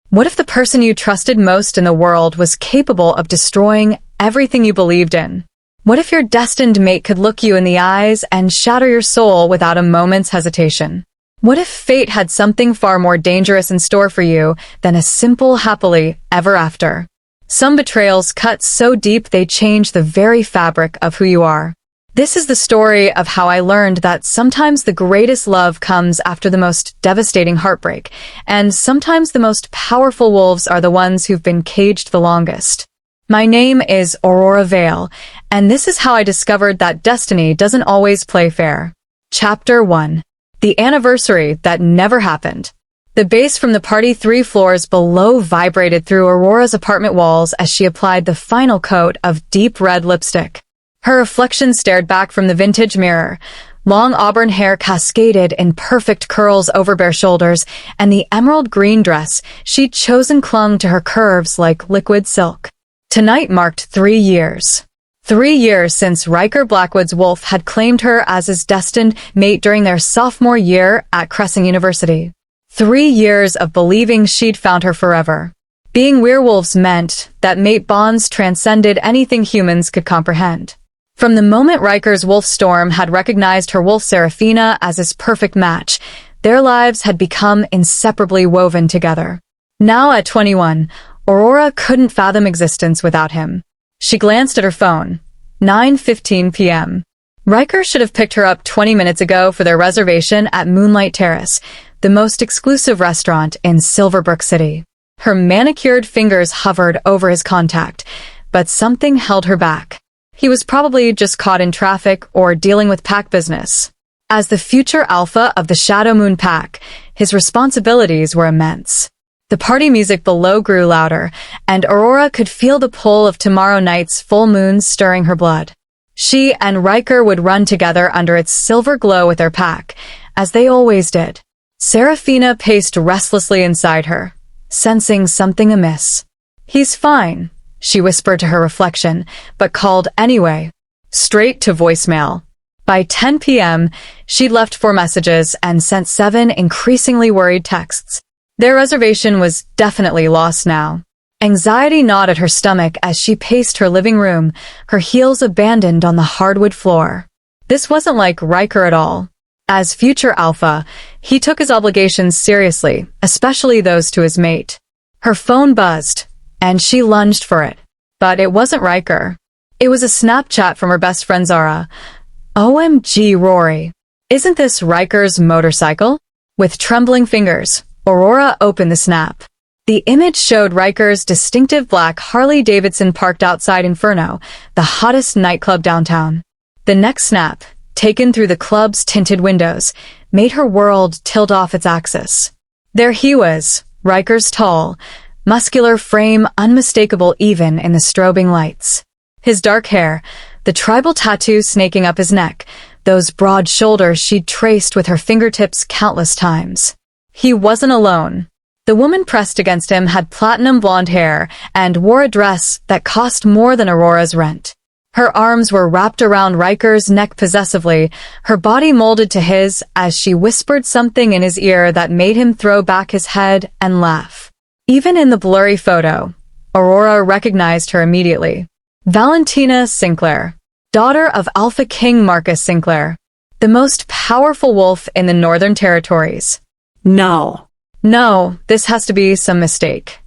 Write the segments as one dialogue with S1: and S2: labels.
S1: What if the person you trusted most in the world was capable of destroying everything you believed in? What if your destined mate could look you in the eyes and shatter your soul without a moment's hesitation? What if fate had something far more dangerous in store for you than a simple happily ever after? Some betrayals cut so deep they change the very fabric of who you are. This is the story of how I learned that sometimes the greatest love comes after the most devastating heartbreak, and sometimes the most powerful wolves are the ones who've been caged the longest. My name is Aurora Vale, and this is how I discovered that destiny doesn't always play fair. Chapter 1. The anniversary that never happened. The bass from the party 3 floors below vibrated through Aurora's apartment walls as she applied the final coat of deep red lipstick. Her reflection stared back from the vintage mirror. Long auburn hair cascaded in perfect curls over bare shoulders, and the emerald green dress she'd chosen clung to her curves like liquid silk. Tonight marked 3 years. 3 years since Riker Blackwood's wolf had claimed her as his destined mate during their sophomore year at Cressing University. 3 years of believing she'd found her forever. Being werewolves meant that mate bonds transcended anything humans could comprehend. From the moment Riker's wolf Storm had recognized her wolf Seraphina as his perfect match, their lives had become inseparably woven together. Now at 21, Aurora couldn't fathom existence without him. She glanced at her phone. 9:15 p.m. Riker should have picked her up 20 minutes ago for their reservation at Moonlight Terrace, the most exclusive restaurant in Silverbrook City. Her manicured fingers hovered over his contact, but something held her back. He was probably just caught in traffic or dealing with pack business. As the future alpha of the Shadow Moon Pack, his responsibilities were immense. The party music below grew louder, and Aurora could feel the pull of tomorrow night's full moon stirring her blood. She and Riker would run together under its silver glow with their pack, as they always did. Seraphina paced restlessly inside her, sensing something amiss. "He's fine," she whispered to her reflection, but called anyway. Straight to voicemail. By 10 p.m., she'd left 4 messages and sent 7 increasingly worried texts. Their reservation was definitely lost now. Anxiety gnawed at her stomach as she paced her living room, her heels abandoned on the hardwood floor. This wasn't like Riker at all. As future alpha, he took his obligations seriously, especially those to his mate. Her phone buzzed, and she lunged for it. But it wasn't Riker. It was a Snapchat from her best friend Zara. "OMG, Rory. Isn't this Riker's motorcycle?" With trembling fingers, Aurora opened the snap. The image showed Riker's distinctive black Harley-Davidson parked outside Inferno, the hottest nightclub downtown. The next snap, taken through the club's tinted windows, made her world tilt off its axis. There he was, Riker's tall, muscular frame unmistakable even in the strobing lights. His dark hair, the tribal tattoo snaking up his neck, those broad shoulders she'd traced with her fingertips countless times. He wasn't alone. The woman pressed against him had platinum blonde hair and wore a dress that cost more than Aurora's rent. Her arms were wrapped around Riker's neck possessively, her body molded to his as she whispered something in his ear that made him throw back his head and laugh. Even in the blurry photo, Aurora recognized her immediately. Valentina Sinclair, daughter of Alpha King Marcus Sinclair, the most powerful wolf in the Northern Territories. No, this has to be some mistake.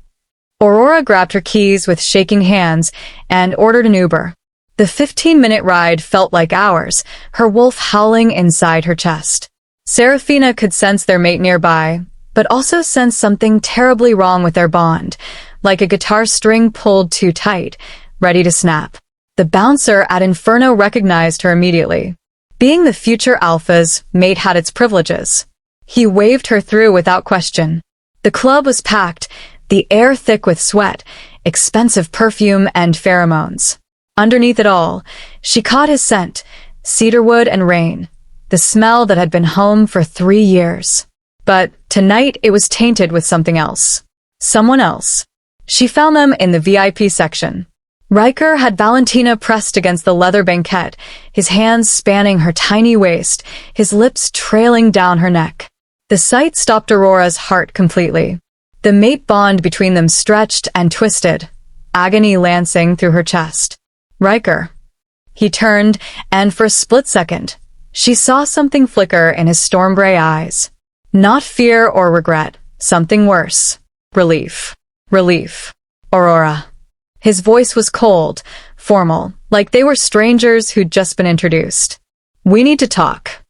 S1: Aurora grabbed her keys with shaking hands and ordered an Uber. The 15-minute ride felt like hours, her wolf howling inside her chest. Seraphina could sense their mate nearby, but also sensed something terribly wrong with their bond, like a guitar string pulled too tight, ready to snap. The bouncer at Inferno recognized her immediately. Being the future alpha's mate had its privileges. He waved her through without question. The club was packed, the air thick with sweat, expensive perfume, and pheromones. Underneath it all, she caught his scent, cedarwood and rain, the smell that had been home for 3 years. But tonight it was tainted with something else. Someone else. She found them in the VIP section. Riker had Valentina pressed against the leather banquette, his hands spanning her tiny waist, his lips trailing down her neck. The sight stopped Aurora's heart completely. The mate bond between them stretched and twisted, agony lancing through her chest. Riker. He turned, and for a split second, she saw something flicker in his storm-gray eyes. Not fear or regret, something worse. Relief. Relief. Aurora. His voice was cold, formal, like they were strangers who'd just been introduced. We need to talk.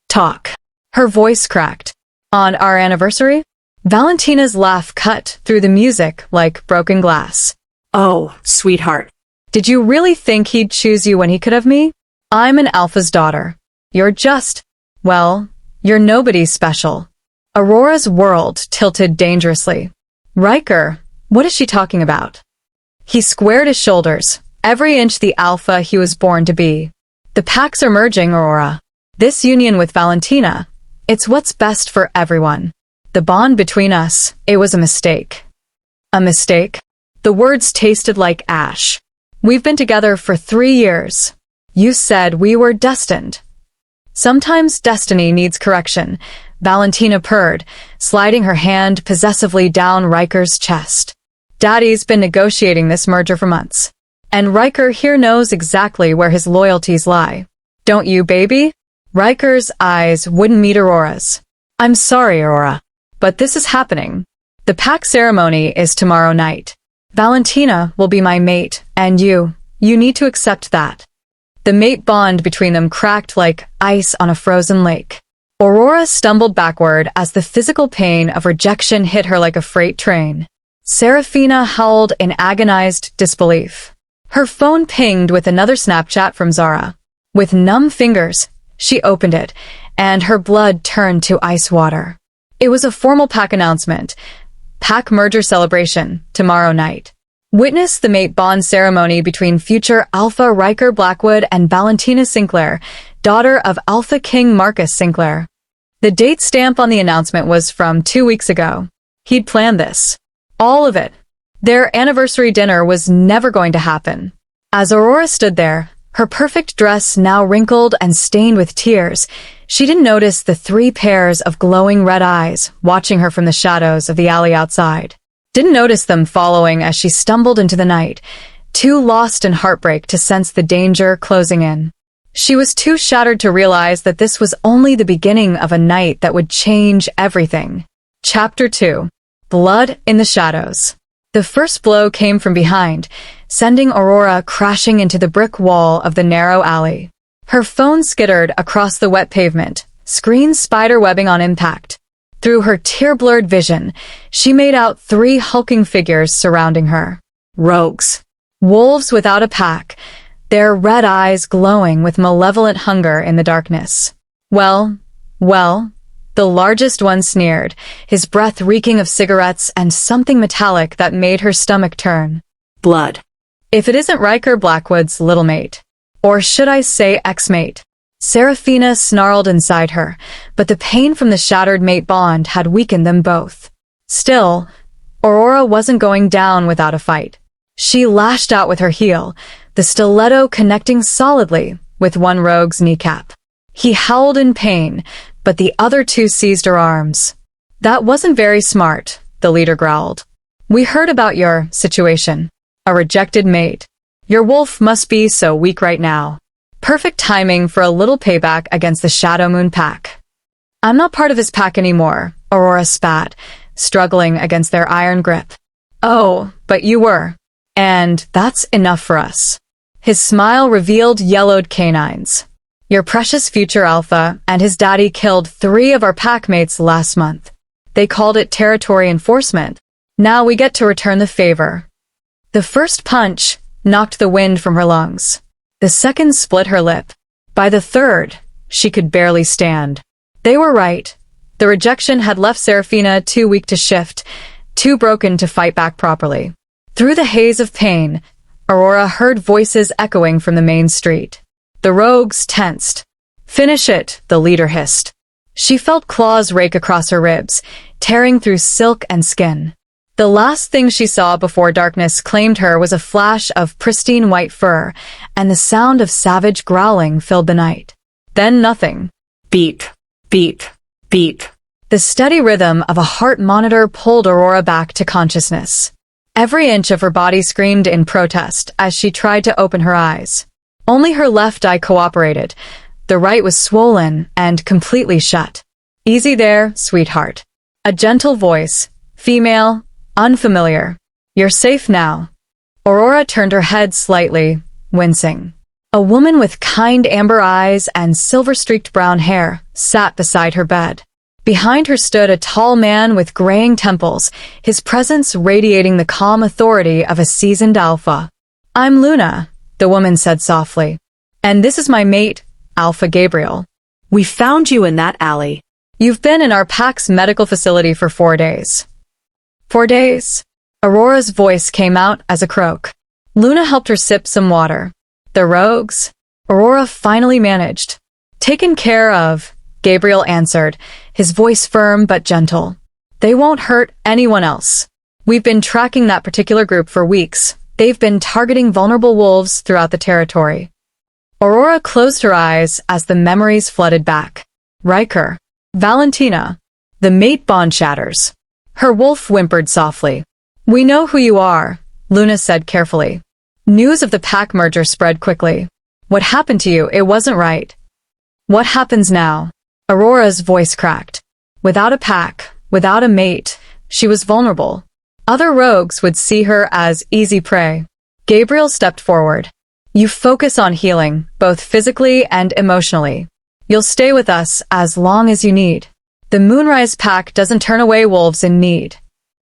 S1: Talk. Her voice cracked. On our anniversary? Valentina's laugh cut through the music like broken glass.
S2: Oh, sweetheart.
S1: Did you really think he'd choose you when he could have me? I'm an alpha's daughter. You're just, well, you're nobody special. Aurora's world tilted dangerously. Riker, what is she talking about? He squared his shoulders, every inch the alpha he was born to be. The packs are merging, Aurora. This union with Valentina, it's what's best for everyone. The bond between us, it was a mistake. A mistake? The words tasted like ash. We've been together for 3 years. You said we were destined. Sometimes destiny needs correction, Valentina purred, sliding her hand possessively down Riker's chest. Daddy's been negotiating this merger for months. And Riker here knows exactly where his loyalties lie. Don't you, baby? Riker's eyes wouldn't meet Aurora's. I'm sorry, Aurora, but this is happening. The pack ceremony is tomorrow night. Valentina will be my mate, and you need to accept that. The mate bond between them cracked like ice on a frozen lake. Aurora stumbled backward as the physical pain of rejection hit her like a freight train. Serafina howled in agonized disbelief. Her phone pinged with another Snapchat from Zara. With numb fingers, she opened it, and her blood turned to ice water. It was a formal pack announcement. Pack merger celebration, tomorrow night. Witness the mate bond ceremony between future Alpha Riker Blackwood and Valentina Sinclair, daughter of Alpha King Marcus Sinclair. The date stamp on the announcement was from 2 weeks ago. He'd planned this. All of it. Their anniversary dinner was never going to happen. As Aurora stood there, her perfect dress now wrinkled and stained with tears, she didn't notice the 3 pairs of glowing red eyes watching her from the shadows of the alley outside. Didn't notice them following as she stumbled into the night, too lost in heartbreak to sense the danger closing in. She was too shattered to realize that this was only the beginning of a night that would change everything. Chapter 2. Blood in the Shadows. The first blow came from behind, sending Aurora crashing into the brick wall of the narrow alley. Her phone skittered across the wet pavement, screen spider-webbing on impact. Through her tear-blurred vision, she made out 3 hulking figures surrounding her. Rogues. Wolves without a pack, their red eyes glowing with malevolent hunger in the darkness. Well, the largest one sneered, his breath reeking of cigarettes and something metallic that made her stomach turn. Blood. If it isn't Riker Blackwood's little mate. Or should I say ex-mate? Serafina snarled inside her, but the pain from the shattered mate bond had weakened them both. Still, Aurora wasn't going down without a fight. She lashed out with her heel, the stiletto connecting solidly with one rogue's kneecap. He howled in pain, but the other 2 seized her arms. That wasn't very smart, the leader growled. We heard about your situation. A rejected mate. Your wolf must be so weak right now. Perfect timing for a little payback against the Shadow Moon pack. I'm not part of his pack anymore, Aurora spat, struggling against their iron grip. Oh, but you were. And that's enough for us. His smile revealed yellowed canines. Your precious future alpha and his daddy killed 3 of our pack mates last month. They called it territory enforcement. Now we get to return the favor. The first punch knocked the wind from her lungs. The second split her lip. By the third, she could barely stand. They were right. The rejection had left Serafina too weak to shift, too broken to fight back properly. Through the haze of pain, Aurora heard voices echoing from the main street. The rogues tensed. Finish it, the leader hissed. She felt claws rake across her ribs, tearing through silk and skin. The last thing she saw before darkness claimed her was a flash of pristine white fur, and the sound of savage growling filled the night. Then nothing. Beep, beep, beep. The steady rhythm of a heart monitor pulled Aurora back to consciousness. Every inch of her body screamed in protest as she tried to open her eyes. Only her left eye cooperated. The right was swollen and completely shut. "Easy there, sweetheart." A gentle voice, female, unfamiliar. "You're safe now." Aurora turned her head slightly, wincing. A woman with kind amber eyes and silver-streaked brown hair sat beside her bed. Behind her stood a tall man with graying temples, his presence radiating the calm authority of a seasoned alpha. "I'm Luna," the woman said softly. "And this is my mate, Alpha Gabriel."
S2: We found you in that alley.
S1: "You've been in our pack's medical facility for 4 days." 4 days? Aurora's voice came out as a croak. Luna helped her sip some water. "The rogues?" Aurora finally managed. "Taken care of," Gabriel answered, his voice firm but gentle. "They won't hurt anyone else. We've been tracking that particular group for weeks. They've been targeting vulnerable wolves throughout the territory." Aurora closed her eyes as the memories flooded back. Riker. Valentina. The mate bond shatters. Her wolf whimpered softly. "We know who you are," Luna said carefully. News of the pack merger spread quickly. "What happened to you? It wasn't right." "What happens now?" Aurora's voice cracked. Without a pack, without a mate, she was vulnerable. Other rogues would see her as easy prey. Gabriel stepped forward. "You focus on healing, both physically and emotionally. You'll stay with us as long as you need. The Moonrise Pack doesn't turn away wolves in need."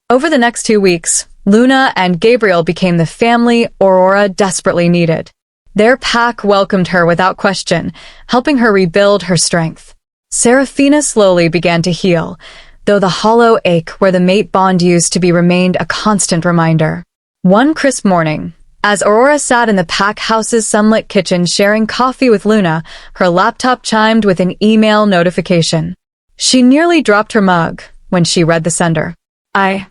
S1: Over the next 2 weeks, Luna and Gabriel became the family Aurora desperately needed. Their pack welcomed her without question, helping her rebuild her strength. Seraphina slowly began to heal, though the hollow ache where the mate bond used to be remained a constant reminder. One crisp morning, as Aurora sat in the pack house's sunlit kitchen sharing coffee with Luna, her laptop chimed with an email notification. She nearly dropped her mug when she read the sender. I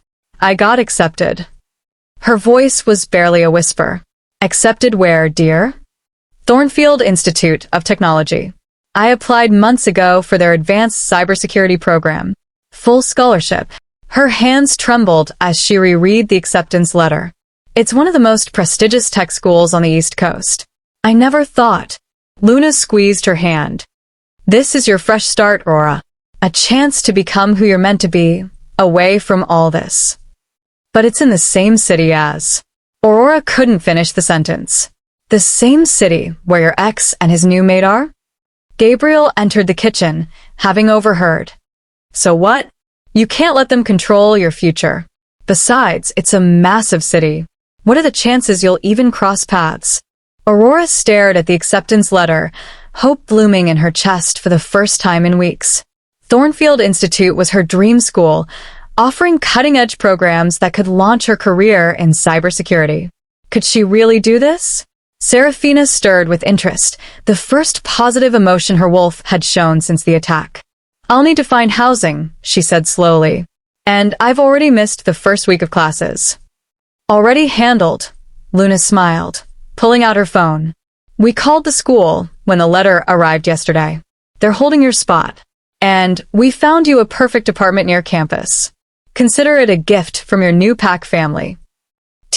S1: got accepted." Her voice was barely a whisper. "Accepted where, dear?" "Thornfield Institute of Technology. I applied months ago for their advanced cybersecurity program. Full scholarship." Her hands trembled as she reread the acceptance letter. "It's one of the most prestigious tech schools on the East Coast." "I never thought." Luna squeezed her hand. "This is your fresh start, Aurora. A chance to become who you're meant to be, away from all this." "But it's in the same city as..." Aurora couldn't finish the sentence. "The same city where your ex and his new mate are?" Gabriel entered the kitchen, having overheard. "So what? You can't let them control your future. Besides, it's a massive city. What are the chances you'll even cross paths?" Aurora stared at the acceptance letter, hope blooming in her chest for the first time in weeks. Thornfield Institute was her dream school, offering cutting-edge programs that could launch her career in cybersecurity. Could she really do this? Seraphina stirred with interest, the first positive emotion her wolf had shown since the attack. "I'll need to find housing," she said slowly. "And I've already missed the first week of classes." "Already handled," Luna smiled, pulling out her phone. "We called the school when the letter arrived yesterday. They're holding your spot. And we found you a perfect apartment near campus. Consider it a gift from your new pack family."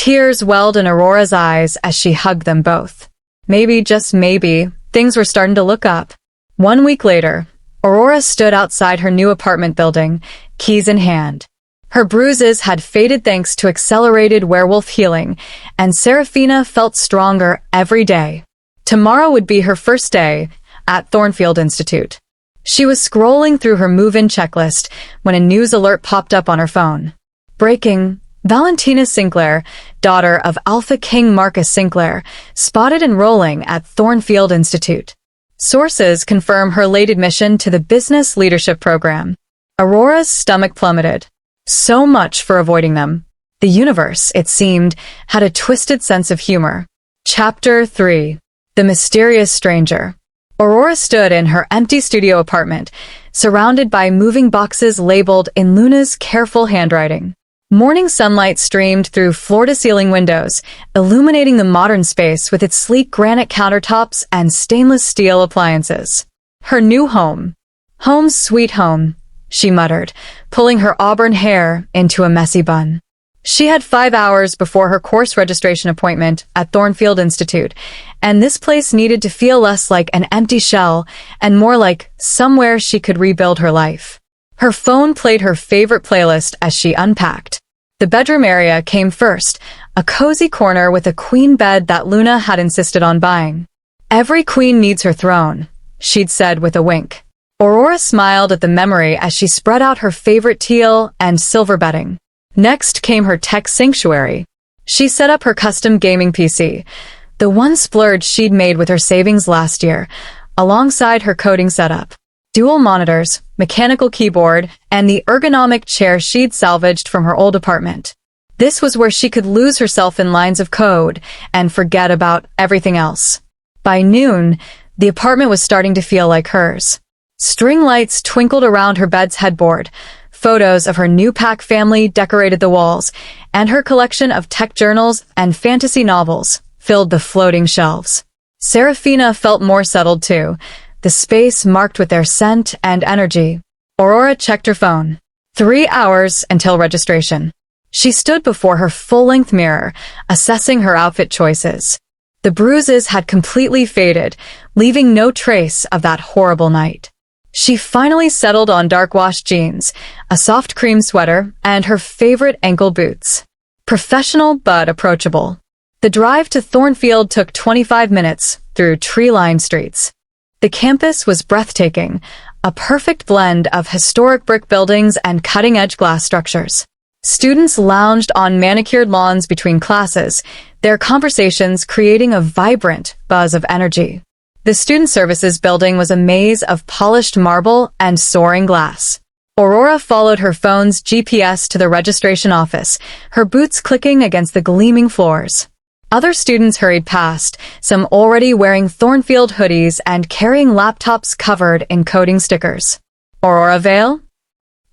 S1: Tears welled in Aurora's eyes as she hugged them both. Maybe, just maybe, things were starting to look up. 1 week later, Aurora stood outside her new apartment building, keys in hand. Her bruises had faded thanks to accelerated werewolf healing, and Seraphina felt stronger every day. Tomorrow would be her first day at Thornfield Institute. She was scrolling through her move-in checklist when a news alert popped up on her phone. Breaking: Valentina Sinclair, daughter of Alpha King Marcus Sinclair, spotted enrolling at Thornfield Institute. Sources confirm her late admission to the Business Leadership Program. Aurora's stomach plummeted. So much for avoiding them. The universe, it seemed, had a twisted sense of humor. Chapter 3. The Mysterious Stranger. Aurora stood in her empty studio apartment, surrounded by moving boxes labeled in Luna's careful handwriting. Morning sunlight streamed through floor-to-ceiling windows, illuminating the modern space with its sleek granite countertops and stainless steel appliances. Her new home. Home sweet home, she muttered, pulling her auburn hair into a messy bun. She had 5 hours before her course registration appointment at Thornfield Institute, and this place needed to feel less like an empty shell and more like somewhere she could rebuild her life. Her phone played her favorite playlist as she unpacked. The bedroom area came first, a cozy corner with a queen bed that Luna had insisted on buying. "Every queen needs her throne," she'd said with a wink. Aurora smiled at the memory as she spread out her favorite teal and silver bedding. Next came her tech sanctuary. She set up her custom gaming PC, the one splurge she'd made with her savings last year, alongside her coding setup. Dual monitors, mechanical keyboard, and the ergonomic chair she'd salvaged from her old apartment. This was where she could lose herself in lines of code and forget about everything else. By noon, the apartment was starting to feel like hers. String lights twinkled around her bed's headboard, photos of her new pack family decorated the walls, and her collection of tech journals and fantasy novels filled the floating shelves. Serafina felt more settled too, the space marked with their scent and energy. Aurora checked her phone. 3 hours until registration. She stood before her full-length mirror, assessing her outfit choices. The bruises had completely faded, leaving no trace of that horrible night. She finally settled on dark-washed jeans, a soft cream sweater, and her favorite ankle boots. Professional but approachable. The drive to Thornfield took 25 minutes through tree-lined streets. The campus was breathtaking, a perfect blend of historic brick buildings and cutting-edge glass structures. Students lounged on manicured lawns between classes, their conversations creating a vibrant buzz of energy. The Student Services building was a maze of polished marble and soaring glass. Aurora followed her phone's GPS to the registration office, her boots clicking against the gleaming floors. Other students hurried past, some already wearing Thornfield hoodies and carrying laptops covered in coding stickers. Aurora Vale?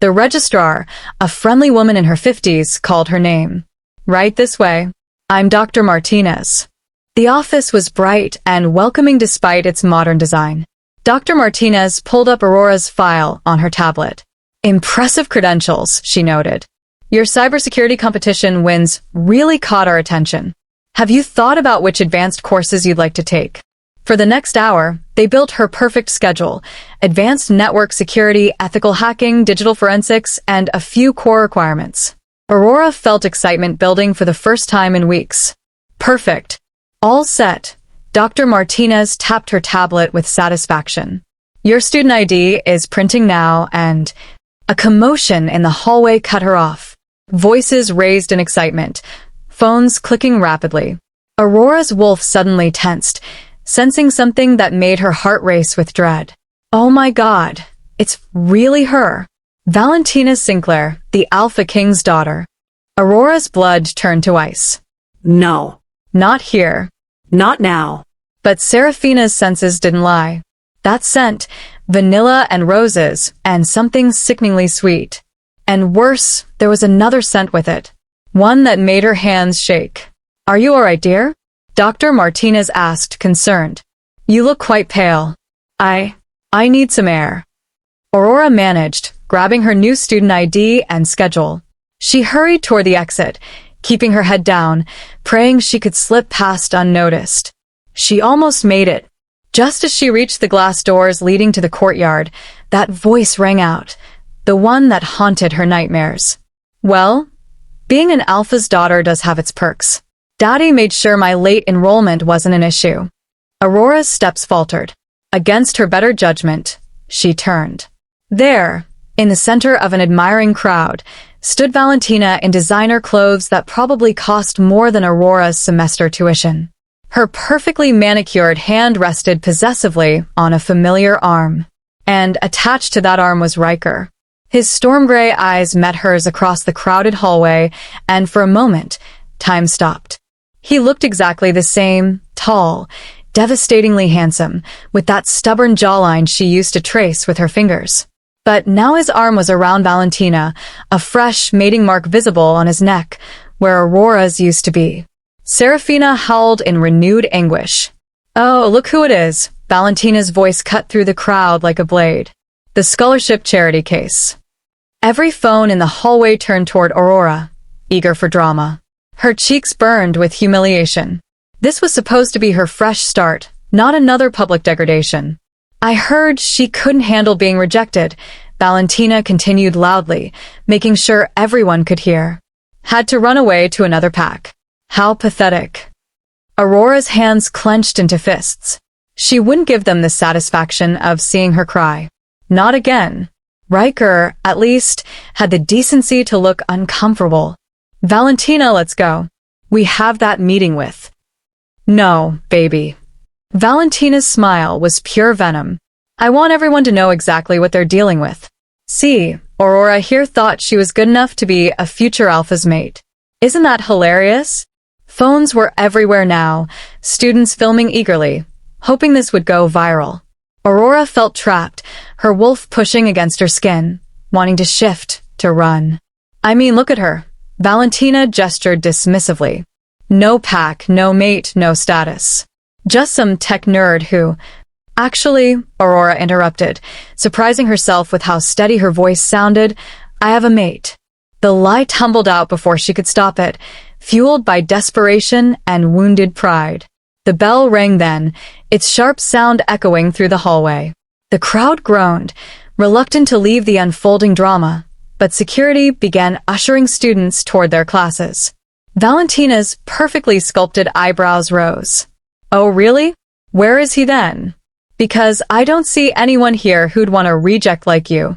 S1: The registrar, a friendly woman in her 50s, called her name. "Right this way. I'm Dr. Martinez." The office was bright and welcoming despite its modern design. Dr. Martinez pulled up Aurora's file on her tablet. "Impressive credentials," she noted. "Your cybersecurity competition wins really caught our attention. Have you thought about which advanced courses you'd like to take?" For the next hour, they built her perfect schedule: advanced network security, ethical hacking, digital forensics, and a few core requirements. Aurora felt excitement building for the first time in weeks. Perfect. All set. Dr. Martinez tapped her tablet with satisfaction. "Your student ID is printing now," and a commotion in the hallway cut her off. Voices raised in excitement, phones clicking rapidly. Aurora's wolf suddenly tensed, sensing something that made her heart race with dread. "Oh my God, it's really her. Valentina Sinclair, the Alpha King's daughter." Aurora's blood turned to ice.
S2: No.
S1: Not here.
S2: Not now.
S1: But Serafina's senses didn't lie. That scent, vanilla and roses, and something sickeningly sweet. And worse, there was another scent with it. One that made her hands shake. "Are you all right, dear?" Dr. Martinez asked, concerned. "You look quite pale." I need some air." Aurora managed, grabbing her new student ID and schedule. She hurried toward the exit, keeping her head down, praying she could slip past unnoticed. She almost made it. Just as she reached the glass doors leading to the courtyard, that voice rang out, the one that haunted her nightmares. "Well, being an alpha's daughter does have its perks. Daddy made sure my late enrollment wasn't an issue." Aurora's steps faltered. Against her better judgment, she turned. There, in the center of an admiring crowd, stood Valentina in designer clothes that probably cost more than Aurora's semester tuition. Her perfectly manicured hand rested possessively on a familiar arm. And attached to that arm was Riker. His storm gray eyes met hers across the crowded hallway, and for a moment, time stopped. He looked exactly the same, tall, devastatingly handsome, with that stubborn jawline she used to trace with her fingers. But now his arm was around Valentina, a fresh mating mark visible on his neck, where Aurora's used to be. Serafina howled in renewed anguish. "Oh, look who it is." Valentina's voice cut through the crowd like a blade. "The scholarship charity case. Every phone in the hallway turned toward Aurora, eager for drama. Her cheeks burned with humiliation. This was supposed to be her fresh start, not another public degradation. I heard she couldn't handle being rejected, Valentina continued loudly, making sure everyone could hear. Had to run away to another pack. How pathetic. Aurora's hands clenched into fists. She wouldn't give them the satisfaction of seeing her cry. Not again. Riker, at least, had the decency to look uncomfortable. Valentina, let's go. We have that meeting with. No, baby. Valentina's smile was pure venom. I want everyone to know exactly what they're dealing with. See, Aurora here thought she was good enough to be a future alpha's mate. Isn't that hilarious? Phones were everywhere now, students filming eagerly, hoping this would go viral. Aurora felt trapped, her wolf pushing against her skin, wanting to shift, to run. I mean, look at her. Valentina gestured dismissively. No pack, no mate, no status. Just some tech nerd who... Actually, Aurora interrupted, surprising herself with how steady her voice sounded. I have a mate. The lie tumbled out before she could stop it, fueled by desperation and wounded pride. The bell rang then, its sharp sound echoing through the hallway. The crowd groaned, reluctant to leave the unfolding drama, but security began ushering students toward their classes. Valentina's perfectly sculpted eyebrows rose. Oh, really? Where is he then? Because I don't see anyone here who'd want a reject like you.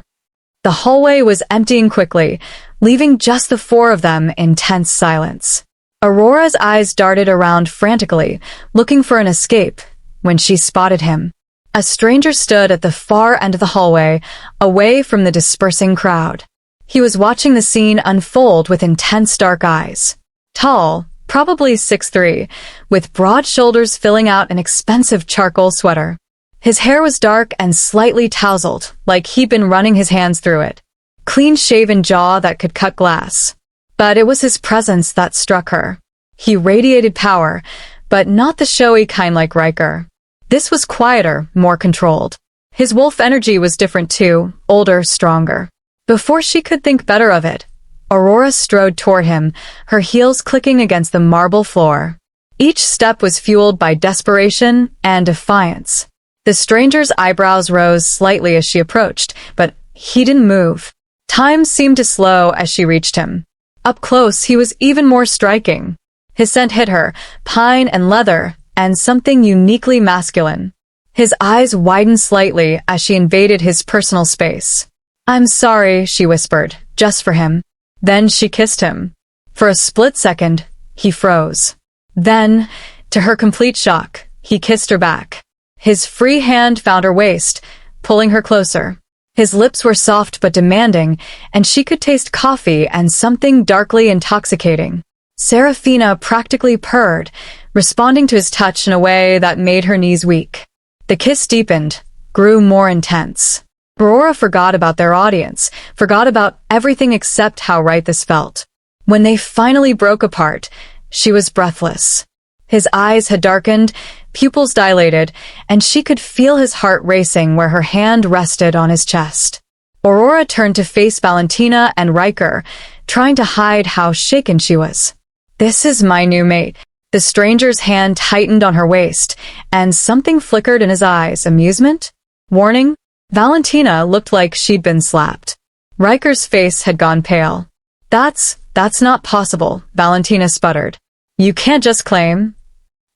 S1: The hallway was emptying quickly, leaving just the four of them in tense silence. Aurora's eyes darted around frantically, looking for an escape, when she spotted him. A stranger stood at the far end of the hallway, away from the dispersing crowd. He was watching the scene unfold with intense dark eyes. Tall, probably 6'3", with broad shoulders filling out an expensive charcoal sweater. His hair was dark and slightly tousled, like he'd been running his hands through it. Clean-shaven jaw that could cut glass. But it was his presence that struck her. He radiated power, but not the showy kind like Riker. This was quieter, more controlled. His wolf energy was different too, older, stronger. Before she could think better of it, Aurora strode toward him, her heels clicking against the marble floor. Each step was fueled by desperation and defiance. The stranger's eyebrows rose slightly as she approached, but he didn't move. Time seemed to slow as she reached him. Up close, he was even more striking. His scent hit her, pine and leather, and something uniquely masculine. His eyes widened slightly as she invaded his personal space. I'm sorry, she whispered, just for him. Then she kissed him. For a split second, he froze. Then, to her complete shock, he kissed her back. His free hand found her waist, pulling her closer. His lips were soft but demanding, and she could taste coffee and something darkly intoxicating. Serafina practically purred, responding to his touch in a way that made her knees weak. The kiss deepened, grew more intense. Aurora forgot about their audience, forgot about everything except how right this felt. When they finally broke apart, she was breathless. His eyes had darkened, pupils dilated, and she could feel his heart racing where her hand rested on his chest. Aurora turned to face Valentina and Riker, trying to hide how shaken she was. This is my new mate. The stranger's hand tightened on her waist, and something flickered in his eyes. Amusement? Warning? Valentina looked like she'd been slapped. Riker's face had gone pale. That's not possible, Valentina sputtered. You can't just claim.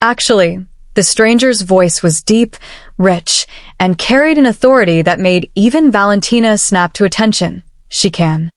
S1: Actually, the stranger's voice was deep, rich, and carried an authority that made even Valentina snap to attention. She can.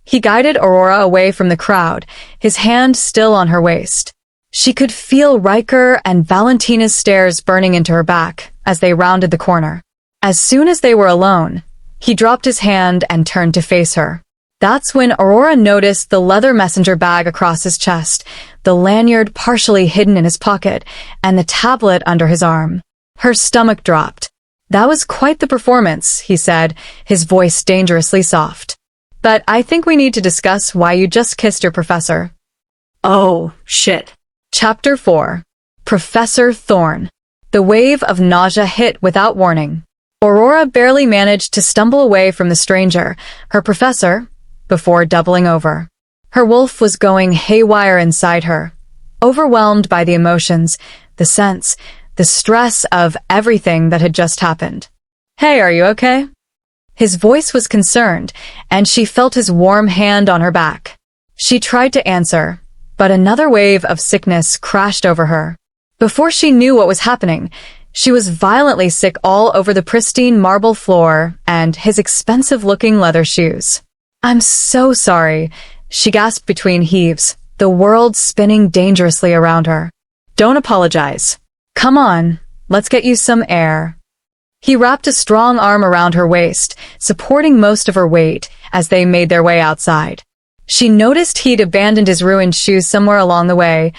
S1: He guided Aurora away from the crowd, his hand still on her waist. She could feel Riker and Valentina's stares burning into her back as they rounded the corner. As soon as they were alone, he dropped his hand and turned to face her. That's when Aurora noticed the leather messenger bag across his chest, the lanyard partially hidden in his pocket, and the tablet under his arm. Her stomach dropped. That was quite the performance, he said, his voice dangerously soft. But I think we need to discuss why you just kissed your professor.
S2: Oh, shit.
S1: Chapter 4. Professor Thorne. The wave of nausea hit without warning. Aurora barely managed to stumble away from the stranger, her professor, before doubling over. Her wolf was going haywire inside her, overwhelmed by the emotions, the sense, the stress of everything that had just happened. "Hey, are you okay?" His voice was concerned, and she felt his warm hand on her back. She tried to answer, but another wave of sickness crashed over her. Before she knew what was happening, she was violently sick all over the pristine marble floor and his expensive-looking leather shoes. "I'm so sorry," she gasped between heaves, the world spinning dangerously around her. "Don't apologize. Come on, let's get you some air." He wrapped a strong arm around her waist, supporting most of her weight as they made their way outside. She noticed he'd abandoned his ruined shoes somewhere along the way,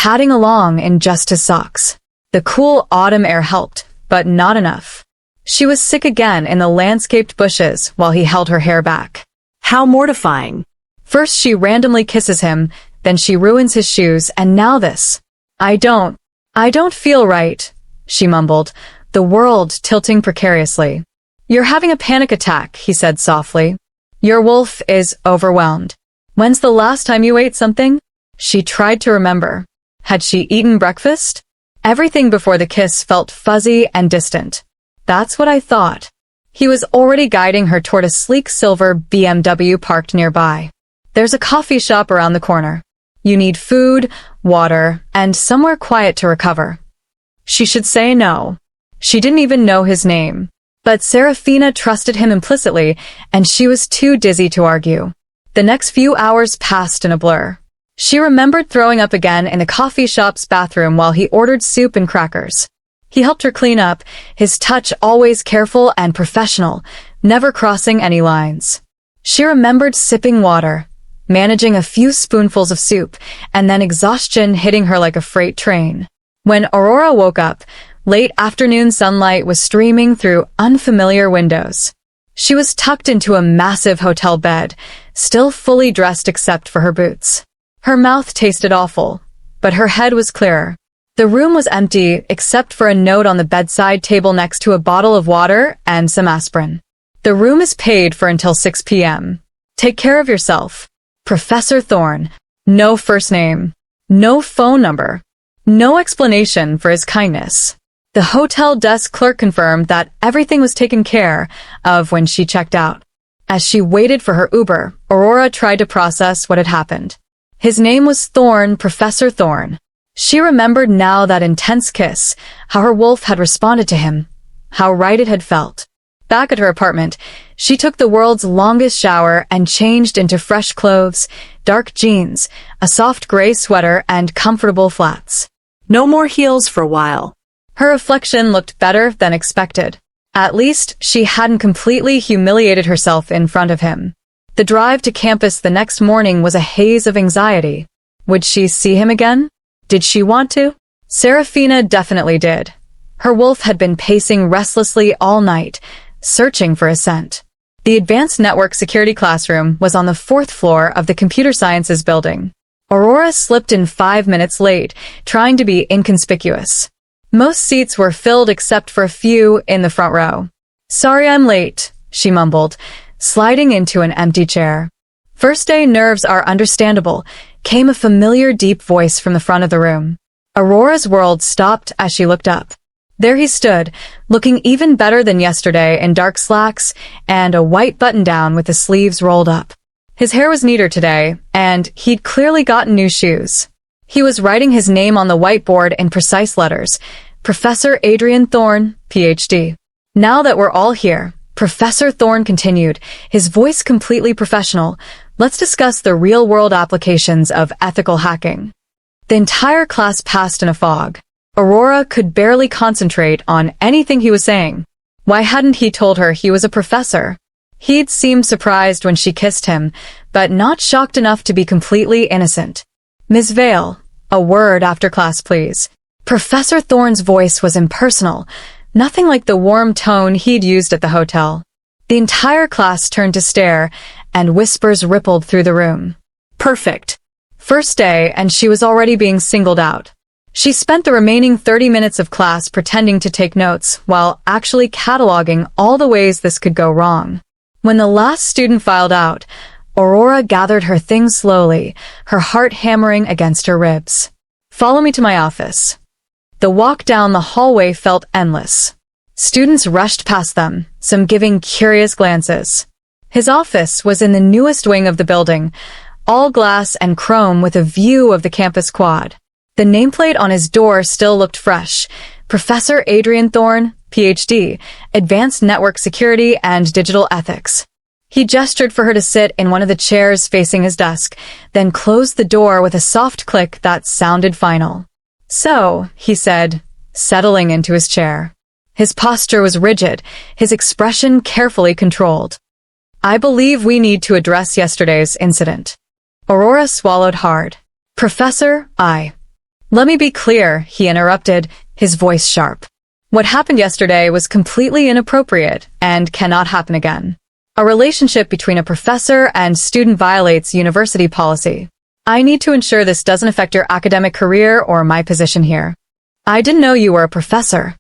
S1: padding along in just his socks. The cool autumn air helped, but not enough. She was sick again in the landscaped bushes while he held her hair back.
S2: How mortifying.
S1: First she randomly kisses him, then she ruins his shoes, and now this. I don't feel right," she mumbled, the world tilting precariously. "You're having a panic attack," he said softly. "Your wolf is overwhelmed. When's the last time you ate something?" She tried to remember. Had she eaten breakfast? Everything before the kiss felt fuzzy and distant. "That's what I thought." He was already guiding her toward a sleek silver BMW parked nearby. "There's a coffee shop around the corner. You need food, water, and somewhere quiet to recover." She should say no. She didn't even know his name. But Serafina trusted him implicitly, and she was too dizzy to argue. The next few hours passed in a blur. She remembered throwing up again in the coffee shop's bathroom while he ordered soup and crackers. He helped her clean up, his touch always careful and professional, never crossing any lines. She remembered sipping water, managing a few spoonfuls of soup, and then exhaustion hitting her like a freight train. When Aurora woke up, late afternoon sunlight was streaming through unfamiliar windows. She was tucked into a massive hotel bed, still fully dressed except for her boots. Her mouth tasted awful, but her head was clearer. The room was empty except for a note on the bedside table next to a bottle of water and some aspirin. "The room is paid for until 6 p.m. Take care of yourself. Professor Thorne." No first name. No phone number. No explanation for his kindness. The hotel desk clerk confirmed that everything was taken care of when she checked out. As she waited for her Uber, Aurora tried to process what had happened. His name was Thorne, Professor Thorne. She remembered now that intense kiss, how her wolf had responded to him, how right it had felt. Back at her apartment, she took the world's longest shower and changed into fresh clothes, dark jeans, a soft gray sweater, and comfortable flats.
S2: No more heels for a while.
S1: Her reflection looked better than expected. At least, she hadn't completely humiliated herself in front of him. The drive to campus the next morning was a haze of anxiety. Would she see him again? Did she want to? Serafina definitely did. Her wolf had been pacing restlessly all night, searching for a scent. The advanced network security classroom was on the 4th floor of the computer sciences building. Aurora slipped in 5 minutes late, trying to be inconspicuous. Most seats were filled except for a few in the front row. "Sorry I'm late," she mumbled, sliding into an empty chair. "First day nerves are understandable," came a familiar deep voice from the front of the room. Aurora's world stopped as she looked up. There he stood, looking even better than yesterday in dark slacks and a white button-down with the sleeves rolled up. His hair was neater today, and he'd clearly gotten new shoes. He was writing his name on the whiteboard in precise letters. Professor Adrian Thorne, Ph.D. "Now that we're all here," Professor Thorne continued, his voice completely professional, "let's discuss the real-world applications of ethical hacking." The entire class passed in a fog. Aurora could barely concentrate on anything he was saying. Why hadn't he told her he was a professor? He'd seemed surprised when she kissed him, but not shocked enough to be completely innocent. "Ms. Vale, a word after class, please." Professor Thorne's voice was impersonal, nothing like the warm tone he'd used at the hotel. The entire class turned to stare, and whispers rippled through the room. Perfect. First day, and she was already being singled out. She spent the remaining 30 minutes of class pretending to take notes, while actually cataloging all the ways this could go wrong. When the last student filed out, Aurora gathered her things slowly, her heart hammering against her ribs. "Follow me to my office." The walk down the hallway felt endless. Students rushed past them, some giving curious glances. His office was in the newest wing of the building, all glass and chrome with a view of the campus quad. The nameplate on his door still looked fresh. Professor Adrian Thorne, Ph.D., Advanced Network Security and Digital Ethics. He gestured for her to sit in one of the chairs facing his desk, then closed the door with a soft click that sounded final. "So," he said, settling into his chair. His posture was rigid, his expression carefully controlled. "I believe we need to address yesterday's incident." Aurora swallowed hard. "Professor, Let me be clear," he interrupted, his voice sharp. "What happened yesterday was completely inappropriate and cannot happen again. A relationship between a professor and student violates university policy. I need to ensure this doesn't affect your academic career or my position here." "I didn't know you were a professor."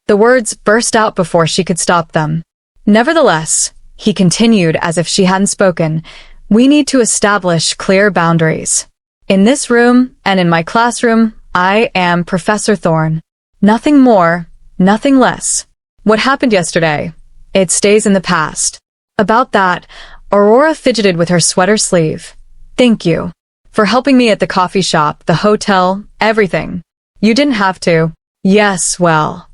S1: The words burst out before she could stop them. "Nevertheless," he continued as if she hadn't spoken, "we need to establish clear boundaries. In this room and in my classroom, I am Professor Thorne. Nothing more, nothing less. What happened yesterday, it stays in the past." About that, Aurora fidgeted with her sweater sleeve. "Thank you. For helping me at the coffee shop, the hotel, everything. You didn't have to." "Yes, well."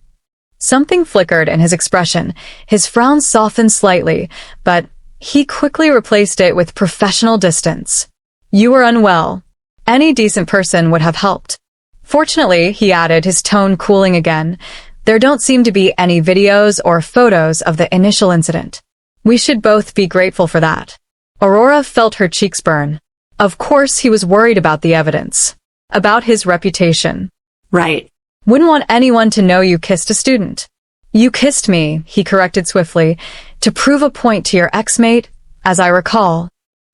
S1: Something flickered in his expression. His frown softened slightly, but he quickly replaced it with professional distance. "You were unwell. Any decent person would have helped." "Fortunately," he added, his tone cooling again, "there don't seem to be any videos or photos of the initial incident. We should both be grateful for that." Aurora felt her cheeks burn. Of course he was worried about the evidence. About his reputation.
S2: Right.
S1: "Wouldn't want anyone to know you kissed a student." "You kissed me," he corrected swiftly, "to prove a point to your ex-mate, as I recall."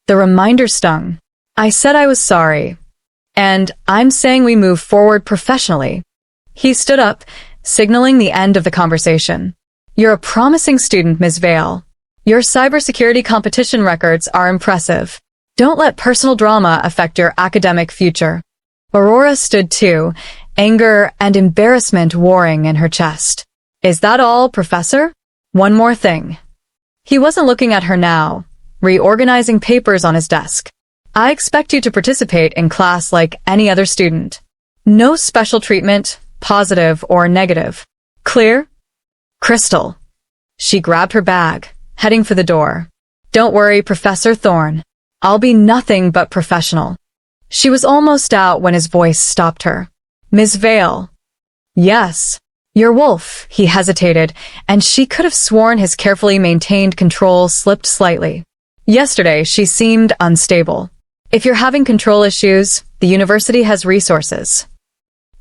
S1: The reminder stung. "I said I was sorry. And I'm saying we move forward professionally." He stood up, signaling the end of the conversation. "You're a promising student, Ms. Vale. Your cybersecurity competition records are impressive. Don't let personal drama affect your academic future." Aurora stood too, anger and embarrassment warring in her chest. "Is that all, Professor? One more thing." He wasn't looking at her now, reorganizing papers on his desk. "I expect you to participate in class like any other student. No special treatment, positive or negative. Clear?" "Crystal." She grabbed her bag, heading for the door. "Don't worry, Professor Thorne. I'll be nothing but professional." She was almost out when his voice stopped her. "Ms. Vale." "Yes." "Your wolf," he hesitated, and she could have sworn his carefully maintained control slipped slightly. "Yesterday, she seemed unstable. If you're having control issues, the university has resources."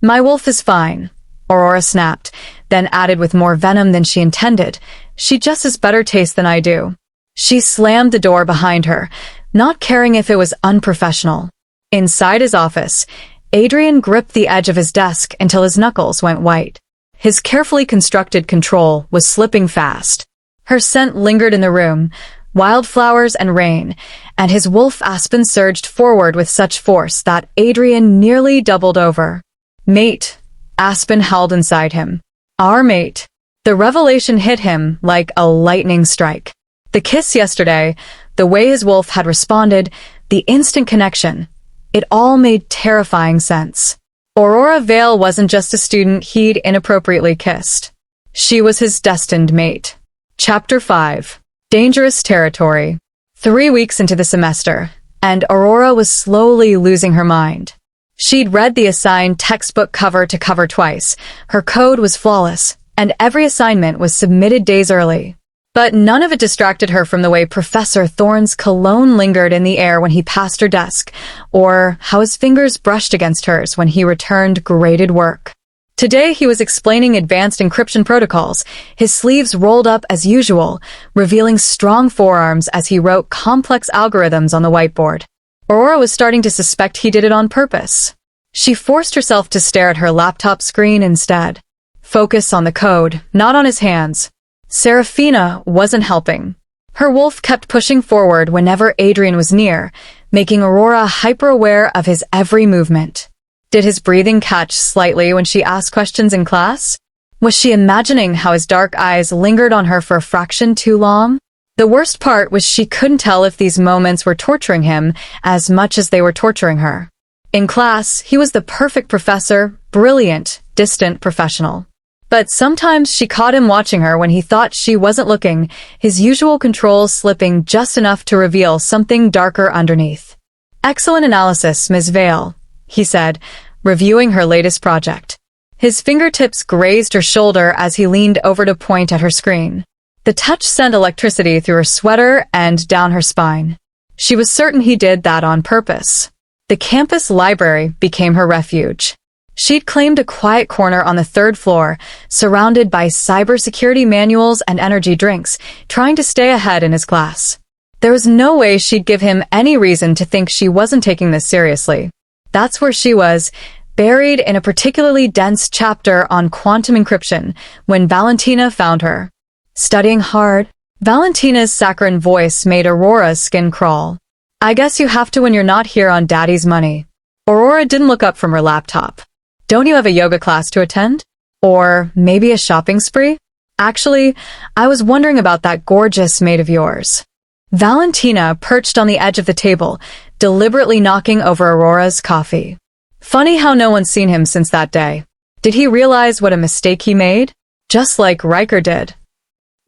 S1: "My wolf is fine," Aurora snapped, then added with more venom than she intended, "She just has better taste than I do." She slammed the door behind her, not caring if it was unprofessional. Inside his office, Adrian gripped the edge of his desk until his knuckles went white. His carefully constructed control was slipping fast. Her scent lingered in the room, wildflowers and rain, and his wolf Aspen surged forward with such force that Adrian nearly doubled over. "Mate," Aspen howled inside him. "Our mate." The revelation hit him like a lightning strike. The kiss yesterday, the way his wolf had responded, the instant connection, it all made terrifying sense. Aurora Vale wasn't just a student he'd inappropriately kissed. She was his destined mate. Chapter 5. Dangerous Territory. 3 weeks into the semester, and Aurora was slowly losing her mind. She'd read the assigned textbook cover to cover twice, her code was flawless, and every assignment was submitted days early. But none of it distracted her from the way Professor Thorne's cologne lingered in the air when he passed her desk, or how his fingers brushed against hers when he returned graded work. Today he was explaining advanced encryption protocols, his sleeves rolled up as usual, revealing strong forearms as he wrote complex algorithms on the whiteboard. Aurora was starting to suspect he did it on purpose. She forced herself to stare at her laptop screen instead. Focus on the code, not on his hands. Serafina wasn't helping. Her wolf kept pushing forward whenever Adrian was near, making Aurora hyper-aware of his every movement. Did his breathing catch slightly when she asked questions in class? Was she imagining how his dark eyes lingered on her for a fraction too long? The worst part was she couldn't tell if these moments were torturing him as much as they were torturing her. In class, he was the perfect professor, brilliant, distant professional. But sometimes she caught him watching her when he thought she wasn't looking, his usual control slipping just enough to reveal something darker underneath. "Excellent analysis, Ms. Vale," he said, reviewing her latest project. His fingertips grazed her shoulder as he leaned over to point at her screen. The touch sent electricity through her sweater and down her spine. She was certain he did that on purpose. The campus library became her refuge. She'd claimed a quiet corner on the third floor, surrounded by cybersecurity manuals and energy drinks, trying to stay ahead in his class. There was no way she'd give him any reason to think she wasn't taking this seriously. That's where she was, buried in a particularly dense chapter on quantum encryption, when Valentina found her. Studying hard, Valentina's saccharine voice made Aurora's skin crawl. "I guess you have to when you're not here on Daddy's money." Aurora didn't look up from her laptop. "Don't you have a yoga class to attend? Or maybe a shopping spree? Actually, I was wondering about that gorgeous maid of yours." Valentina perched on the edge of the table, deliberately knocking over Aurora's coffee. Funny how no one's seen him since that day. Did he realize what a mistake he made? Just like Riker did.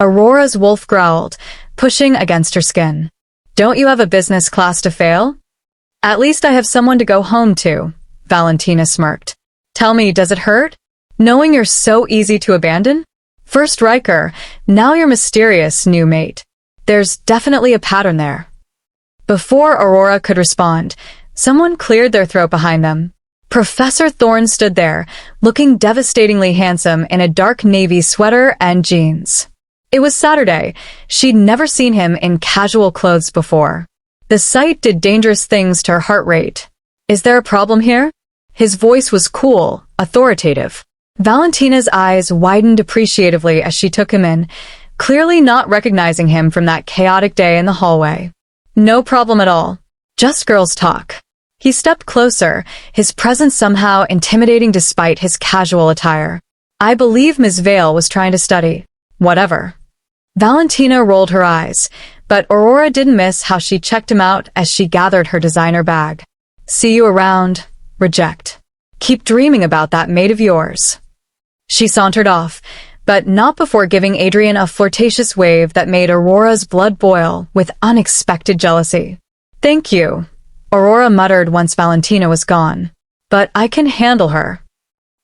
S1: Aurora's wolf growled, pushing against her skin. "Don't you have a business class to fail?" "At least I have someone to go home to," Valentina smirked. "Tell me, does it hurt? Knowing you're so easy to abandon? First Riker, now your mysterious new mate. There's definitely a pattern there." Before Aurora could respond, someone cleared their throat behind them. Professor Thorne stood there, looking devastatingly handsome in a dark navy sweater and jeans. It was Saturday. She'd never seen him in casual clothes before. The sight did dangerous things to her heart rate. "Is there a problem here?" His voice was cool, authoritative. Valentina's eyes widened appreciatively as she took him in, clearly not recognizing him from that chaotic day in the hallway. "No problem at all. Just girls talk." He stepped closer, his presence somehow intimidating despite his casual attire. "I believe Ms. Vale was trying to study. Whatever." Valentina rolled her eyes, but Aurora didn't miss how she checked him out as she gathered her designer bag. "See you around. Reject. Keep dreaming about that maid of yours." She sauntered off, but not before giving Adrian a flirtatious wave that made Aurora's blood boil with unexpected jealousy. "Thank you," Aurora muttered once Valentina was gone. "But I can handle her."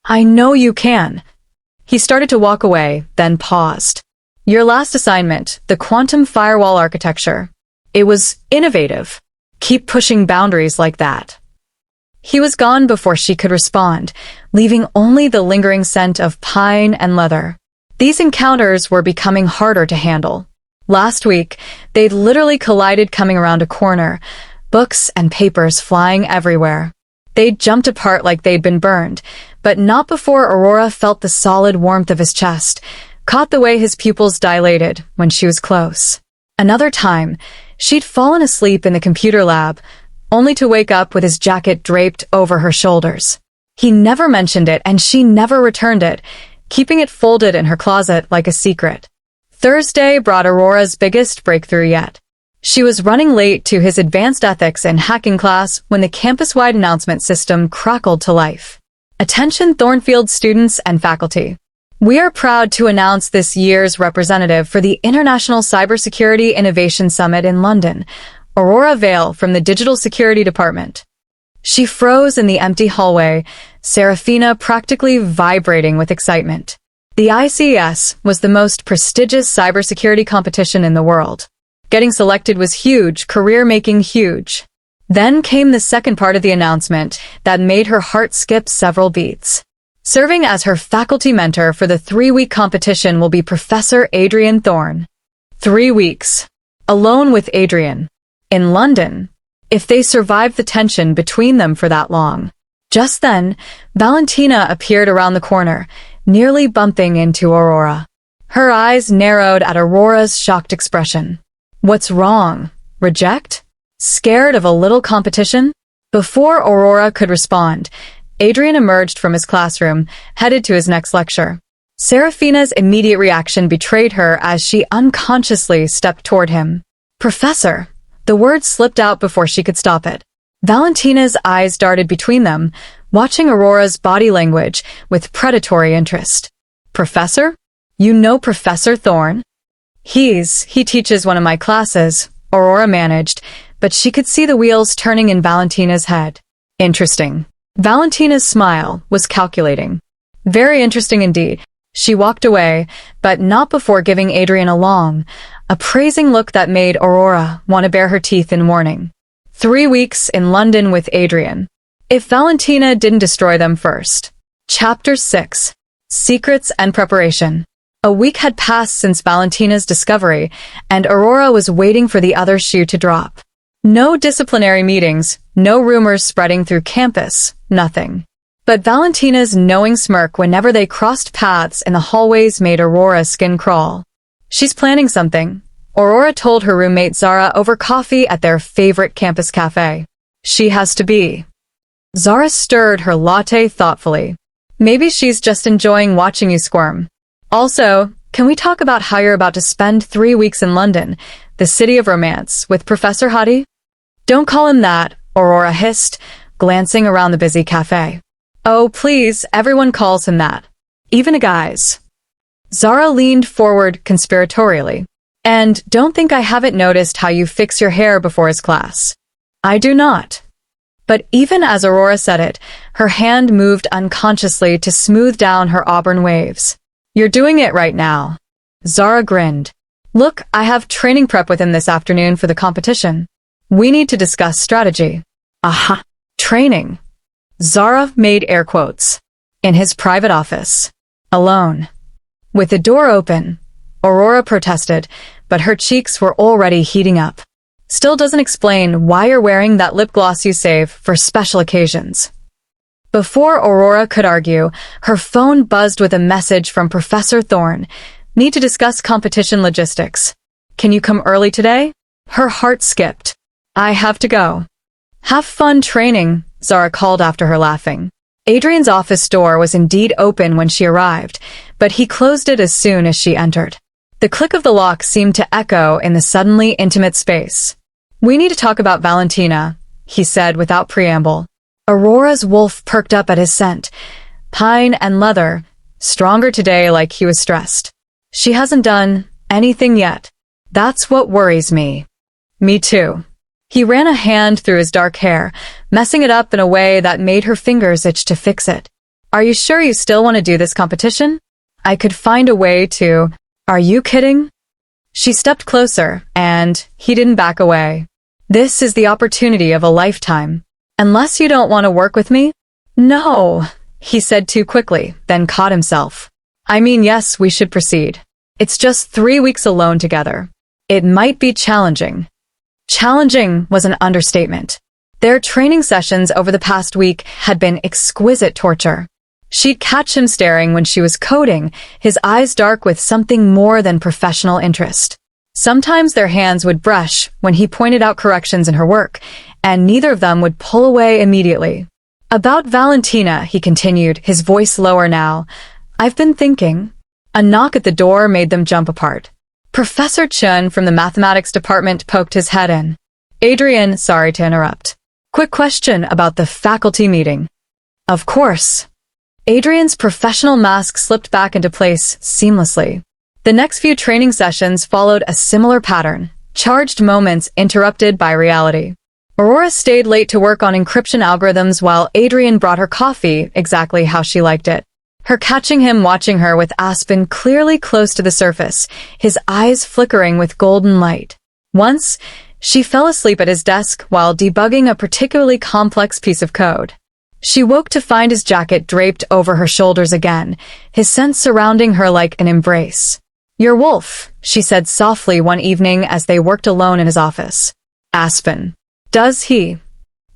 S1: "I know you can." He started to walk away, then paused. "Your last assignment, the quantum firewall architecture. It was innovative. Keep pushing boundaries like that." He was gone before she could respond, leaving only the lingering scent of pine and leather. These encounters were becoming harder to handle. Last week, they'd literally collided coming around a corner, books and papers flying everywhere. They'd jumped apart like they'd been burned, but not before Aurora felt the solid warmth of his chest, caught the way his pupils dilated when she was close. Another time, she'd fallen asleep in the computer lab, only to wake up with his jacket draped over her shoulders. He never mentioned it and she never returned it, keeping it folded in her closet like a secret. Thursday brought Aurora's biggest breakthrough yet. She was running late to his advanced ethics and hacking class when the campus-wide announcement system crackled to life. "Attention Thornfield students and faculty. We are proud to announce this year's representative for the International Cybersecurity Innovation Summit in London, Aurora Vale from the Digital Security Department." She froze in the empty hallway, Serafina practically vibrating with excitement. The ICS was the most prestigious cybersecurity competition in the world. Getting selected was huge, career-making huge. Then came the second part of the announcement that made her heart skip several beats. Serving as her faculty mentor for the 3-week competition will be Professor Adrian Thorne. 3 weeks. Alone with Adrian. In London. If they survived the tension between them for that long. Just then, Valentina appeared around the corner, nearly bumping into Aurora. Her eyes narrowed at Aurora's shocked expression. What's wrong? Reject? Scared of a little competition? Before Aurora could respond, Adrian emerged from his classroom, headed to his next lecture. Serafina's immediate reaction betrayed her as she unconsciously stepped toward him. Professor! The word slipped out before she could stop it. Valentina's eyes darted between them, watching Aurora's body language with predatory interest. Professor? You know Professor Thorne? He teaches one of my classes, Aurora managed, but she could see the wheels turning in Valentina's head. Interesting. Valentina's smile was calculating. Very interesting indeed. She walked away, but not before giving Adrian a long, appraising look that made Aurora want to bare her teeth in warning. 3 weeks in London with Adrian. If Valentina didn't destroy them first. Chapter 6. Secrets and Preparation. A week had passed since Valentina's discovery, and Aurora was waiting for the other shoe to drop. No disciplinary meetings, no rumors spreading through campus, nothing. But Valentina's knowing smirk whenever they crossed paths in the hallways made Aurora's skin crawl. She's planning something, Aurora told her roommate Zara over coffee at their favorite campus cafe. She has to be. Zara stirred her latte thoughtfully. Maybe she's just enjoying watching you squirm. Also, can we talk about how you're about to spend 3 weeks in London, the city of romance, with Professor Hadi? Don't call him that, Aurora hissed, glancing around the busy cafe. Oh, please, everyone calls him that. Even the guys. Zara leaned forward conspiratorially. And don't think I haven't noticed how you fix your hair before his class. I do not. But even as Aurora said it, her hand moved unconsciously to smooth down her auburn waves. You're doing it right now. Zara grinned. Look, I have training prep with him this afternoon for the competition. We need to discuss strategy. Aha. Training. Zara made air quotes. In his private office. Alone. With the door open, Aurora protested, but her cheeks were already heating up. Still doesn't explain why you're wearing that lip gloss you save for special occasions. Before Aurora could argue, her phone buzzed with a message from Professor Thorne. Need to discuss competition logistics. Can you come early today? Her heart skipped. I have to go. Have fun training, Zara called after her, laughing. Adrian's office door was indeed open when she arrived, but he closed it as soon as she entered. The click of the lock seemed to echo in the suddenly intimate space. We need to talk about Valentina, he said without preamble. Aurora's wolf perked up at his scent. Pine and leather, stronger today like he was stressed. She hasn't done anything yet. That's what worries me. Me too. He ran a hand through his dark hair, messing it up in a way that made her fingers itch to fix it. Are you sure you still want to do this competition? I could find a way to... Are you kidding? She stepped closer, and he didn't back away. This is the opportunity of a lifetime. Unless you don't want to work with me? No, he said too quickly, then caught himself. I mean, yes, we should proceed. It's just 3 weeks alone together. It might be challenging. Challenging was an understatement. Their training sessions over the past week had been exquisite torture. She'd catch him staring when she was coding, his eyes dark with something more than professional interest. Sometimes their hands would brush when he pointed out corrections in her work, and neither of them would pull away immediately. About Valentina, he continued, his voice lower now. I've been thinking. A knock at the door made them jump apart. Professor Chun from the mathematics department poked his head in. Adrian, sorry to interrupt. Quick question about the faculty meeting. Of course. Adrian's professional mask slipped back into place seamlessly. The next few training sessions followed a similar pattern, charged moments interrupted by reality. Aurora stayed late to work on encryption algorithms while Adrian brought her coffee exactly how she liked it. Her catching him watching her with Aspen clearly close to the surface, his eyes flickering with golden light. Once, she fell asleep at his desk while debugging a particularly complex piece of code. She woke to find his jacket draped over her shoulders again, his scent surrounding her like an embrace. Your wolf, she said softly one evening as they worked alone in his office. Aspen. Does he?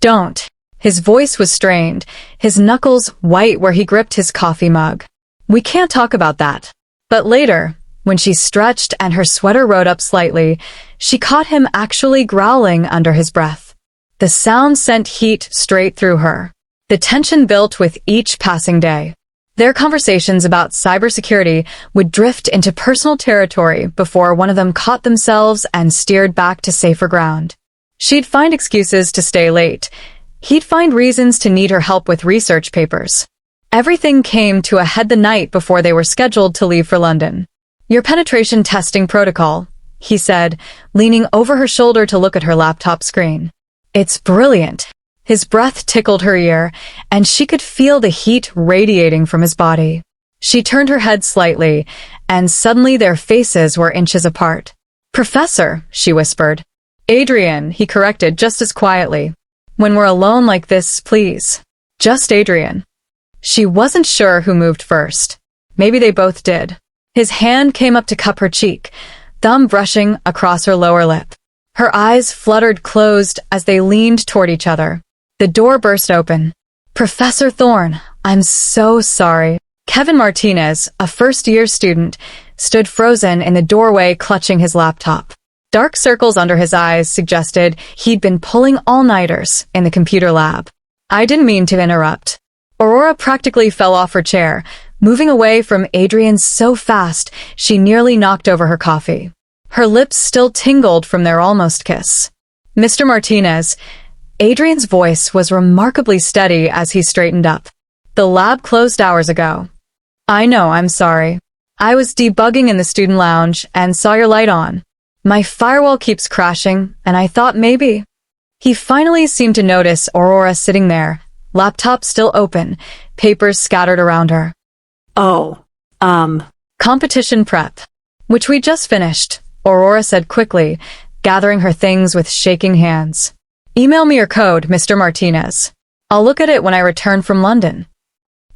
S1: Don't. His voice was strained, his knuckles white where he gripped his coffee mug. We can't talk about that. But later, When she stretched and her sweater rode up slightly, she caught him actually growling under his breath. The sound sent heat straight through her. The tension built with each passing day. Their conversations about cybersecurity would drift into personal territory before one of them caught themselves and steered back to safer ground. She'd find excuses to stay late. He'd find reasons to need her help with research papers. Everything came to a head the night before they were scheduled to leave for London. "Your penetration testing protocol," he said, leaning over her shoulder to look at her laptop screen. "It's brilliant." His breath tickled her ear, and she could feel the heat radiating from his body. She turned her head slightly, and suddenly their faces were inches apart. "Professor," she whispered. "Adrian," he corrected just as quietly. "When we're alone like this, please. Just Adrian." She wasn't sure who moved first. Maybe they both did. His hand came up to cup her cheek, thumb brushing across her lower lip. Her eyes fluttered closed as they leaned toward each other. The door burst open. "Professor Thorne, I'm so sorry." Kevin Martinez, a first-year student, stood frozen in the doorway clutching his laptop. Dark circles under his eyes suggested he'd been pulling all-nighters in the computer lab. "I didn't mean to interrupt." Aurora practically fell off her chair, moving away from Adrian so fast she nearly knocked over her coffee. Her lips still tingled from their almost kiss. "Mr. Martinez," Adrian's voice was remarkably steady as he straightened up. "The lab closed hours ago." "I know, I'm sorry. I was debugging in the student lounge and saw your light on. My firewall keeps crashing, and I thought maybe." He finally seemed to notice Aurora sitting there, laptop still open, papers scattered around her.
S2: Oh,
S1: "Competition prep, which we just finished," Aurora said quickly, gathering her things with shaking hands. "Email me your code, Mr. Martinez. I'll look at it when I return from London."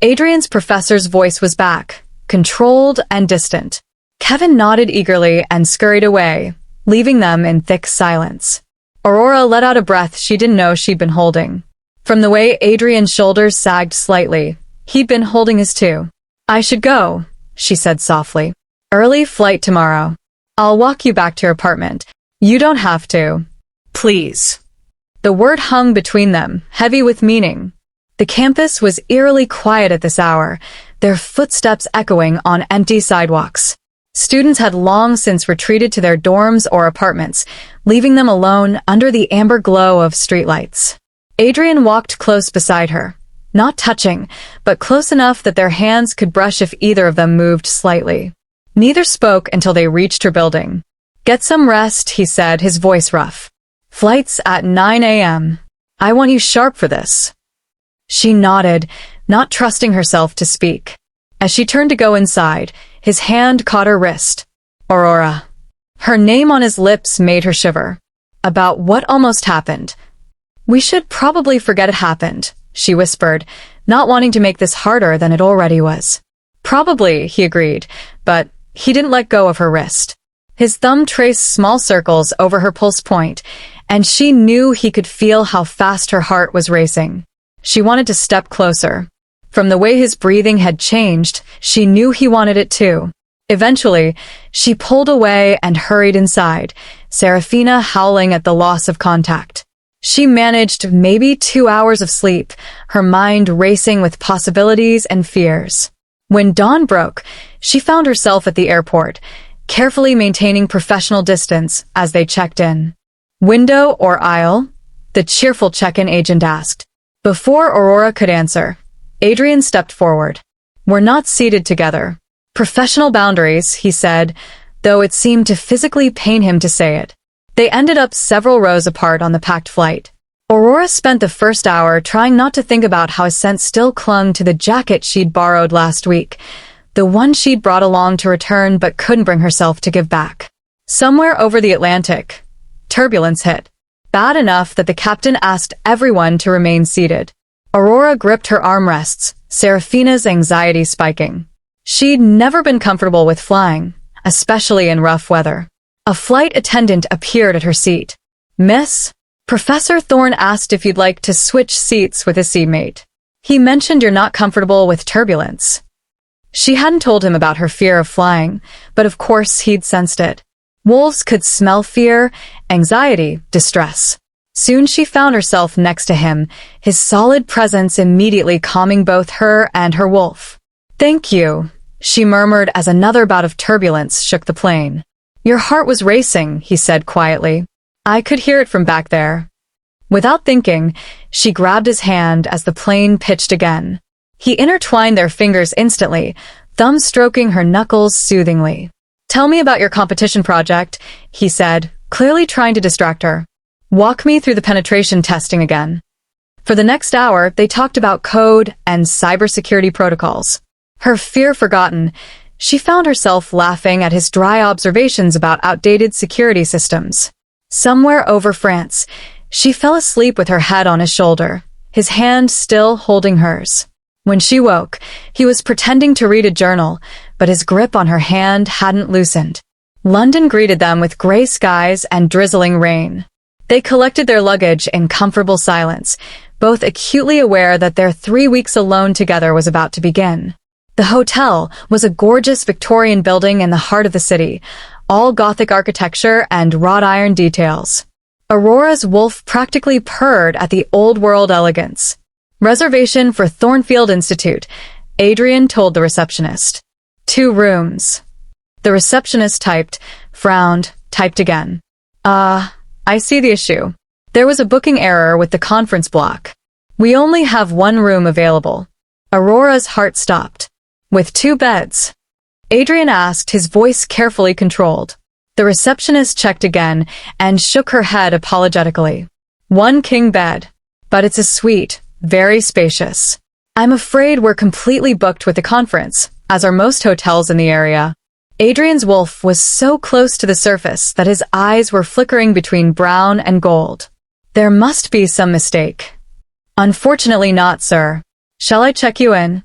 S1: Adrian's professor's voice was back, controlled and distant. Kevin nodded eagerly and scurried away, leaving them in thick silence. Aurora let out a breath she didn't know she'd been holding. From the way Adrian's shoulders sagged slightly, he'd been holding his too. "I should go," she said softly. "Early flight tomorrow. I'll walk you back to your apartment. You don't have to."
S2: please.
S1: The word hung between them, heavy with meaning. The campus was eerily quiet at this hour, their footsteps echoing on empty sidewalks. Students had long since retreated to their dorms or apartments, leaving them alone under the amber glow of streetlights. Adrian walked close beside her, not touching, but close enough that their hands could brush if either of them moved slightly. Neither spoke until they reached her building. "Get some rest," he said, his voice rough. "Flight's at 9 a.m. I want you sharp for this." She nodded, not trusting herself to speak. As she turned to go inside, his hand caught her wrist. "Aurora." Her name on his lips made her shiver. About what almost happened. "We should probably forget it happened," she whispered, not wanting to make this harder than it already was. "Probably," he agreed, but he didn't let go of her wrist. His thumb traced small circles over her pulse point, and she knew he could feel how fast her heart was racing. She wanted to step closer. From the way his breathing had changed, she knew he wanted it too. Eventually, she pulled away and hurried inside, Serafina howling at the loss of contact. She managed maybe 2 hours of sleep, her mind racing with possibilities and fears. When dawn broke, she found herself at the airport, carefully maintaining professional distance as they checked in. "Window or aisle?" the cheerful check-in agent asked. Before Aurora could answer, Adrian stepped forward. "We're not seated together. Professional boundaries," he said, though it seemed to physically pain him to say it. They ended up several rows apart on the packed flight. Aurora spent the first hour trying not to think about how his scent still clung to the jacket she'd borrowed last week, the one she'd brought along to return but couldn't bring herself to give back. Somewhere over the Atlantic, turbulence hit. Bad enough that the captain asked everyone to remain seated. Aurora gripped her armrests, Serafina's anxiety spiking. She'd never been comfortable with flying, especially in rough weather. A flight attendant appeared at her seat. "Miss?" Professor Thorne asked if you'd like to switch seats with a seatmate. "He mentioned you're not comfortable with turbulence." She hadn't told him about her fear of flying, but of course he'd sensed it. Wolves could smell fear, anxiety, distress. Soon she found herself next to him, his solid presence immediately calming both her and her wolf. "Thank you," she murmured as another bout of turbulence shook the plane. "Your heart was racing," he said quietly. "I could hear it from back there." Without thinking, she grabbed his hand as the plane pitched again. He intertwined their fingers instantly, thumb stroking her knuckles soothingly. "Tell me about your competition project," he said, clearly trying to distract her. "Walk me through the penetration testing again." For the next hour, they talked about code and cybersecurity protocols. Her fear forgotten, she found herself laughing at his dry observations about outdated security systems. Somewhere over France, she fell asleep with her head on his shoulder, his hand still holding hers. When she woke, he was pretending to read a journal, but his grip on her hand hadn't loosened. London greeted them with gray skies and drizzling rain. They collected their luggage in comfortable silence, both acutely aware that their 3 weeks alone together was about to begin. The hotel was a gorgeous Victorian building in the heart of the city, all Gothic architecture and wrought iron details. Aurora's wolf practically purred at the old-world elegance. "Reservation for Thornfield Institute," Adrian told the receptionist. 2 rooms. The receptionist typed, frowned, typed again. I see the issue. There was a booking error with the conference block. We only have 1 room available." Aurora's heart stopped. "With 2 beds?" Adrian asked, his voice carefully controlled. The receptionist checked again and shook her head apologetically. "1 king bed. But it's a suite, very spacious. I'm afraid we're completely booked with the conference, as are most hotels in the area." Adrian's wolf was so close to the surface that his eyes were flickering between brown and gold. "There must be some mistake." "Unfortunately not, sir. Shall I check you in?"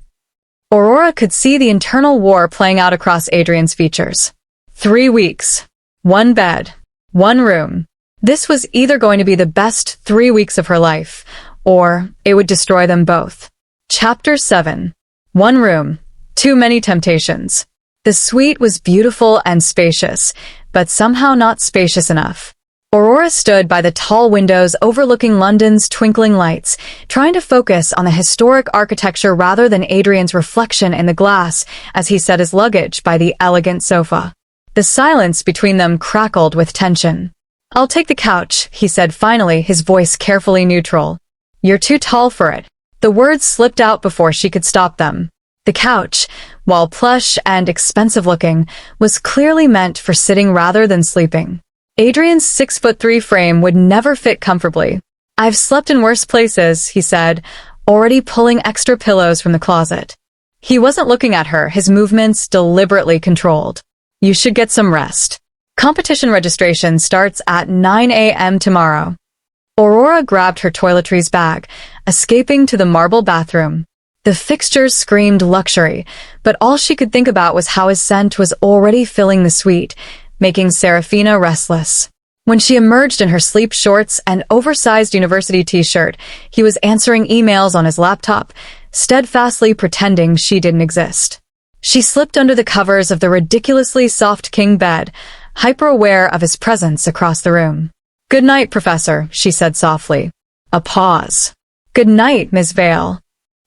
S1: Aurora could see the internal war playing out across Adrian's features. 3 weeks. 1 bed. 1 room. This was either going to be the best 3 weeks of her life, or it would destroy them both. Chapter 7. 1 room. Too many temptations. The suite was beautiful and spacious, but somehow not spacious enough. Aurora stood by the tall windows overlooking London's twinkling lights, trying to focus on the historic architecture rather than Adrian's reflection in the glass as he set his luggage by the elegant sofa. The silence between them crackled with tension. "I'll take the couch," he said finally, his voice carefully neutral. "You're too tall for it." The words slipped out before she could stop them. The couch, while plush and expensive-looking, was clearly meant for sitting rather than sleeping. Adrian's 6'3" frame would never fit comfortably. "I've slept in worse places," he said, already pulling extra pillows from the closet. He wasn't looking at her, his movements deliberately controlled. "You should get some rest. Competition registration starts at 9 a.m. tomorrow." Aurora grabbed her toiletries bag, escaping to the marble bathroom. The fixtures screamed luxury, but all she could think about was how his scent was already filling the suite, making Serafina restless. When she emerged in her sleep shorts and oversized university t-shirt, he was answering emails on his laptop, steadfastly pretending she didn't exist. She slipped under the covers of the ridiculously soft king bed, hyper-aware of his presence across the room. "Good night, Professor," she said softly. A pause. "Good night, Miss Vale."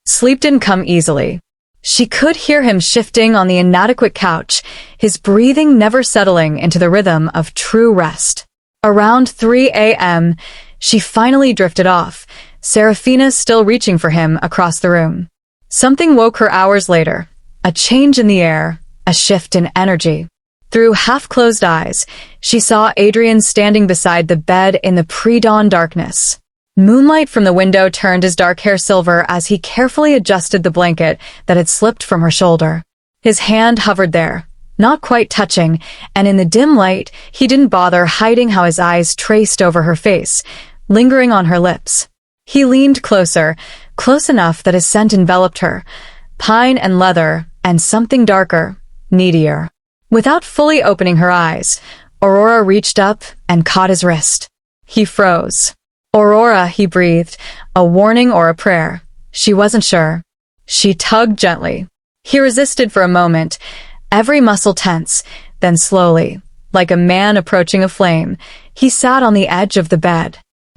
S1: Sleep didn't come easily. She could hear him shifting on the inadequate couch, his breathing never settling into the rhythm of true rest. Around 3 a.m., she finally drifted off, Serafina still reaching for him across the room. Something woke her hours later, a change in the air, a shift in energy. Through half-closed eyes, she saw Adrian standing beside the bed in the pre-dawn darkness. Moonlight from the window turned his dark hair silver as he carefully adjusted the blanket that had slipped from her shoulder. His hand hovered there, not quite touching, and in the dim light, he didn't bother hiding how his eyes traced over her face, lingering on her lips. He leaned closer, close enough that his scent enveloped her, pine and leather, and something darker, needier. Without fully opening her eyes, Aurora reached up and caught his wrist. He froze. "Aurora," he breathed, a warning or a prayer. She wasn't sure. She tugged gently. He resisted for a moment, every muscle tense, then slowly, like a man approaching a flame, he sat on the edge of the bed.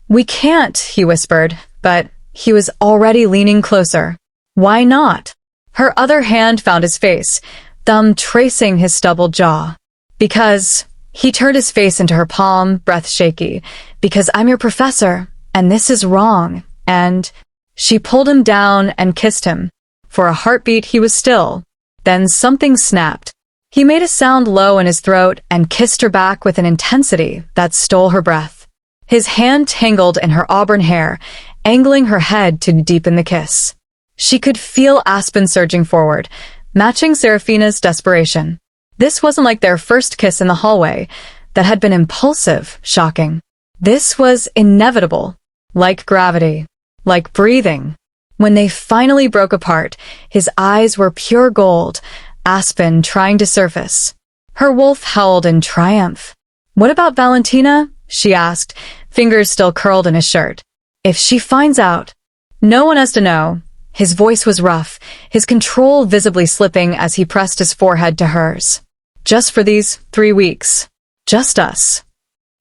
S1: "We can't," he whispered, but he was already leaning closer. "Why not?" Her other hand found his face, thumb tracing his stubbled jaw. "Because," he turned his face into her palm, breath shaky, "because I'm your professor, and this is wrong, and—" She pulled him down and kissed him. For a heartbeat he was still. Then something snapped. He made a sound low in his throat and kissed her back with an intensity that stole her breath. His hand tangled in her auburn hair, angling her head to deepen the kiss. She could feel Aspen surging forward, matching Serafina's desperation. This wasn't like their first kiss in the hallway, that had been impulsive, shocking. This was inevitable, like gravity, like breathing. When they finally broke apart, his eyes were pure gold, Aspen trying to surface. Her wolf howled in triumph. "What about Valentina?" she asked, fingers still curled in his shirt. "If she finds out—" "No one has to know." His voice was rough, his control visibly slipping as he pressed his forehead to hers. "Just for these 3 weeks. Just us."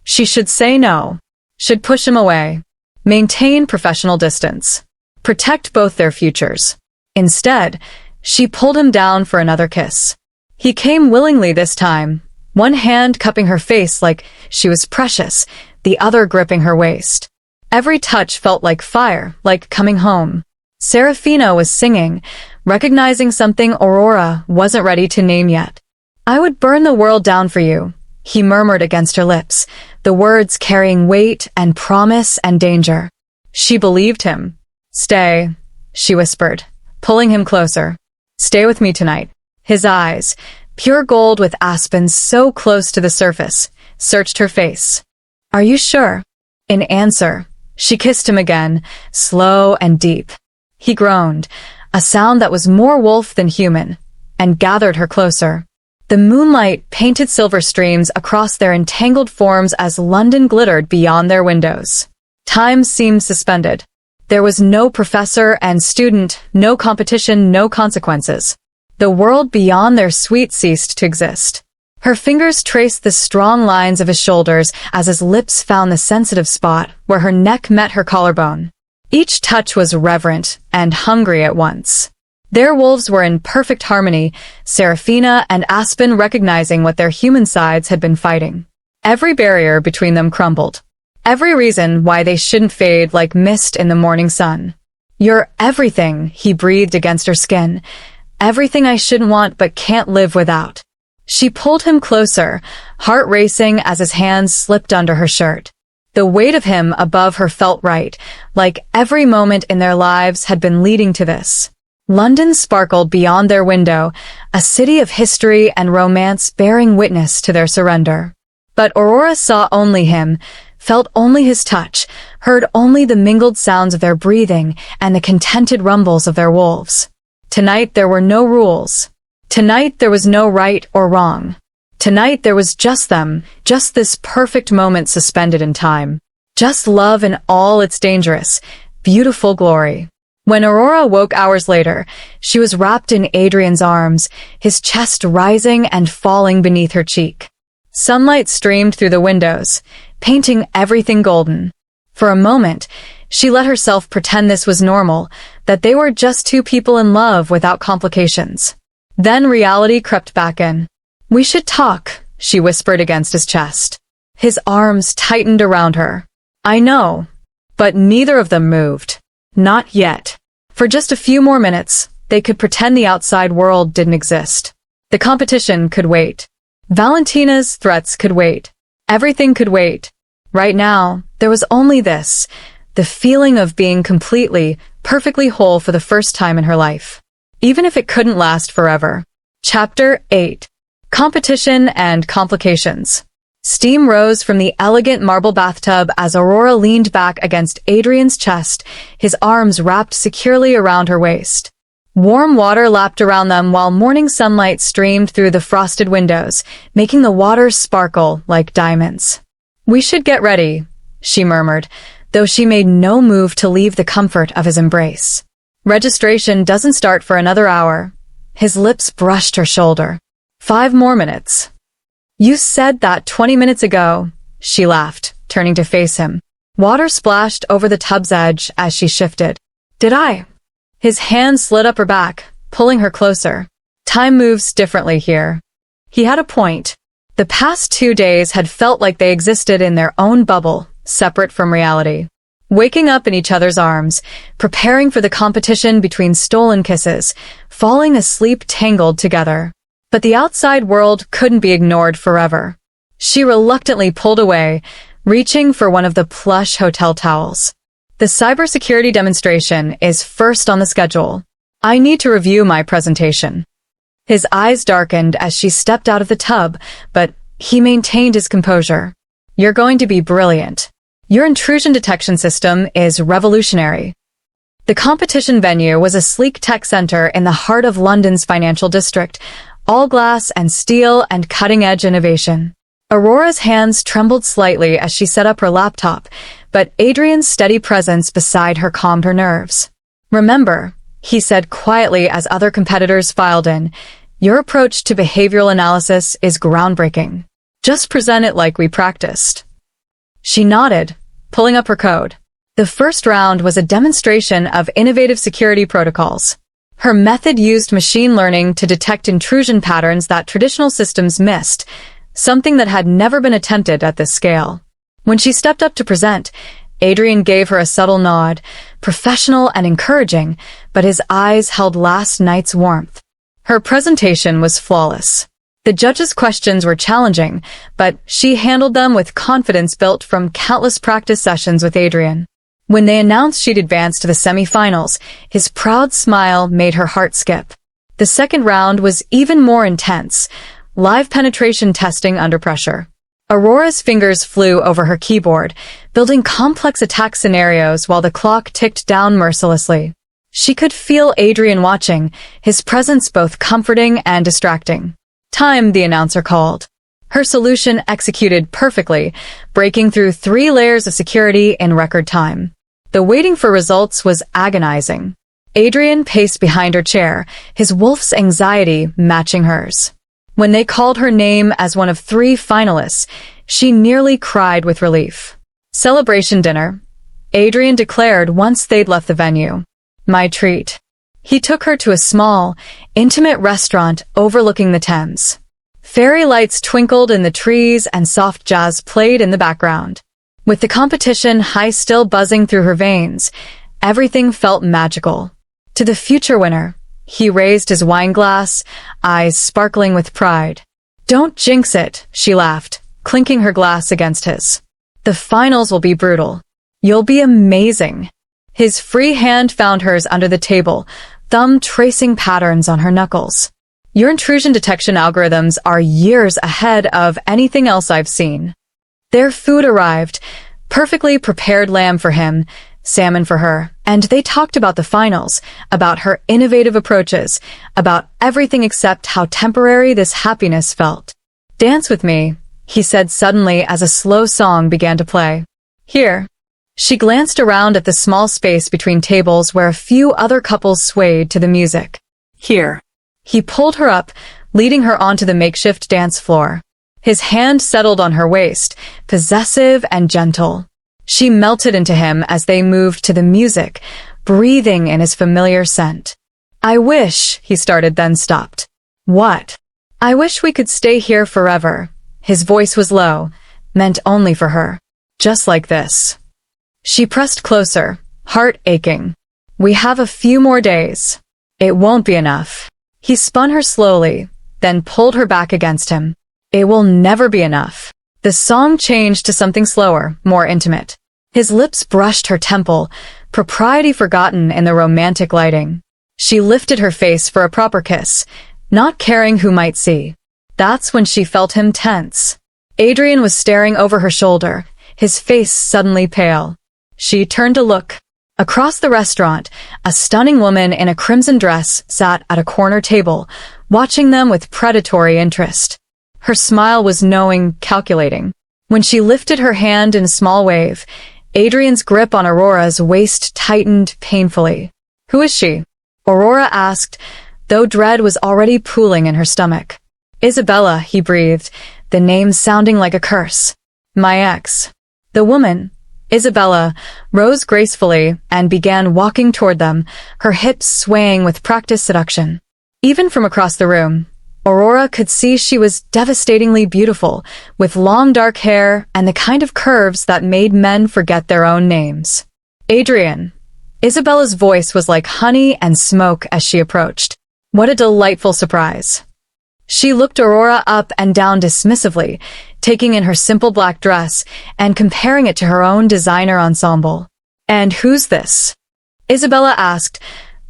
S1: She should say no. Should push him away. Maintain professional distance. Protect both their futures. Instead, she pulled him down for another kiss. He came willingly this time, one hand cupping her face like she was precious, the other gripping her waist. Every touch felt like fire, like coming home. Serafina was singing, recognizing something Aurora wasn't ready to name yet. "I would burn the world down for you," he murmured against her lips, the words carrying weight and promise and danger. She believed him. "Stay," she whispered, pulling him closer. "Stay with me tonight." His eyes, pure gold with aspens so close to the surface, searched her face. "Are you sure?" In answer, she kissed him again, slow and deep. He groaned, a sound that was more wolf than human, and gathered her closer. The moonlight painted silver streams across their entangled forms as London glittered beyond their windows. Time seemed suspended. There was no professor and student, no competition, no consequences. The world beyond their suite ceased to exist. Her fingers traced the strong lines of his shoulders as his lips found the sensitive spot where her neck met her collarbone. Each touch was reverent and hungry at once. Their wolves were in perfect harmony, Serafina and Aspen recognizing what their human sides had been fighting. Every barrier between them crumbled. Every reason why they shouldn't fade like mist in the morning sun. "You're everything," he breathed against her skin. "Everything I shouldn't want but can't live without." She pulled him closer, heart racing as his hands slipped under her shirt. The weight of him above her felt right, like every moment in their lives had been leading to this. London sparkled beyond their window, a city of history and romance bearing witness to their surrender. But Aurora saw only him, felt only his touch, heard only the mingled sounds of their breathing and the contented rumbles of their wolves. Tonight there were no rules. Tonight there was no right or wrong. Tonight there was just them, just this perfect moment suspended in time. Just love in all its dangerous, beautiful glory. When Aurora woke hours later, she was wrapped in Adrian's arms, his chest rising and falling beneath her cheek. Sunlight streamed through the windows, painting everything golden. For a moment, she let herself pretend this was normal, that they were just two people in love without complications. Then reality crept back in. "We should talk," she whispered against his chest. His arms tightened around her. "I know." But neither of them moved. Not yet. For just a few more minutes, they could pretend the outside world didn't exist. The competition could wait. Valentina's threats could wait. Everything could wait. Right now, there was only this, the feeling of being completely, perfectly whole for the first time in her life. Even if it couldn't last forever. Chapter 8. Competition and Complications. Steam rose from the elegant marble bathtub as Aurora leaned back against Adrian's chest, his arms wrapped securely around her waist. Warm water lapped around them while morning sunlight streamed through the frosted windows, making the water sparkle like diamonds. "We should get ready," she murmured, though she made no move to leave the comfort of his embrace. "Registration doesn't start for another hour." His lips brushed her shoulder. 5 more minutes. You said that 20 minutes ago, she laughed, turning to face him. Water splashed over the tub's edge as she shifted. Did I? His hand slid up her back, pulling her closer. Time moves differently here. He had a point. The past 2 days had felt like they existed in their own bubble, separate from reality. Waking up in each other's arms, preparing for the competition between stolen kisses, falling asleep tangled together. But the outside world couldn't be ignored forever. She reluctantly pulled away, reaching for one of the plush hotel towels. The cybersecurity demonstration is first on the schedule. I need to review my presentation. His eyes darkened as she stepped out of the tub, but he maintained his composure. You're going to be brilliant. Your intrusion detection system is revolutionary. The competition venue was a sleek tech center in the heart of London's financial district, all glass and steel and cutting-edge innovation. Aurora's hands trembled slightly as she set up her laptop, but Adrian's steady presence beside her calmed her nerves. Remember, he said quietly as other competitors filed in, your approach to behavioral analysis is groundbreaking. Just present it like we practiced. She nodded, pulling up her code. The first round was a demonstration of innovative security protocols. Her method used machine learning to detect intrusion patterns that traditional systems missed, something that had never been attempted at this scale. When she stepped up to present, Adrian gave her a subtle nod, professional and encouraging, but his eyes held last night's warmth. Her presentation was flawless. The judges' questions were challenging, but she handled them with confidence built from countless practice sessions with Adrian. When they announced she'd advanced to the semi-finals, his proud smile made her heart skip. The second round was even more intense, live penetration testing under pressure. Aurora's fingers flew over her keyboard, building complex attack scenarios while the clock ticked down mercilessly. She could feel Adrian watching, his presence both comforting and distracting. Time, the announcer called. Her solution executed perfectly, breaking through 3 layers of security in record time. The waiting for results was agonizing. Adrian paced behind her chair, his wolf's anxiety matching hers. When they called her name as one of 3 finalists, she nearly cried with relief. Celebration dinner, Adrian declared once they'd left the venue. My treat. He took her to a small, intimate restaurant overlooking the Thames. Fairy lights twinkled in the trees and soft jazz played in the background. With the competition high still buzzing through her veins, everything felt magical. To the future winner, he raised his wine glass, eyes sparkling with pride. Don't jinx it, she laughed, clinking her glass against his. The finals will be brutal. You'll be amazing. His free hand found hers under the table, thumb tracing patterns on her knuckles. Your intrusion detection algorithms are years ahead of anything else I've seen. Their food arrived, perfectly prepared lamb for him, salmon for her, and they talked about the finals, about her innovative approaches, about everything except how temporary this happiness felt. Dance with me, he said suddenly as a slow song began to play. Here. She glanced around at the small space between tables where a few other couples swayed to the music.
S2: Here.
S1: He pulled her up, leading her onto the makeshift dance floor. His hand settled on her waist, possessive and gentle. She melted into him as they moved to the music, breathing in his familiar scent. I wish, he started then stopped. What? I wish we could stay here forever. His voice was low, meant only for her. Just like this. She pressed closer, heart aching. We have a few more days. It won't be enough. He spun her slowly, then pulled her back against him. It will never be enough. The song changed to something slower, more intimate. His lips brushed her temple, propriety forgotten in the romantic lighting. She lifted her face for a proper kiss, not caring who might see. That's when she felt him tense. Adrian was staring over her shoulder, his face suddenly pale. She turned to look. Across the restaurant, a stunning woman in a crimson dress sat at a corner table, watching them with predatory interest. Her smile was knowing, calculating. When she lifted her hand in a small wave, Adrian's grip on Aurora's waist tightened painfully. Who is she? Aurora asked, though dread was already pooling in her stomach. Isabella, he breathed, the name sounding like a curse. My ex. The woman, Isabella, rose gracefully and began walking toward them, her hips swaying with practiced seduction. Even from across the room, Aurora could see she was devastatingly beautiful, with long dark hair and the kind of curves that made men forget their own names. Adrian. Isabella's voice was like honey and smoke as she approached. What a delightful surprise. She looked Aurora up and down dismissively, taking in her simple black dress and comparing it to her own designer ensemble. And who's this? Isabella asked,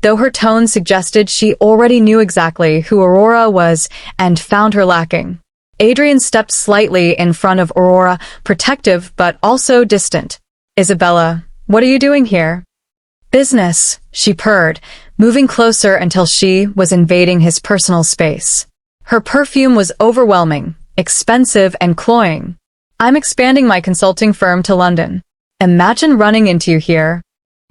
S1: though her tone suggested she already knew exactly who Aurora was and found her lacking. Adrian stepped slightly in front of Aurora, protective but also distant. Isabella, what are you doing here? Business, she purred, moving closer until she was invading his personal space. Her perfume was overwhelming, expensive and cloying. I'm expanding my consulting firm to London. Imagine running into you here.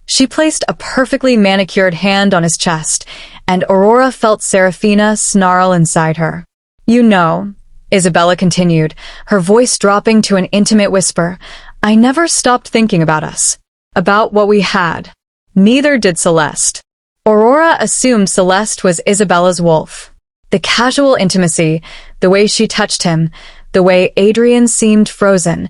S1: She placed a perfectly manicured hand on his chest, and Aurora felt Serafina snarl inside her. You know, Isabella continued, her voice dropping to an intimate whisper, I never stopped thinking about us, about what we had. Neither did Celeste. Aurora assumed Celeste was Isabella's wolf. The casual intimacy, the way she touched him, the way Adrian seemed frozen,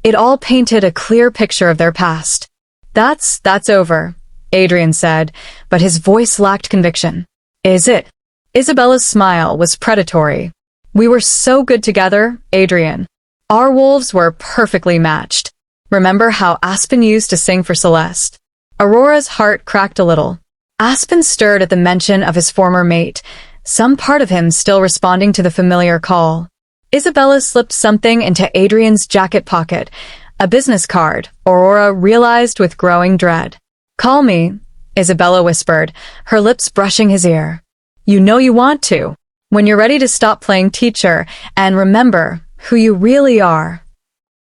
S1: it all painted a clear picture of their past. That's over, Adrian said, but his voice lacked conviction. Is it? Isabella's smile was predatory. We were so good together, Adrian. Our wolves were perfectly matched. Remember how Aspen used to sing for Celeste? Aurora's heart cracked a little. Aspen stirred at the mention of his former mate, some part of him still responding to the familiar call. Isabella slipped something into Adrian's jacket pocket, a business card, Aurora realized with growing dread. Call me, Isabella whispered, her lips brushing his ear. You know you want to, when you're ready to stop playing teacher and remember who you really are.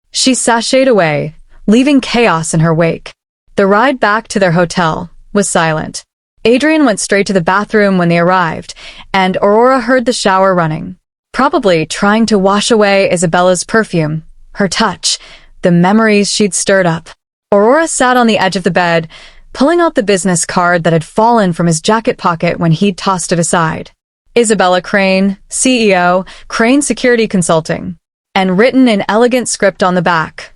S1: She sashayed away, leaving chaos in her wake. The ride back to their hotel was silent. Adrian went straight to the bathroom when they arrived, and Aurora heard the shower running, probably trying to wash away Isabella's perfume, her touch, the memories she'd stirred up. Aurora sat on the edge of the bed, pulling out the business card that had fallen from his jacket pocket when he'd tossed it aside. Isabella Crane, CEO, Crane Security Consulting, and written in elegant script on the back.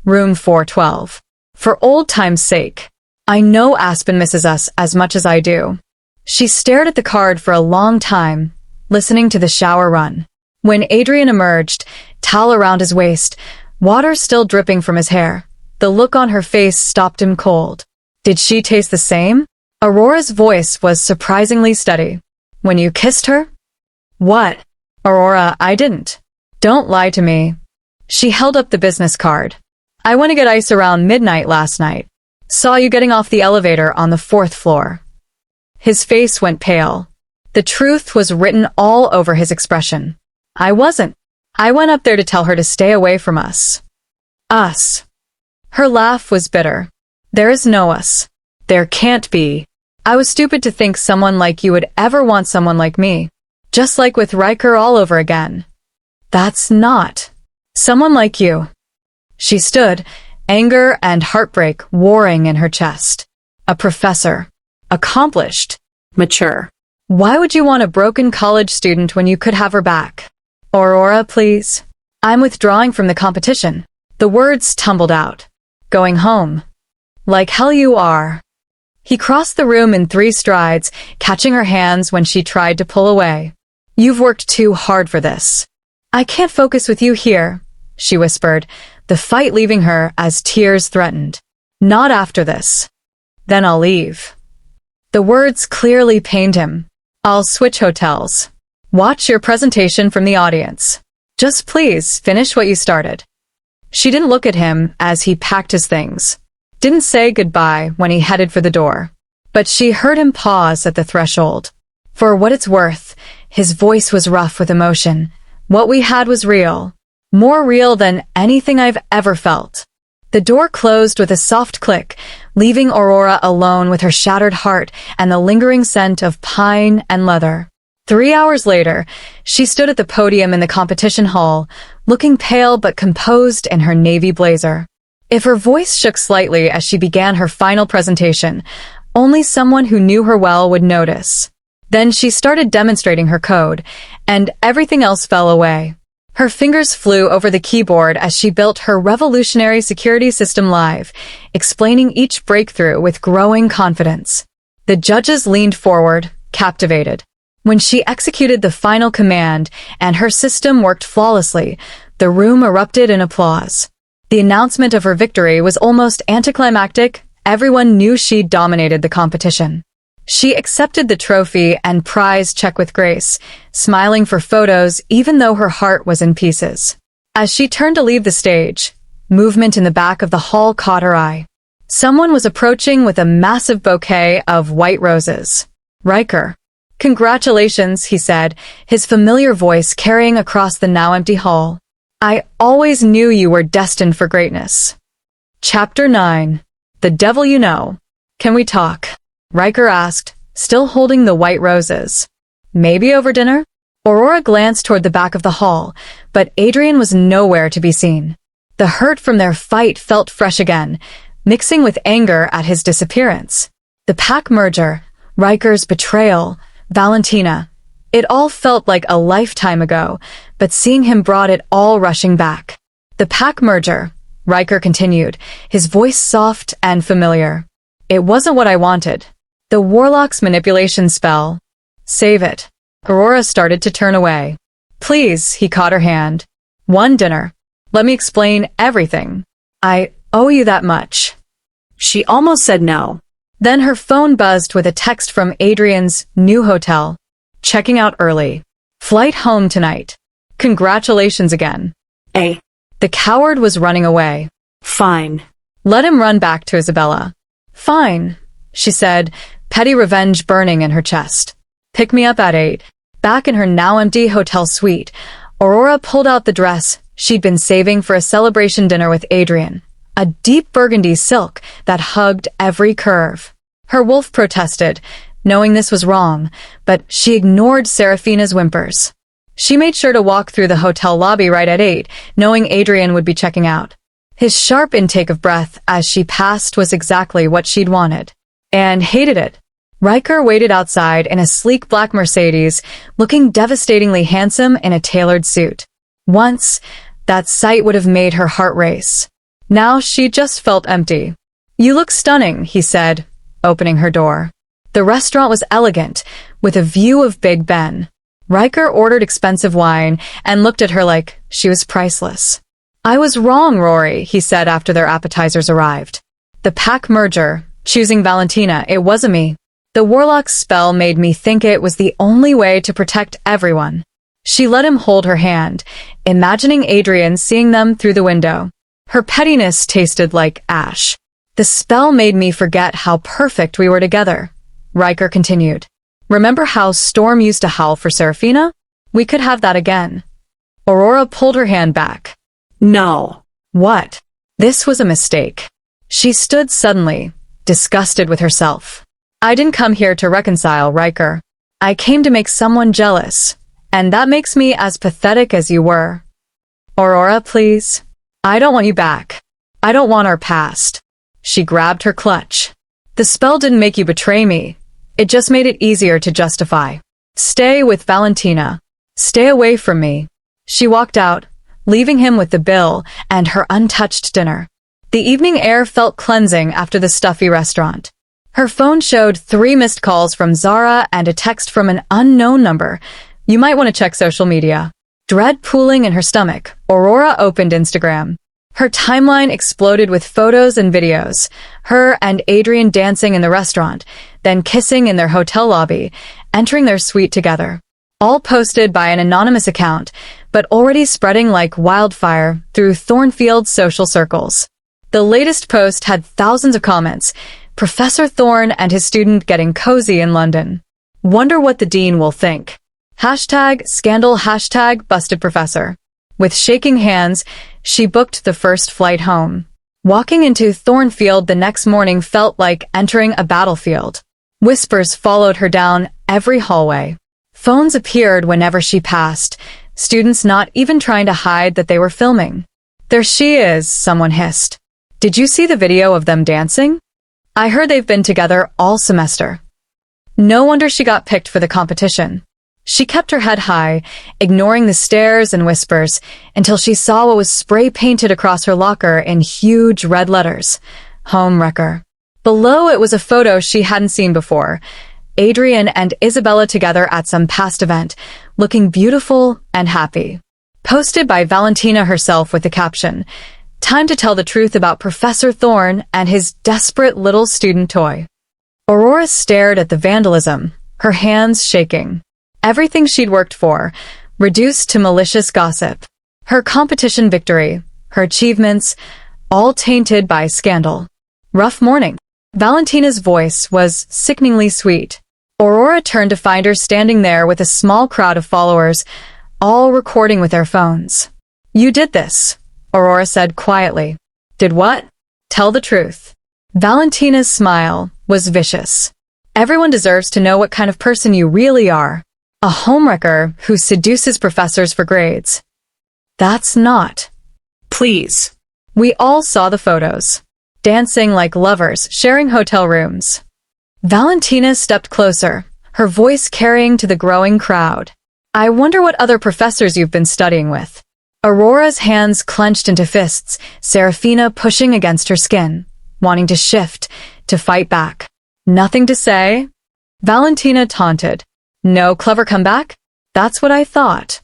S1: Room 412. For old time's sake. I know Aspen misses us as much as I do. She stared at the card for a long time, listening to the shower run. When Adrian emerged, towel around his waist, water still dripping from his hair, the look on her face stopped him cold. Did she taste the same? Aurora's voice was surprisingly steady. When you kissed her? What? Aurora, I didn't. Don't lie to me. She held up the business card. I went to get ice around midnight last night. Saw you getting off the elevator on the 4th floor. His face went pale. The truth was written all over his expression. I wasn't. I went up there to tell her to stay away from us. Us. Her laugh was bitter. There is no us. There can't be. I was stupid to think someone like you would ever want someone like me. Just like with Riker all over again. That's not. Someone like you. She stood, anger and heartbreak warring in her chest. A professor. Accomplished. Mature. Why would you want a broken college student when you could have her back? Aurora, please. I'm withdrawing from the competition. The words tumbled out. Going home. Like hell you are. He crossed the room in 3 strides, catching her hands when she tried to pull away. You've worked too hard for this. I can't focus with you here, she whispered, the fight leaving her as tears threatened. Not after this. Then I'll leave. The words clearly pained him. I'll switch hotels. Watch your presentation from the audience. Just please finish what you started. She didn't look at him as he packed his things. Didn't say goodbye when he headed for the door. But she heard him pause at the threshold. For what it's worth, his voice was rough with emotion. What we had was real. More real than anything I've ever felt. The door closed with a soft click, leaving Aurora alone with her shattered heart and the lingering scent of pine and leather. 3 hours later, she stood at the podium in the competition hall, looking pale but composed in her navy blazer. If her voice shook slightly as she began her final presentation, only someone who knew her well would notice. Then she started demonstrating her code, and everything else fell away. Her fingers flew over the keyboard as she built her revolutionary security system live, explaining each breakthrough with growing confidence. The judges leaned forward, captivated. When she executed the final command and her system worked flawlessly, the room erupted in applause. The announcement of her victory was almost anticlimactic. Everyone knew she'd dominated the competition. She accepted the trophy and prize check with grace, smiling for photos even though her heart was in pieces. As she turned to leave the stage, movement in the back of the hall caught her eye. Someone was approaching with a massive bouquet of white roses. Riker. "Congratulations," he said, his familiar voice carrying across the now-empty hall. "I always knew you were destined for greatness." Chapter 9. The Devil You Know. "Can we talk?" Riker asked, still holding the white roses. "Maybe over dinner?" Aurora glanced toward the back of the hall, but Adrian was nowhere to be seen. The hurt from their fight felt fresh again, mixing with anger at his disappearance. The pack merger, Riker's betrayal, Valentina. It all felt like a lifetime ago, but seeing him brought it all rushing back. "The pack merger," Riker continued, his voice soft and familiar. "It wasn't what I wanted. The warlock's manipulation spell. Save it." Aurora started to turn away. "Please," he caught her hand. "One dinner. Let me explain everything. I owe you that much."
S2: She almost said no.
S1: Then her phone buzzed with a text from Adrian's new hotel. "Checking out early. Flight home tonight. Congratulations again." The coward was running away.
S2: Fine.
S1: Let him run back to Isabella. "Fine," she said, petty revenge burning in her chest. "Pick me up at 8. Back in her now-empty hotel suite, Aurora pulled out the dress she'd been saving for a celebration dinner with Adrian, a deep burgundy silk that hugged every curve. Her wolf protested, knowing this was wrong, but she ignored Seraphina's whimpers. She made sure to walk through the hotel lobby right at 8, knowing Adrian would be checking out. His sharp intake of breath as she passed was exactly what she'd wanted. And hated it. Riker waited outside in a sleek black Mercedes, looking devastatingly handsome in a tailored suit. Once, that sight would have made her heart race. Now she just felt empty. "You look stunning," he said, opening her door. The restaurant was elegant, with a view of Big Ben. Riker ordered expensive wine and looked at her like she was priceless. "I was wrong, Rory," he said after their appetizers arrived. "The pack merger, choosing Valentina, it wasn't me. The warlock's spell made me think it was the only way to protect everyone." She let him hold her hand, imagining Adrian seeing them through the window. Her pettiness tasted like ash. "The spell made me forget how perfect we were together," Riker continued. "Remember how Storm used to howl for Seraphina? We could have that again." Aurora pulled her hand back.
S2: No.
S1: What? This was a mistake. She stood suddenly, disgusted with herself. "I didn't come here to reconcile, Riker. I came to make someone jealous, and that makes me as pathetic as you were. Aurora, please. I don't want you back. I don't want our past." She grabbed her clutch. "The spell didn't make you betray me. It just made it easier to justify. Stay with Valentina. Stay away from me." She walked out, leaving him with the bill and her untouched dinner. The evening air felt cleansing after the stuffy restaurant. Her phone showed 3 missed calls from Zara and a text from an unknown number. You might want to check social media. Dread pooling in her stomach, Aurora opened Instagram. Her timeline exploded with photos and videos, her and Adrian dancing in the restaurant, then kissing in their hotel lobby, entering their suite together. All posted by an anonymous account, but already spreading like wildfire through Thornfield's social circles. The latest post had thousands of comments, Professor Thorne and his student getting cozy in London. Wonder what the dean will think. #scandal #busted professor. With shaking hands, she booked the first flight home. Walking into Thornfield the next morning felt like entering a battlefield. Whispers followed her down every hallway. Phones appeared whenever she passed, students not even trying to hide that they were filming. "There she is," someone hissed. "Did you see the video of them dancing? I heard they've been together all semester." No wonder she got picked for the competition. She kept her head high, ignoring the stares and whispers, until she saw what was spray-painted across her locker in huge red letters: Home Wrecker. Below it was a photo she hadn't seen before: Adrian and Isabella together at some past event, looking beautiful and happy. Posted by Valentina herself with the caption, "Time to tell the truth about Professor Thorne and his desperate little student toy." Aurora stared at the vandalism, her hands shaking. Everything she'd worked for, reduced to malicious gossip. Her competition victory, her achievements, all tainted by scandal. Rough morning. Valentina's voice was sickeningly sweet. Aurora turned to find her standing there with a small crowd of followers, all recording with their phones. "You did this," Aurora said quietly. "Did what?" "Tell the truth." Valentina's smile was vicious. "Everyone deserves to know what kind of person you really are. A homewrecker who seduces professors for grades. That's not."
S2: Please.
S1: We all saw the photos. Dancing like lovers, sharing hotel rooms. Valentina stepped closer, her voice carrying to the growing crowd. "I wonder what other professors you've been studying with." Aurora's hands clenched into fists, Serafina pushing against her skin, wanting to shift, to fight back. "Nothing to say?" Valentina taunted. "No clever comeback? That's what I thought."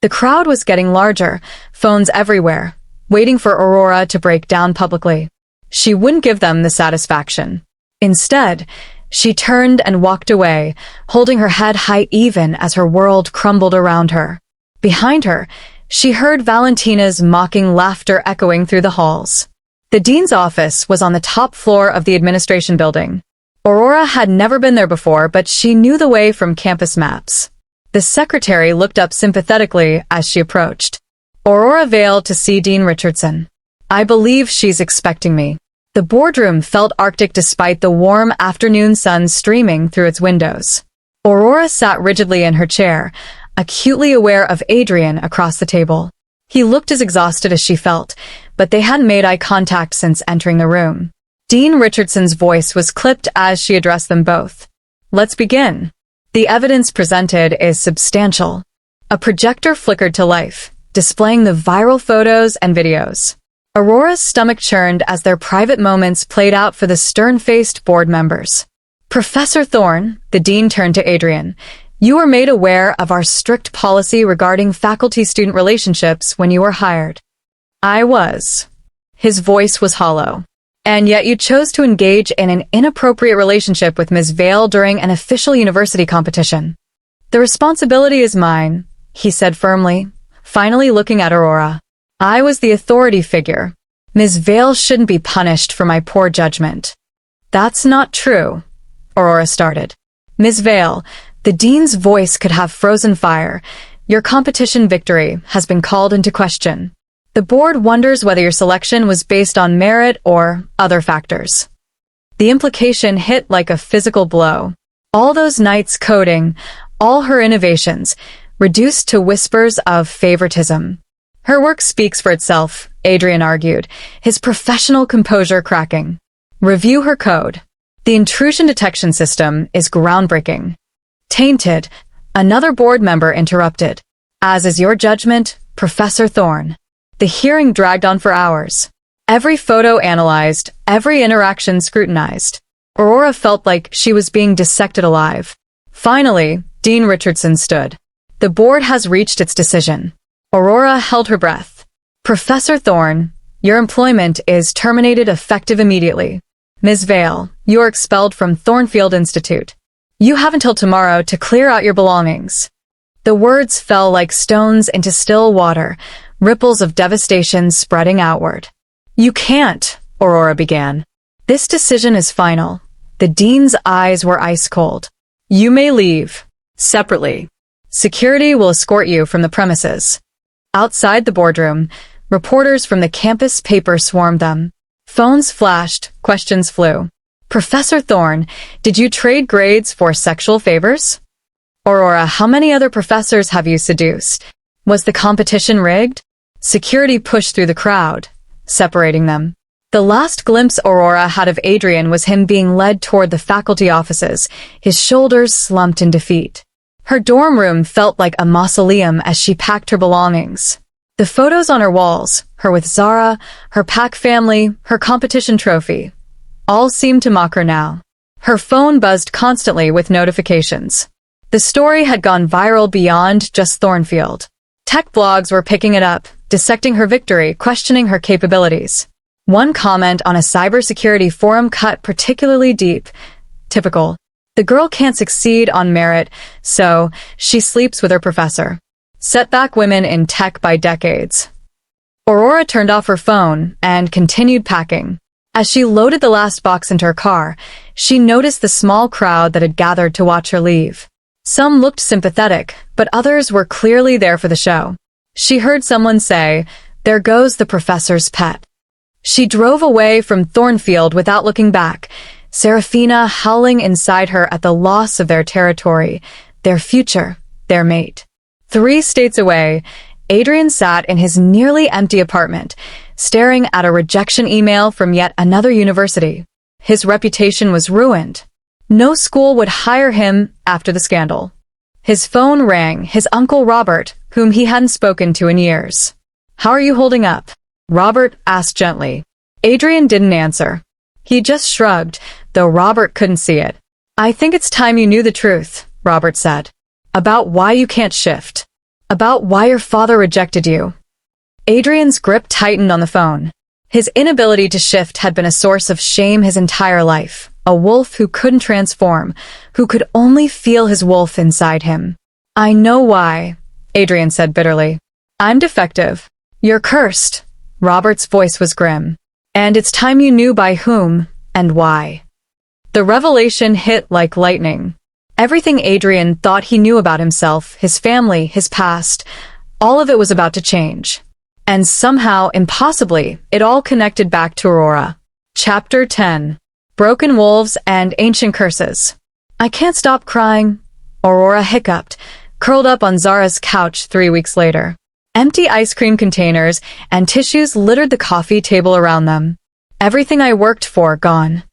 S1: The crowd was getting larger, phones everywhere, waiting for Aurora to break down publicly. She wouldn't give them the satisfaction. Instead, she turned and walked away, holding her head high even as her world crumbled around her. Behind her, she heard Valentina's mocking laughter echoing through the halls. The dean's office was on the top floor of the administration building. Aurora had never been there before, but she knew the way from campus maps. The secretary looked up sympathetically as she approached. "Aurora Vale to see Dean Richardson. I believe she's expecting me." The boardroom felt arctic despite the warm afternoon sun streaming through its windows. Aurora sat rigidly in her chair, acutely aware of Adrian across the table. He looked as exhausted as she felt, but they hadn't made eye contact since entering the room. Dean Richardson's voice was clipped as she addressed them both. "Let's begin. The evidence presented is substantial." A projector flickered to life, displaying the viral photos and videos. Aurora's stomach churned as their private moments played out for the stern-faced board members. "Professor Thorne," the dean turned to Adrian, "you were made aware of our strict policy regarding faculty-student relationships when you were hired." "I was." His voice was hollow. "And yet you chose to engage in an inappropriate relationship with Ms. Vale during an official university competition." "The responsibility is mine," he said firmly, finally looking at Aurora. "I was the authority figure. Ms. Vale shouldn't be punished for my poor judgment." "That's not true," Aurora started. "Ms. Vale," the dean's voice could have frozen fire, "your competition victory has been called into question. The board wonders whether your selection was based on merit or other factors." The implication hit like a physical blow. All those nights coding, all her innovations, reduced to whispers of favoritism. "Her work speaks for itself," Adrian argued, his professional composure cracking. "Review her code. The intrusion detection system is groundbreaking." "Tainted," another board member interrupted. "As is your judgment, Professor Thorne." The hearing dragged on for hours. Every photo analyzed, every interaction scrutinized. Aurora felt like she was being dissected alive. Finally, Dean Richardson stood. "The board has reached its decision." Aurora held her breath. "Professor Thorne, your employment is terminated effective immediately. Ms. Vale, you are expelled from Thornfield Institute. You have until tomorrow to clear out your belongings." The words fell like stones into still water, ripples of devastation spreading outward. "You can't," Aurora began. "This decision is final." The dean's eyes were ice cold. "You may leave. Separately. Security will escort you from the premises." Outside the boardroom, reporters from the campus paper swarmed them. Phones flashed, questions flew. Professor Thorne, did you trade grades for sexual favors? Aurora, how many other professors have you seduced? Was the competition rigged? Security pushed through the crowd, separating them. The last glimpse Aurora had of Adrian was him being led toward the faculty offices, his shoulders slumped in defeat. Her dorm room felt like a mausoleum as she packed her belongings. The photos on her walls, her with Zara, her pack family, her competition trophy, all seemed to mock her now. Her phone buzzed constantly with notifications. The story had gone viral beyond just Thornfield. Tech blogs were picking it up, dissecting her victory, questioning her capabilities. One comment on a cybersecurity forum cut particularly deep. Typical. The girl can't succeed on merit, so she sleeps with her professor. Set back women in tech by decades. Aurora turned off her phone and continued packing. As she loaded the last box into her car, she noticed the small crowd that had gathered to watch her leave. Some looked sympathetic, but others were clearly there for the show. She heard someone say, "There goes the professor's pet." She drove away from Thornfield without looking back, Serafina howling inside her at the loss of their territory, their future, their mate. 3 states away, Adrian sat in his nearly empty apartment, staring at a rejection email from yet another university. His reputation was ruined. No school would hire him after the scandal. His phone rang, his uncle Robert, whom he hadn't spoken to in years. "How are you holding up?" Robert asked gently. Adrian didn't answer. He just shrugged, though Robert couldn't see it. "I think it's time you knew the truth," Robert said. "About why you can't shift. About why your father rejected you." Adrian's grip tightened on the phone. His inability to shift had been a source of shame his entire life. A wolf who couldn't transform, who could only feel his wolf inside him. "I know why," Adrian said bitterly. "I'm defective. You're cursed." Robert's voice was grim. "And it's time you knew by whom and why." The revelation hit like lightning. Everything Adrian thought he knew about himself, his family, his past, all of it was about to change. And somehow, impossibly, it all connected back to Aurora. Chapter 10. Broken Wolves and Ancient Curses. "I can't stop crying," Aurora hiccuped, curled up on Zara's couch 3 weeks later. Empty ice cream containers and tissues littered the coffee table around them. "Everything I worked for gone."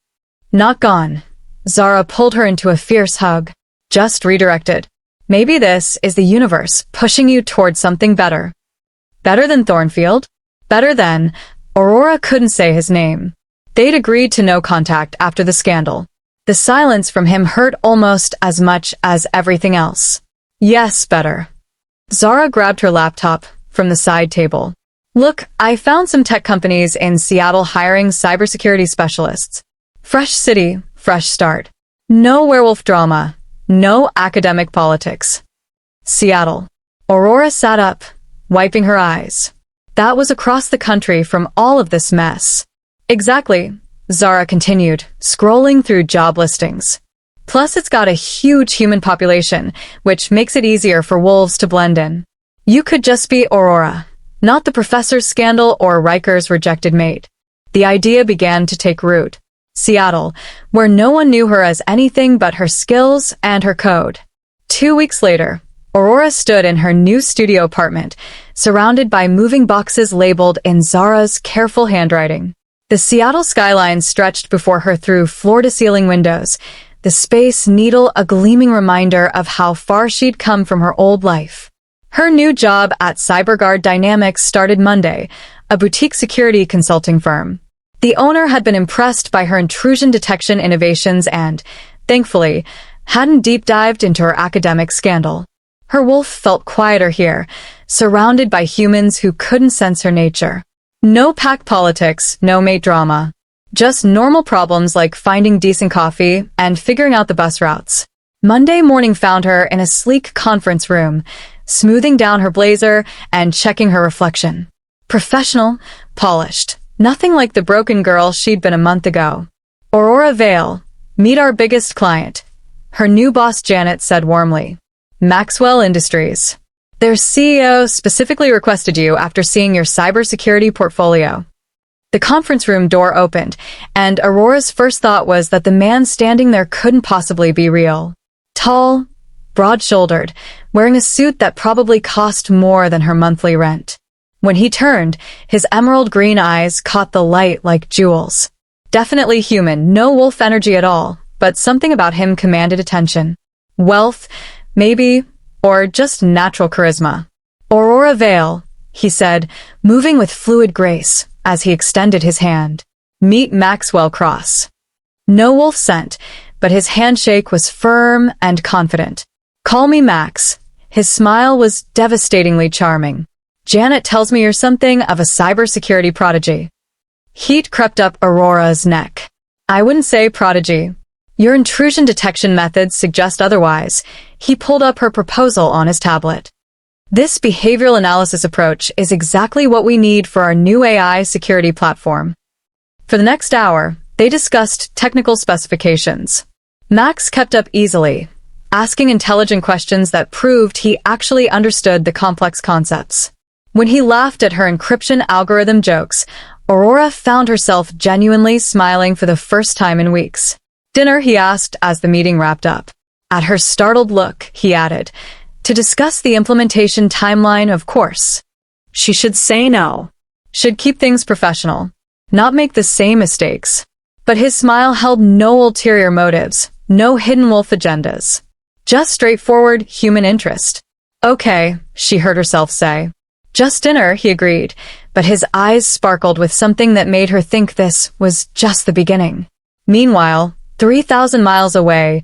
S1: "Not gone." Zara pulled her into a fierce hug. "Just redirected. Maybe this is the universe pushing you toward something better." Better than Thornfield? Better than... Aurora couldn't say his name. They'd agreed to no contact after the scandal. The silence from him hurt almost as much as everything else. Yes, better. Zara grabbed her laptop from the side table. "Look, I found some tech companies in Seattle hiring cybersecurity specialists. Fresh city, fresh start. No werewolf drama. No academic politics." Seattle. Aurora sat up, wiping her eyes. That was across the country from all of this mess. "Exactly," Zara continued, scrolling through job listings. "Plus it's got a huge human population, which makes it easier for wolves to blend in. You could just be Aurora, not the professor's scandal or Riker's rejected mate." The idea began to take root. Seattle, where no one knew her as anything but her skills and her code. 2 weeks later, Aurora stood in her new studio apartment, surrounded by moving boxes labeled in Zara's careful handwriting. The Seattle skyline stretched before her through floor-to-ceiling windows, the Space Needle a gleaming reminder of how far she'd come from her old life. Her new job at CyberGuard Dynamics started Monday, a boutique security consulting firm. The owner had been impressed by her intrusion detection innovations and, thankfully, hadn't deep-dived into her academic scandal. Her wolf felt quieter here, surrounded by humans who couldn't sense her nature. No pack politics, no mate drama. Just normal problems like finding decent coffee and figuring out the bus routes. Monday morning found her in a sleek conference room, smoothing down her blazer and checking her reflection. Professional, polished. Nothing like the broken girl she'd been a month ago. "Aurora Vale, meet our biggest client," her new boss Janet said warmly. "Maxwell Industries. Their CEO specifically requested you after seeing your cybersecurity portfolio." The conference room door opened, and Aurora's first thought was that the man standing there couldn't possibly be real. Tall, broad-shouldered, wearing a suit that probably cost more than her monthly rent. When he turned, his emerald green eyes caught the light like jewels. Definitely human, no wolf energy at all, but something about him commanded attention. Wealth, maybe, or just natural charisma. Aurora Vale, he said, moving with fluid grace as he extended his hand. Meet Maxwell Cross. No wolf scent, but his handshake was firm and confident. Call me Max. His smile was devastatingly charming. Janet tells me you're something of a cybersecurity prodigy. Heat crept up Aurora's neck. I wouldn't say prodigy. Your intrusion detection methods suggest otherwise. He pulled up her proposal on his tablet. This behavioral analysis approach is exactly what we need for our new AI security platform. For the next hour, they discussed technical specifications. Max kept up easily, asking intelligent questions that proved he actually understood the complex concepts. When he laughed at her encryption algorithm jokes, Aurora found herself genuinely smiling for the first time in weeks. Dinner, he asked as the meeting wrapped up. At her startled look, he added, to discuss the implementation timeline, of course.
S2: She should say no.
S1: Should keep things professional. Not make the same mistakes. But his smile held no ulterior motives, no hidden wolf agendas. Just straightforward human interest. Okay, she heard herself say. Just dinner, he agreed, but his eyes sparkled with something that made her think this was just the beginning. Meanwhile, 3,000 miles away,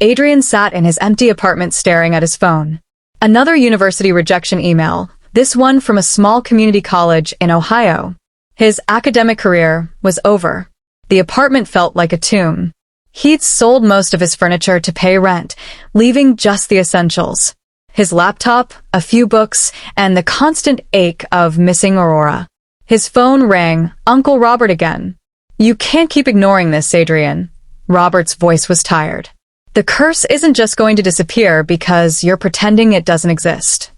S1: Adrian sat in his empty apartment staring at his phone. Another university rejection email, this one from a small community college in Ohio. His academic career was over. The apartment felt like a tomb. He'd sold most of his furniture to pay rent, leaving just the essentials. His laptop, a few books, and the constant ache of missing Aurora. His phone rang, Uncle Robert again. You can't keep ignoring this, Adrian. Robert's voice was tired. The curse isn't just going to disappear because you're pretending it doesn't exist.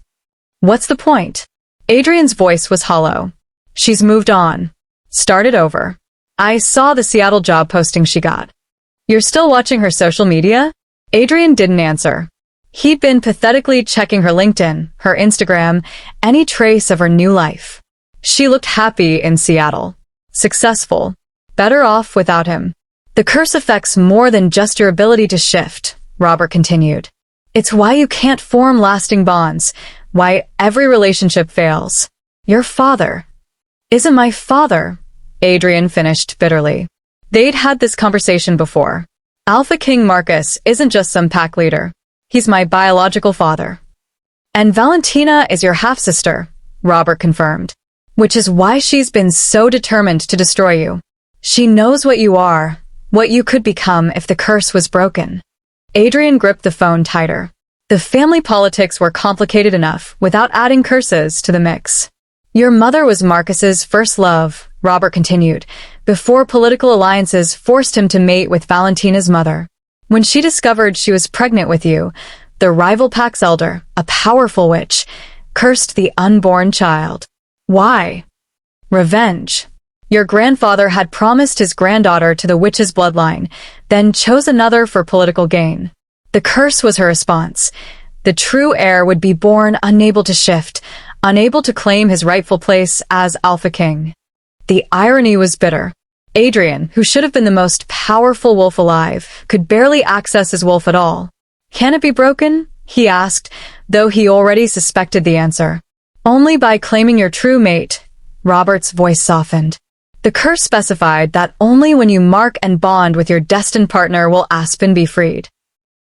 S1: What's the point? Adrian's voice was hollow. She's moved on. Started over. I saw the Seattle job posting she got. You're still watching her social media? Adrian didn't answer. He'd been pathetically checking her LinkedIn, her Instagram, any trace of her new life. She looked happy in Seattle. Successful. Better off without him. The curse affects more than just your ability to shift, Robert continued. It's why you can't form lasting bonds, why every relationship fails. Your father. Isn't my father, Adrian finished bitterly. They'd had this conversation before. Alpha King Marcus isn't just some pack leader. He's my biological father. And Valentina is your half-sister, Robert confirmed. Which is why she's been so determined to destroy you. She knows what you are, what you could become if the curse was broken. Adrian gripped the phone tighter. The family politics were complicated enough without adding curses to the mix. Your mother was Marcus's first love, Robert continued, before political alliances forced him to mate with Valentina's mother. When she discovered she was pregnant with you, the rival pack's elder, a powerful witch, cursed the unborn child. Why? Revenge. Your grandfather had promised his granddaughter to the witch's bloodline, then chose another for political gain. The curse was her response. The true heir would be born unable to shift, unable to claim his rightful place as Alpha King. The irony was bitter. Adrian, who should have been the most powerful wolf alive, could barely access his wolf at all. Can it be broken? He asked, though he already suspected the answer. Only by claiming your true mate. Robert's voice softened. The curse specified that only when you mark and bond with your destined partner will Aspen be freed.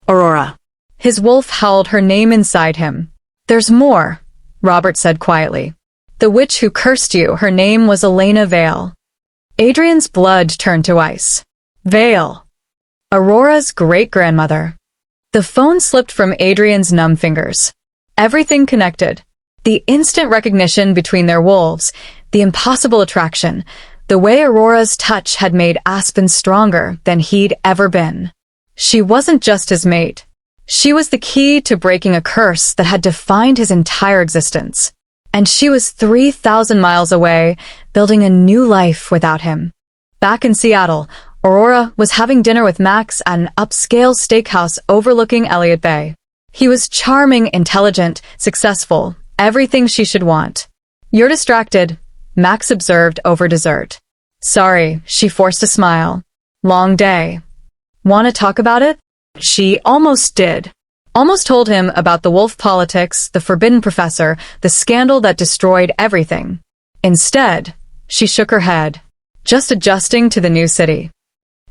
S2: Aurora.
S1: His wolf howled her name inside him. There's more, Robert said quietly. The witch who cursed you, her name was Elena Vale. Adrian's blood turned to ice. Vale. Aurora's great-grandmother. The phone slipped from Adrian's numb fingers. Everything connected. The instant recognition between their wolves, the impossible attraction, the way Aurora's touch had made Aspen stronger than he'd ever been. She wasn't just his mate. She was the key to breaking a curse that had defined his entire existence. and she was 3,000 miles away, building a new life without him. Back in Seattle, Aurora was having dinner with Max at an upscale steakhouse overlooking Elliott Bay. He was charming, intelligent, successful, everything she should want. "You're distracted," Max observed over dessert. "Sorry," she forced a smile. "Long day. Want to talk about it?" She almost did. Almost told him about the wolf politics, the forbidden professor, the scandal that destroyed everything. Instead, she shook her head, just adjusting to the new city.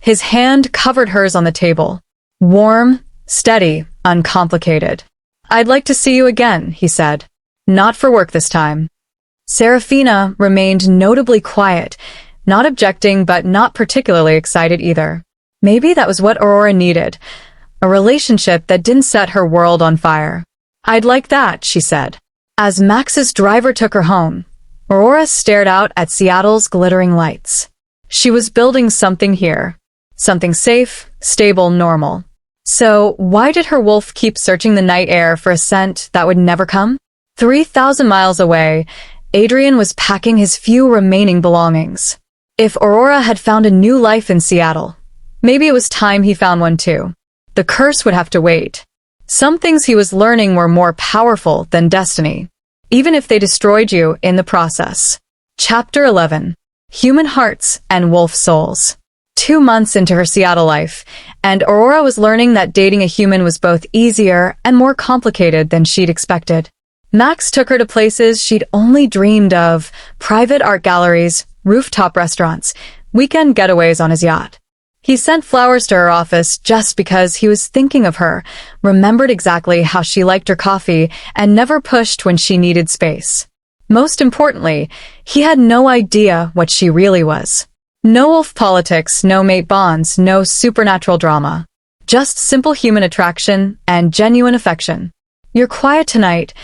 S1: His hand covered hers on the table. Warm, steady, uncomplicated. "I'd like to see you again," he said. "Not for work this time." Serafina remained notably quiet, not objecting but not particularly excited either. Maybe that was what Aurora needed, a relationship that didn't set her world on fire. "I'd like that," she said. As Max's driver took her home, Aurora stared out at Seattle's glittering lights. She was building something here. Something safe, stable, normal. So why did her wolf keep searching the night air for a scent that would never come? 3,000 miles away, Adrian was packing his few remaining belongings. If Aurora had found a new life in Seattle, maybe it was time he found one too. The curse would have to wait. Some things he was learning were more powerful than destiny, even if they destroyed you in the process. Chapter 11. Human Hearts and Wolf Souls. 2 months into her Seattle life, and Aurora was learning that dating a human was both easier and more complicated than she'd expected. Max took her to places she'd only dreamed of: private art galleries, rooftop restaurants, weekend getaways on his yacht. He sent flowers to her office just because he was thinking of her, remembered exactly how she liked her coffee, and never pushed when she needed space. Most importantly, he had no idea what she really was. No wolf politics, no mate bonds, no supernatural drama. Just simple human attraction and genuine affection. "You're quiet tonight,"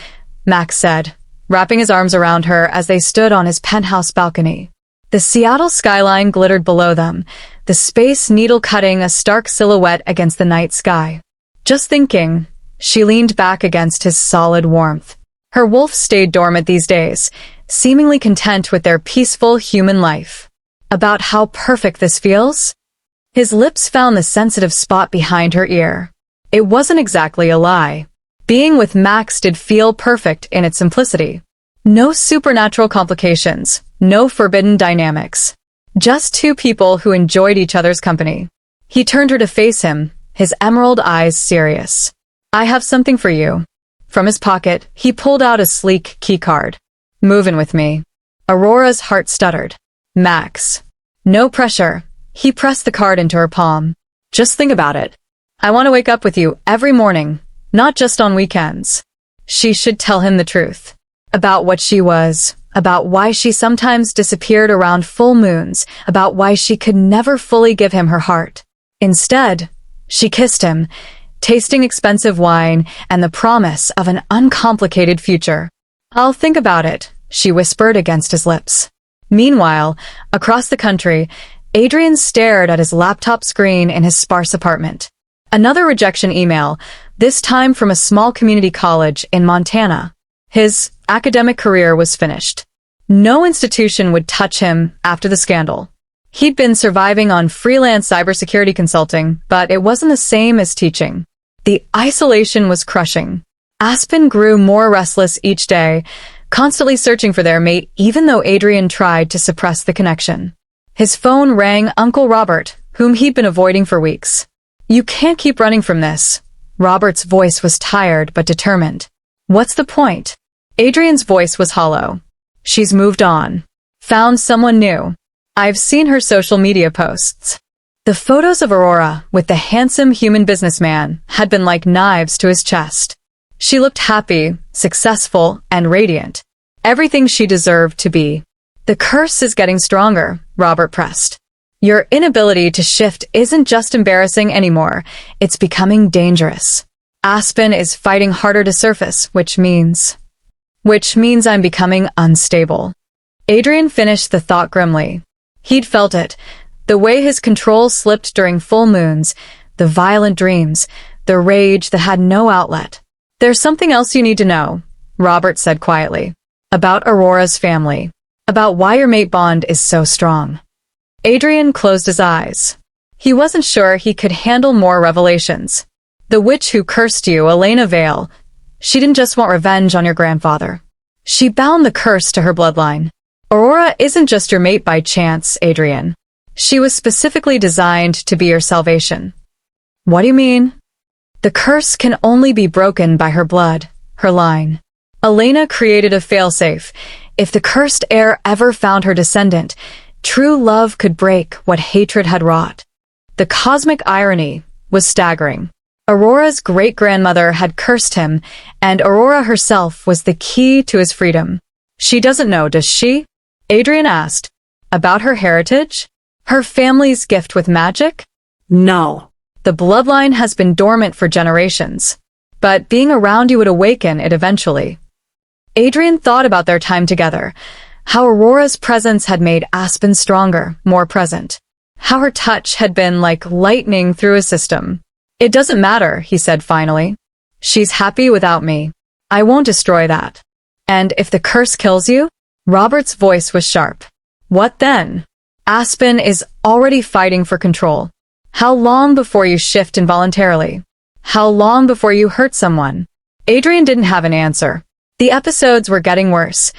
S1: Max said, wrapping his arms around her as they stood on his penthouse balcony. The Seattle skyline glittered below them, the space needle cutting a stark silhouette against the night sky. "Just thinking," she leaned back against his solid warmth. Her wolf stayed dormant these days, seemingly content with their peaceful human life. "About how perfect this feels?" His lips found the sensitive spot behind her ear. It wasn't exactly a lie. Being with Max did feel perfect in its simplicity. No supernatural complications, no forbidden dynamics. Just two people who enjoyed each other's company. He turned her to face him, his emerald eyes serious. "I have something for you." From his pocket, he pulled out a sleek keycard. "Move in with me." Aurora's heart stuttered. "Max." "No pressure." He pressed the card into her palm. "Just think about it. I want to wake up with you every morning, not just on weekends." She should tell him the truth. About what she was, about why she sometimes disappeared around full moons, about why she could never fully give him her heart. Instead, she kissed him, tasting expensive wine and the promise of an uncomplicated future. "I'll think about it," she whispered against his lips. Meanwhile, across the country, Adrian stared at his laptop screen in his sparse apartment. Another rejection email, this time from a small community college in Montana. His academic career was finished. No institution would touch him after the scandal. He'd been surviving on freelance cybersecurity consulting, but it wasn't the same as teaching. The isolation was crushing. Aspen grew more restless each day, constantly searching for their mate even though Adrian tried to suppress the connection. His phone rang Uncle Robert, whom he'd been avoiding for weeks. "You can't keep running from this." Robert's voice was tired but determined. "What's the point?" Adrian's voice was hollow. "She's moved on. Found someone new. I've seen her social media posts." The photos of Aurora with the handsome human businessman had been like knives to his chest. She looked happy, successful, and radiant. Everything she deserved to be. "The curse is getting stronger," Robert pressed. "Your inability to shift isn't just embarrassing anymore, it's becoming dangerous. Aspen is fighting harder to surface, which means I'm becoming unstable." Adrian finished the thought grimly. He'd felt it, the way his control slipped during full moons, the violent dreams, the rage that had no outlet. "There's something else you need to know," Robert said quietly. About Aurora's family. About why your mate bond is so strong. Adrian closed his eyes. He wasn't sure he could handle more revelations. The witch who cursed you, Aurora Vale, she didn't just want revenge on your grandfather. She bound the curse to her bloodline. Aurora isn't just your mate by chance, Adrian. She was specifically designed to be your salvation. What do you mean? The curse can only be broken by her blood, her line. Elena created a failsafe. If the cursed heir ever found her descendant, true love could break what hatred had wrought. The cosmic irony was staggering. Aurora's great-grandmother had cursed him, and Aurora herself was the key to his freedom. She doesn't know, does she? Adrian asked. About her heritage? Her family's gift with magic?
S2: No.
S1: The bloodline has been dormant for generations. But being around you would awaken it eventually. Adrian thought about their time together, how Aurora's presence had made Aspen stronger, more present. How her touch had been like lightning through his system. It doesn't matter, he said finally. She's happy without me. I won't destroy that. And if the curse kills you? Robert's voice was sharp. What then? Aspen is already fighting for control. How long before you shift involuntarily? How long before you hurt someone? Adrian didn't have an answer. The episodes were getting worse.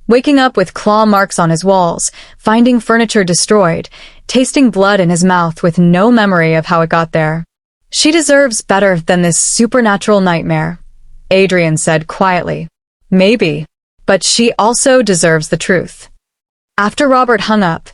S1: Waking up with claw marks on his walls, finding furniture destroyed, tasting blood in his mouth with no memory of how it got there. She deserves better than this supernatural nightmare, Adrian said quietly. Maybe, but she also deserves the truth. After Robert hung up,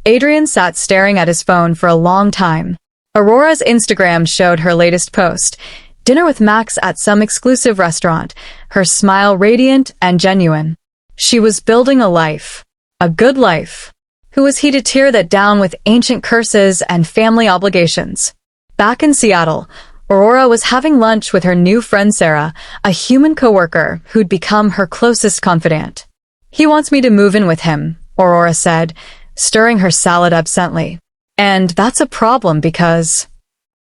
S1: Adrian sat staring at his phone for a long time. Aurora's Instagram showed her latest post, dinner with Max at some exclusive restaurant, her smile radiant and genuine. She was building a life. A good life. Who was he to tear that down with ancient curses and family obligations? Back in Seattle, Aurora was having lunch with her new friend Sarah, a human coworker who'd become her closest confidant. He wants me to move in with him, Aurora said, stirring her salad absently. And that's a problem because...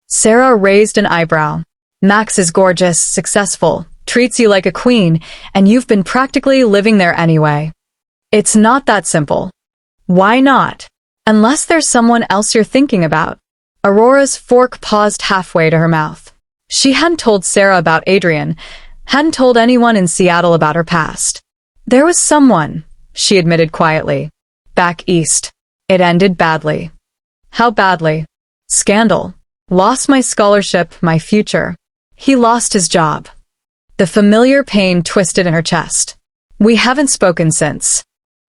S1: Sarah raised an eyebrow. Max is gorgeous, successful, treats you like a queen, and you've been practically living there anyway. It's not that simple. Why not? Unless there's someone else you're thinking about. Aurora's fork paused halfway to her mouth. She hadn't told Sarah about Adrian, hadn't told anyone in Seattle about her past. There was someone, she admitted quietly. Back east. It ended badly. How badly? Scandal. Lost my scholarship, my future. He lost his job. The familiar pain twisted in her chest. We haven't spoken since.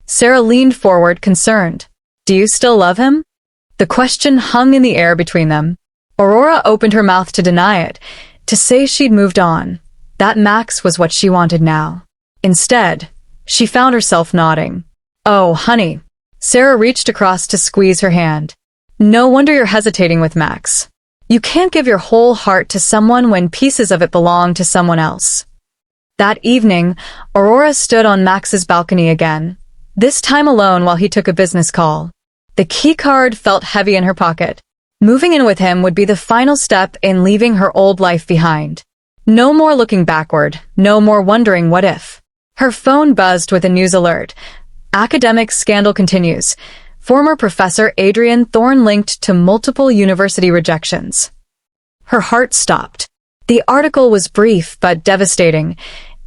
S1: Sarah leaned forward, concerned. Do you still love him? The question hung in the air between them. Aurora opened her mouth to deny it, to say she'd moved on. That Max was what she wanted now. Instead, she found herself nodding. Oh, honey. Sarah reached across to squeeze her hand. No wonder you're hesitating with Max. You can't give your whole heart to someone when pieces of it belong to someone else. That evening, Aurora stood on Max's balcony again, this time alone while he took a business call. The key card felt heavy in her pocket. Moving in with him would be the final step in leaving her old life behind. No more looking backward, no more wondering what if. Her phone buzzed with a news alert. Academic scandal continues. Former professor Adrian Thorne linked to multiple university rejections. Her heart stopped. The article was brief but devastating.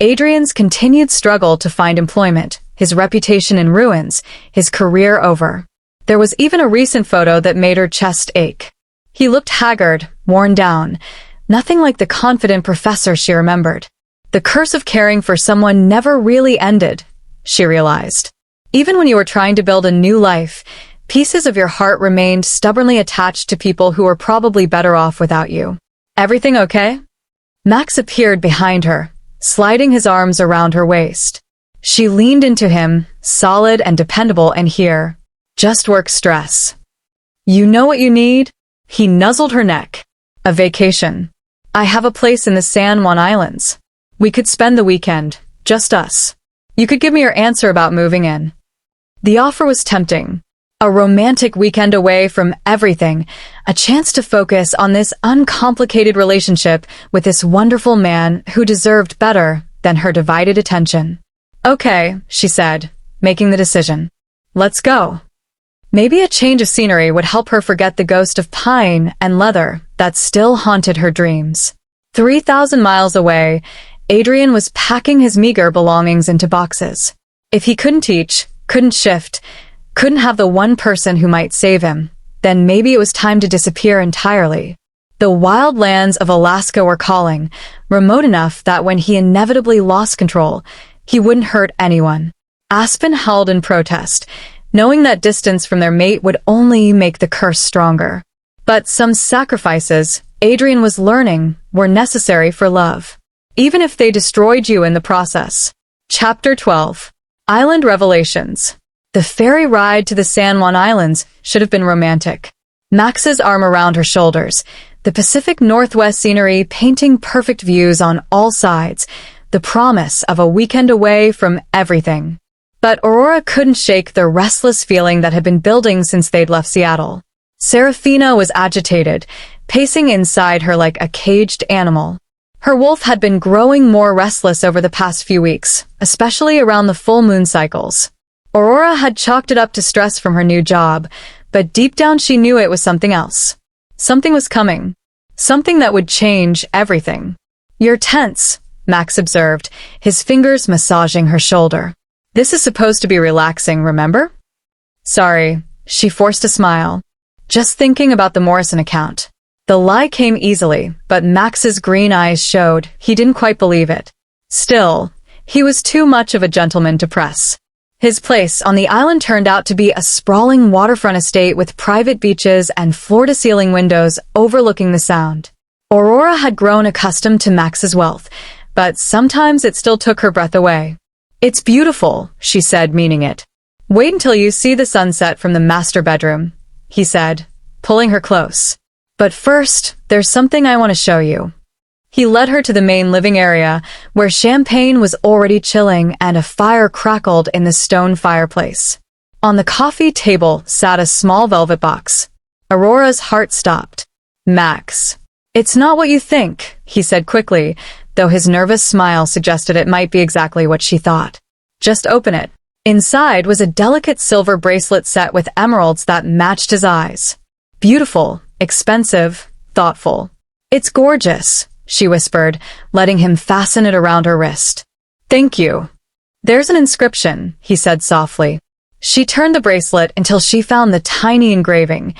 S1: Adrian's continued struggle to find employment, his reputation in ruins, his career over. There was even a recent photo that made her chest ache. He looked haggard, worn down, nothing like the confident professor she remembered. The curse of caring for someone never really ended, she realized. Even when you were trying to build a new life, pieces of your heart remained stubbornly attached to people who were probably better off without you. Everything okay? Max appeared behind her, sliding his arms around her waist. She leaned into him, solid and dependable, and here, just work stress. You know what you need? He nuzzled her neck. A vacation. I have a place in the San Juan Islands. We could spend the weekend, just us. You could give me your answer about moving in. The offer was tempting. A romantic weekend away from everything, a chance to focus on this uncomplicated relationship with this wonderful man who deserved better than her divided attention. Okay, she said, making the decision. Let's go. Maybe a change of scenery would help her forget the ghost of pine and leather that still haunted her dreams. 3,000 miles away, Adrian was packing his meager belongings into boxes. If he couldn't teach, couldn't shift, couldn't have the one person who might save him, then maybe it was time to disappear entirely. The wild lands of Alaska were calling, remote enough that when he inevitably lost control, he wouldn't hurt anyone. Aspen howled in protest, knowing that distance from their mate would only make the curse stronger. But some sacrifices, Adrian was learning, were necessary for love, even if they destroyed you in the process. Chapter 12. Island Revelations. The ferry ride to the San Juan Islands should have been romantic. Max's arm around her shoulders, the Pacific Northwest scenery painting perfect views on all sides, the promise of a weekend away from everything. But Aurora couldn't shake the restless feeling that had been building since they'd left Seattle. Serafina was agitated, pacing inside her like a caged animal. Her wolf had been growing more restless over the past few weeks, especially around the full moon cycles. Aurora had chalked it up to stress from her new job, but deep down she knew it was something else. Something was coming. Something that would change everything. You're tense, Max observed, his fingers massaging her shoulder. This is supposed to be relaxing, remember? Sorry, she forced a smile. Just thinking about the Morrison account. The lie came easily, but Max's green eyes showed he didn't quite believe it. Still, he was too much of a gentleman to press. His place on the island turned out to be a sprawling waterfront estate with private beaches and floor-to-ceiling windows overlooking the Sound. Aurora had grown accustomed to Max's wealth, but sometimes it still took her breath away. It's beautiful, she said, meaning it. Wait until you see the sunset from the master bedroom, he said, pulling her close. But first, there's something I want to show you. He led her to the main living area, where champagne was already chilling and a fire crackled in the stone fireplace. On the coffee table sat a small velvet box. Aurora's heart stopped. Max. It's not what you think, he said quickly, though his nervous smile suggested it might be exactly what she thought. Just open it. Inside was a delicate silver bracelet set with emeralds that matched his eyes. Beautiful, expensive, thoughtful. It's gorgeous, she whispered, letting him fasten it around her wrist. Thank you. There's an inscription, he said softly. She turned the bracelet until she found the tiny engraving,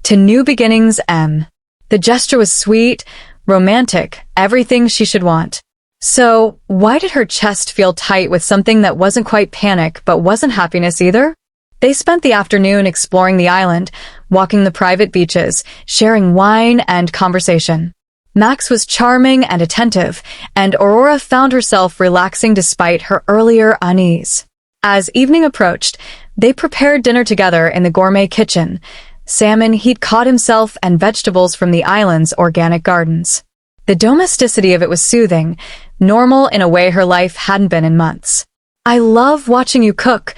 S1: To New Beginnings, M. The gesture was sweet, romantic, everything she should want. So, why did her chest feel tight with something that wasn't quite panic but wasn't happiness either? They spent the afternoon exploring the island, walking the private beaches, sharing wine and conversation. Max was charming and attentive, and Aurora found herself relaxing despite her earlier unease. As evening approached, they prepared dinner together in the gourmet kitchen, salmon he'd caught himself and vegetables from the island's organic gardens. The domesticity of it was soothing, normal in a way her life hadn't been in months. I love watching you cook,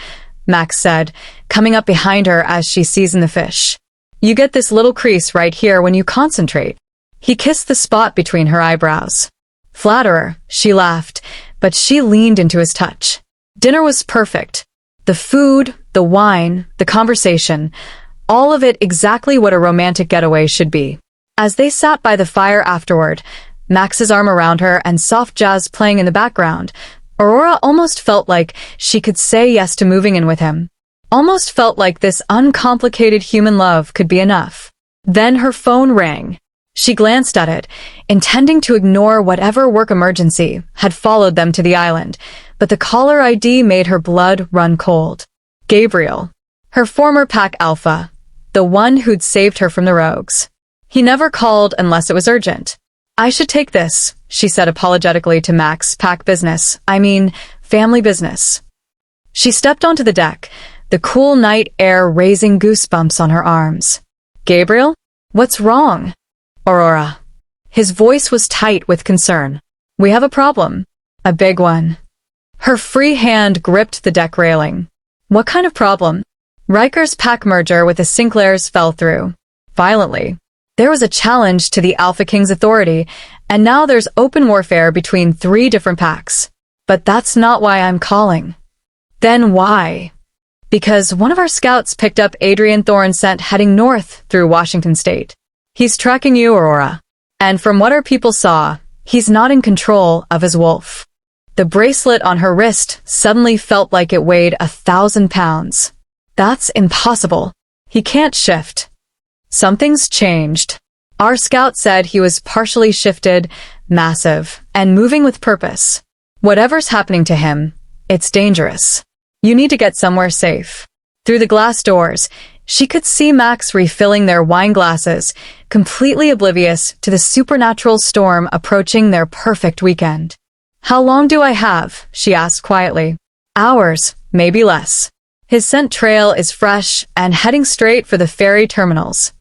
S1: Max said, coming up behind her as she seasoned the fish. You get this little crease right here when you concentrate. He kissed the spot between her eyebrows. Flatterer, she laughed, but she leaned into his touch. Dinner was perfect. The food, the wine, the conversation, all of it exactly what a romantic getaway should be. As they sat by the fire afterward, Max's arm around her and soft jazz playing in the background, Aurora almost felt like she could say yes to moving in with him. Almost felt like this uncomplicated human love could be enough. Then her phone rang. She glanced at it, intending to ignore whatever work emergency had followed them to the island, but the caller ID made her blood run cold. Gabriel. Her former pack alpha. The one who'd saved her from the rogues. He never called unless it was urgent. I should take this, she said apologetically to Max. Pack business. Family business. She stepped onto the deck, the cool night air raising goosebumps on her arms. Gabriel? What's wrong? Aurora. His voice was tight with concern. We have a problem. A big one. Her free hand gripped the deck railing. What kind of problem? Riker's pack merger with the Sinclairs fell through. Violently. There was a challenge to the Alpha King's authority, and now there's open warfare between 3 different packs. But that's not why I'm calling. Then why? Because one of our scouts picked up Adrian Thorne's scent heading north through Washington State. He's tracking you, Aurora. And from what our people saw, he's not in control of his wolf. The bracelet on her wrist suddenly felt like it weighed 1,000 pounds. That's impossible. He can't shift. Something's changed. Our scout said he was partially shifted, massive, and moving with purpose. Whatever's happening to him, it's dangerous. You need to get somewhere safe. Through the glass doors, she could see Max refilling their wine glasses, completely oblivious to the supernatural storm approaching their perfect weekend. How long do I have? She asked quietly. Hours, maybe less. His scent trail is fresh and heading straight for the ferry terminals.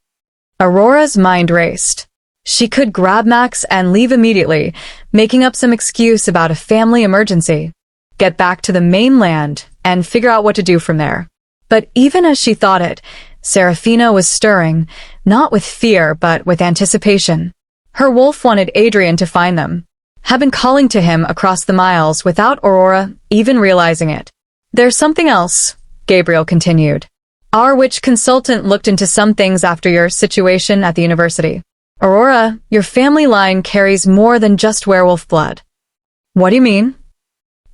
S1: Aurora's mind raced. She could grab Max and leave immediately, making up some excuse about a family emergency, get back to the mainland, and figure out what to do from there. But even as she thought it, Serafina was stirring, not with fear but with anticipation. Her wolf wanted Adrian to find them, had been calling to him across the miles without Aurora even realizing it. There's something else, Gabriel continued. Our witch consultant looked into some things after your situation at the university. Aurora, your family line carries more than just werewolf blood. What do you mean?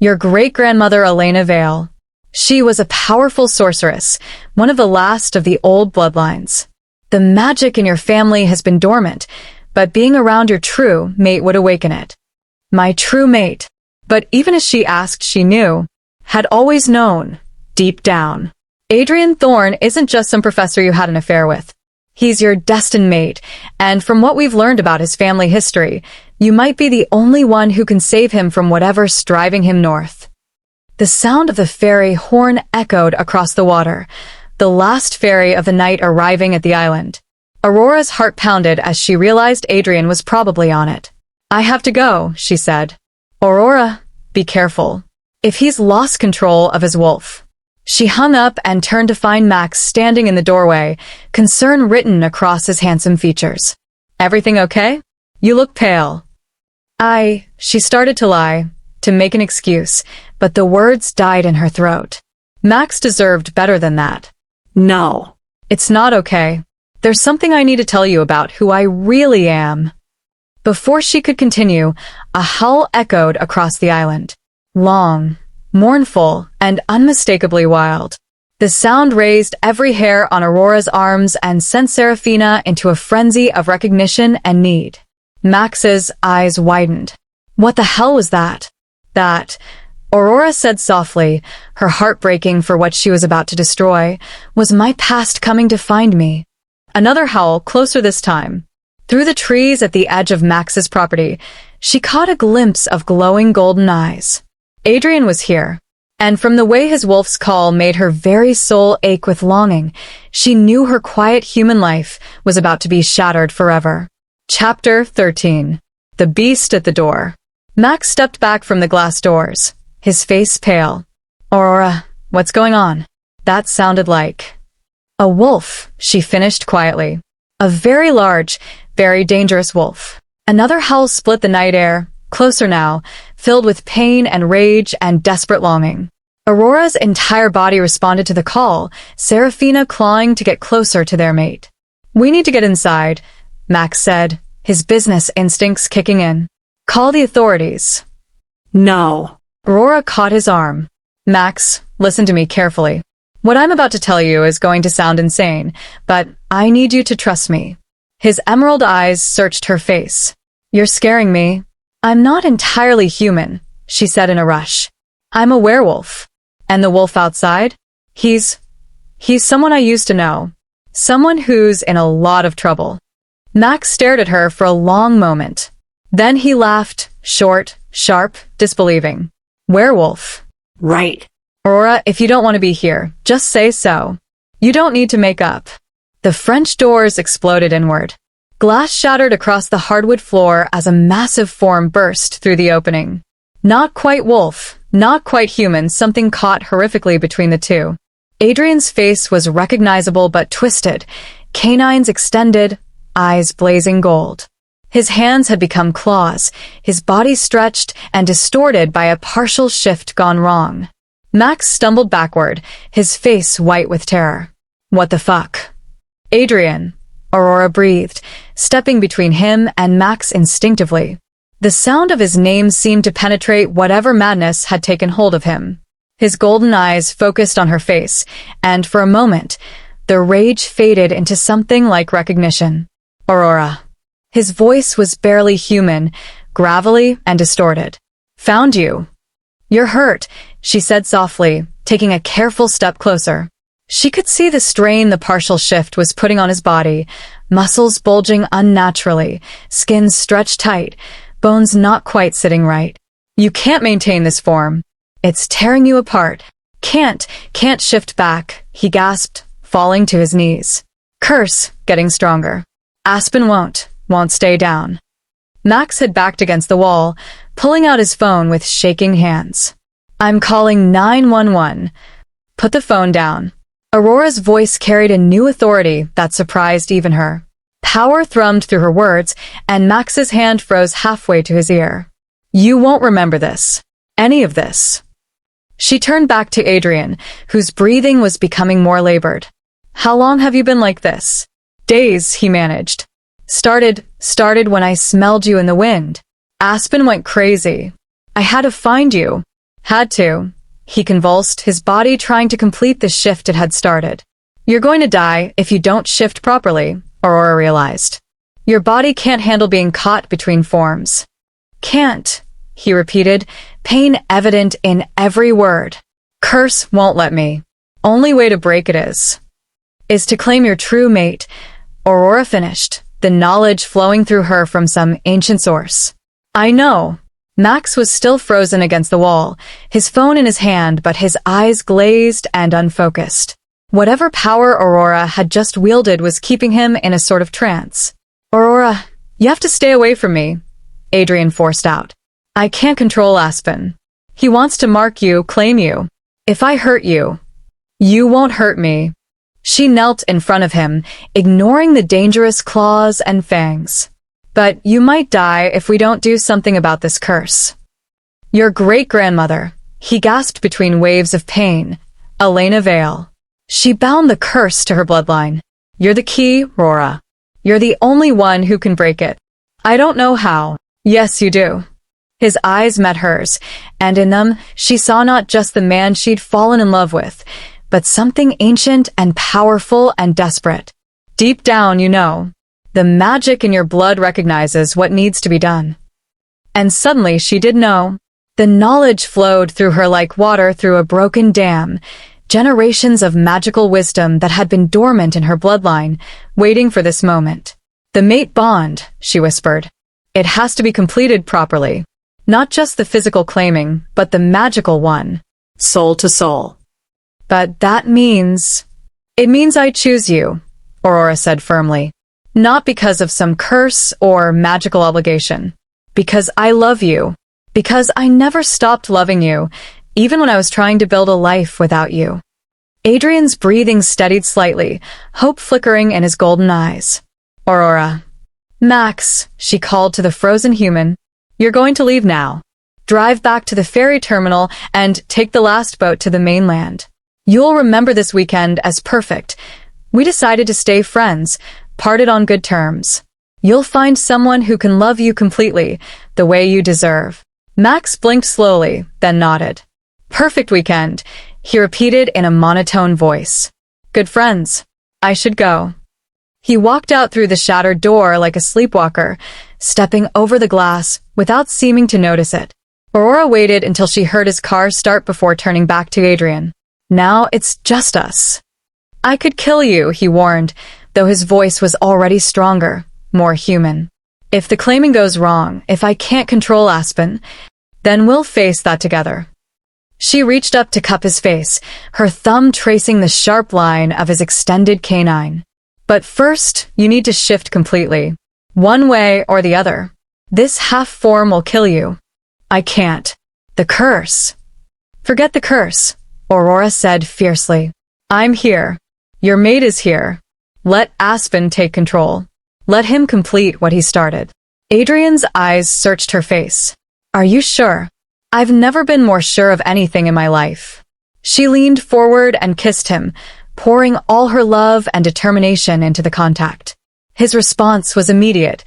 S1: Your great-grandmother Elena Vale. She was a powerful sorceress, one of the last of the old bloodlines. The magic in your family has been dormant, but being around your true mate would awaken it. My true mate. But even as she asked, she knew, had always known, deep down. Adrian Thorne isn't just some professor you had an affair with. He's your destined mate, and from what we've learned about his family history, you might be the only one who can save him from whatever's driving him north. The sound of the ferry horn echoed across the water, the last ferry of the night arriving at the island. Aurora's heart pounded as she realized Adrian was probably on it. I have to go, she said. Aurora, be careful. If he's lost control of his wolf. She hung up and turned to find Max standing in the doorway, concern written across his handsome features. Everything okay? You look pale. She started to lie, to make an excuse, but the words died in her throat. Max deserved better than that.
S2: No.
S1: It's not okay. There's something I need to tell you about who I really am. Before she could continue, a howl echoed across the island. Long, mournful, and unmistakably wild. The sound raised every hair on Aurora's arms and sent Serafina into a frenzy of recognition and need. Max's eyes widened. What the hell was that? That, Aurora said softly, her heart breaking for what she was about to destroy, was my past coming to find me. Another howl, closer this time. Through the trees at the edge of Max's property, she caught a glimpse of glowing golden eyes. Adrian was here, and from the way his wolf's call made her very soul ache with longing, she knew her quiet human life was about to be shattered forever. Chapter 13. The Beast at the Door. Max stepped back from the glass doors, his face pale. Aurora, what's going on? That sounded like a wolf, she finished quietly. A very large, very dangerous wolf. Another howl split the night air, closer now, filled with pain and rage and desperate longing. Aurora's entire body responded to the call, Serafina clawing to get closer to their mate. We need to get inside, Max said, his business instincts kicking in. Call the authorities.
S2: No.
S1: Aurora caught his arm. Max, listen to me carefully. What I'm about to tell you is going to sound insane, but I need you to trust me. His emerald eyes searched her face. You're scaring me. I'm not entirely human, she said in a rush. I'm a werewolf. And the wolf outside? He's someone I used to know. Someone who's in a lot of trouble. Max stared at her for a long moment. Then he laughed, short, sharp, disbelieving. Werewolf.
S2: Right.
S1: Aurora, if you don't want to be here, just say so. You don't need to make up. The French doors exploded inward. Glass shattered across the hardwood floor as a massive form burst through the opening. Not quite wolf, not quite human, something caught horrifically between the two. Adrian's face was recognizable but twisted, canines extended, eyes blazing gold. His hands had become claws, his body stretched and distorted by a partial shift gone wrong. Max stumbled backward, his face white with terror. What the fuck? Adrian, Aurora breathed, stepping between him and Max instinctively. The sound of his name seemed to penetrate whatever madness had taken hold of him. His golden eyes focused on her face, and for a moment, the rage faded into something like recognition. Aurora. His voice was barely human, gravelly and distorted. Found you. You're hurt, she said softly, taking a careful step closer. She could see the strain the partial shift was putting on his body, muscles bulging unnaturally, skin stretched tight, bones not quite sitting right. You can't maintain this form. It's tearing you apart. Can't shift back, he gasped, falling to his knees. Curse, getting stronger. Aspen won't stay down. Max had backed against the wall, pulling out his phone with shaking hands. I'm calling 911. Put the phone down. Aurora's voice carried a new authority that surprised even her. Power thrummed through her words, and Max's hand froze halfway to his ear. You won't remember this. Any of this. She turned back to Adrian, whose breathing was becoming more labored. How long have you been like this? Days, he managed. Started when I smelled you in the wind. Aspen went crazy. I had to find you. Had to. He convulsed, his body trying to complete the shift it had started. You're going to die if you don't shift properly, Aurora realized. Your body can't handle being caught between forms. Can't, he repeated, pain evident in every word. Curse won't let me. Only way to break it is to claim your true mate, Aurora finished, the knowledge flowing through her from some ancient source. I know. Max was still frozen against the wall, his phone in his hand, but his eyes glazed and unfocused. Whatever power Aurora had just wielded was keeping him in a sort of trance. Aurora, you have to stay away from me, Adrian forced out. I can't control Aspen. He wants to mark you, claim you. If I hurt you, you won't hurt me. She knelt in front of him, ignoring the dangerous claws and fangs. But you might die if we don't do something about this curse. Your great-grandmother, he gasped between waves of pain, Elena Vale. She bound the curse to her bloodline. You're the key, Aurora. You're the only one who can break it. I don't know how. Yes, you do. His eyes met hers, and in them she saw not just the man she'd fallen in love with, but something ancient and powerful and desperate. Deep down, you know. The magic in your blood recognizes what needs to be done. And suddenly she did know. The knowledge flowed through her like water through a broken dam, generations of magical wisdom that had been dormant in her bloodline, waiting for this moment. The mate bond, she whispered. It has to be completed properly. Not just the physical claiming, but the magical one. Soul to soul. But that means... It means I choose you, Aurora said firmly. Not because of some curse or magical obligation. Because I love you. Because I never stopped loving you, even when I was trying to build a life without you. Adrian's breathing steadied slightly, hope flickering in his golden eyes. Aurora. Max, she called to the frozen human. You're going to leave now. Drive back to the ferry terminal and take the last boat to the mainland. You'll remember this weekend as perfect. We decided to stay friends, parted on good terms. You'll find someone who can love you completely, the way you deserve. Max blinked slowly, then nodded. Perfect weekend, he repeated in a monotone voice. Good friends. I should go. He walked out through the shattered door like a sleepwalker, stepping over the glass without seeming to notice it. Aurora waited until she heard his car start before turning back to Adrian. Now it's just us. I could kill you, he warned, though his voice was already stronger, more human. If the claiming goes wrong, if I can't control Aspen, then we'll face that together. She reached up to cup his face, her thumb tracing the sharp line of his extended canine. But first, you need to shift completely. One way or the other. This half-form will kill you. I can't. The curse. Forget the curse, Aurora said fiercely. I'm here. Your mate is here. Let Aspen take control. Let him complete what he started. Adrian's eyes searched her face. Are you sure? I've never been more sure of anything in my life. She leaned forward and kissed him, pouring all her love and determination into the contact. His response was immediate,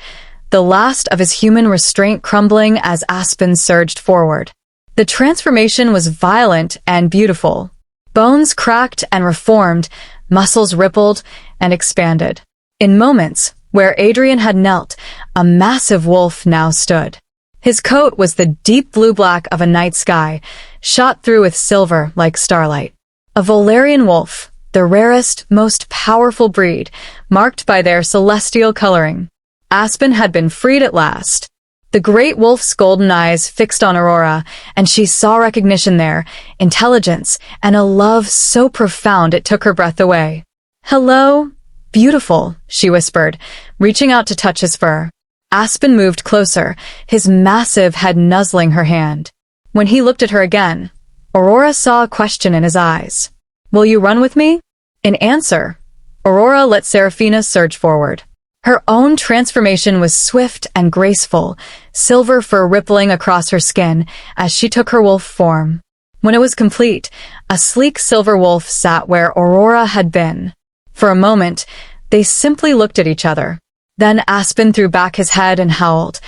S1: the last of his human restraint crumbling as Aspen surged forward. The transformation was violent and beautiful. Bones cracked and reformed, muscles rippled and expanded. In moments, where Adrian had knelt, a massive wolf now stood. His coat was the deep blue-black of a night sky, shot through with silver like starlight. A Valerian wolf, the rarest, most powerful breed, marked by their celestial coloring. Aspen had been freed at last. The great wolf's golden eyes fixed on Aurora, and she saw recognition there, intelligence, and a love so profound it took her breath away. "Hello, beautiful," she whispered, reaching out to touch his fur. Aspen moved closer, his massive head nuzzling her hand. When he looked at her again, Aurora saw a question in his eyes. "Will you run with me?" In answer, Aurora let Seraphina surge forward. Her own transformation was swift and graceful, silver fur rippling across her skin as she took her wolf form. When it was complete, a sleek silver wolf sat where Aurora had been. For a moment, they simply looked at each other. Then Aspen threw back his head and howled,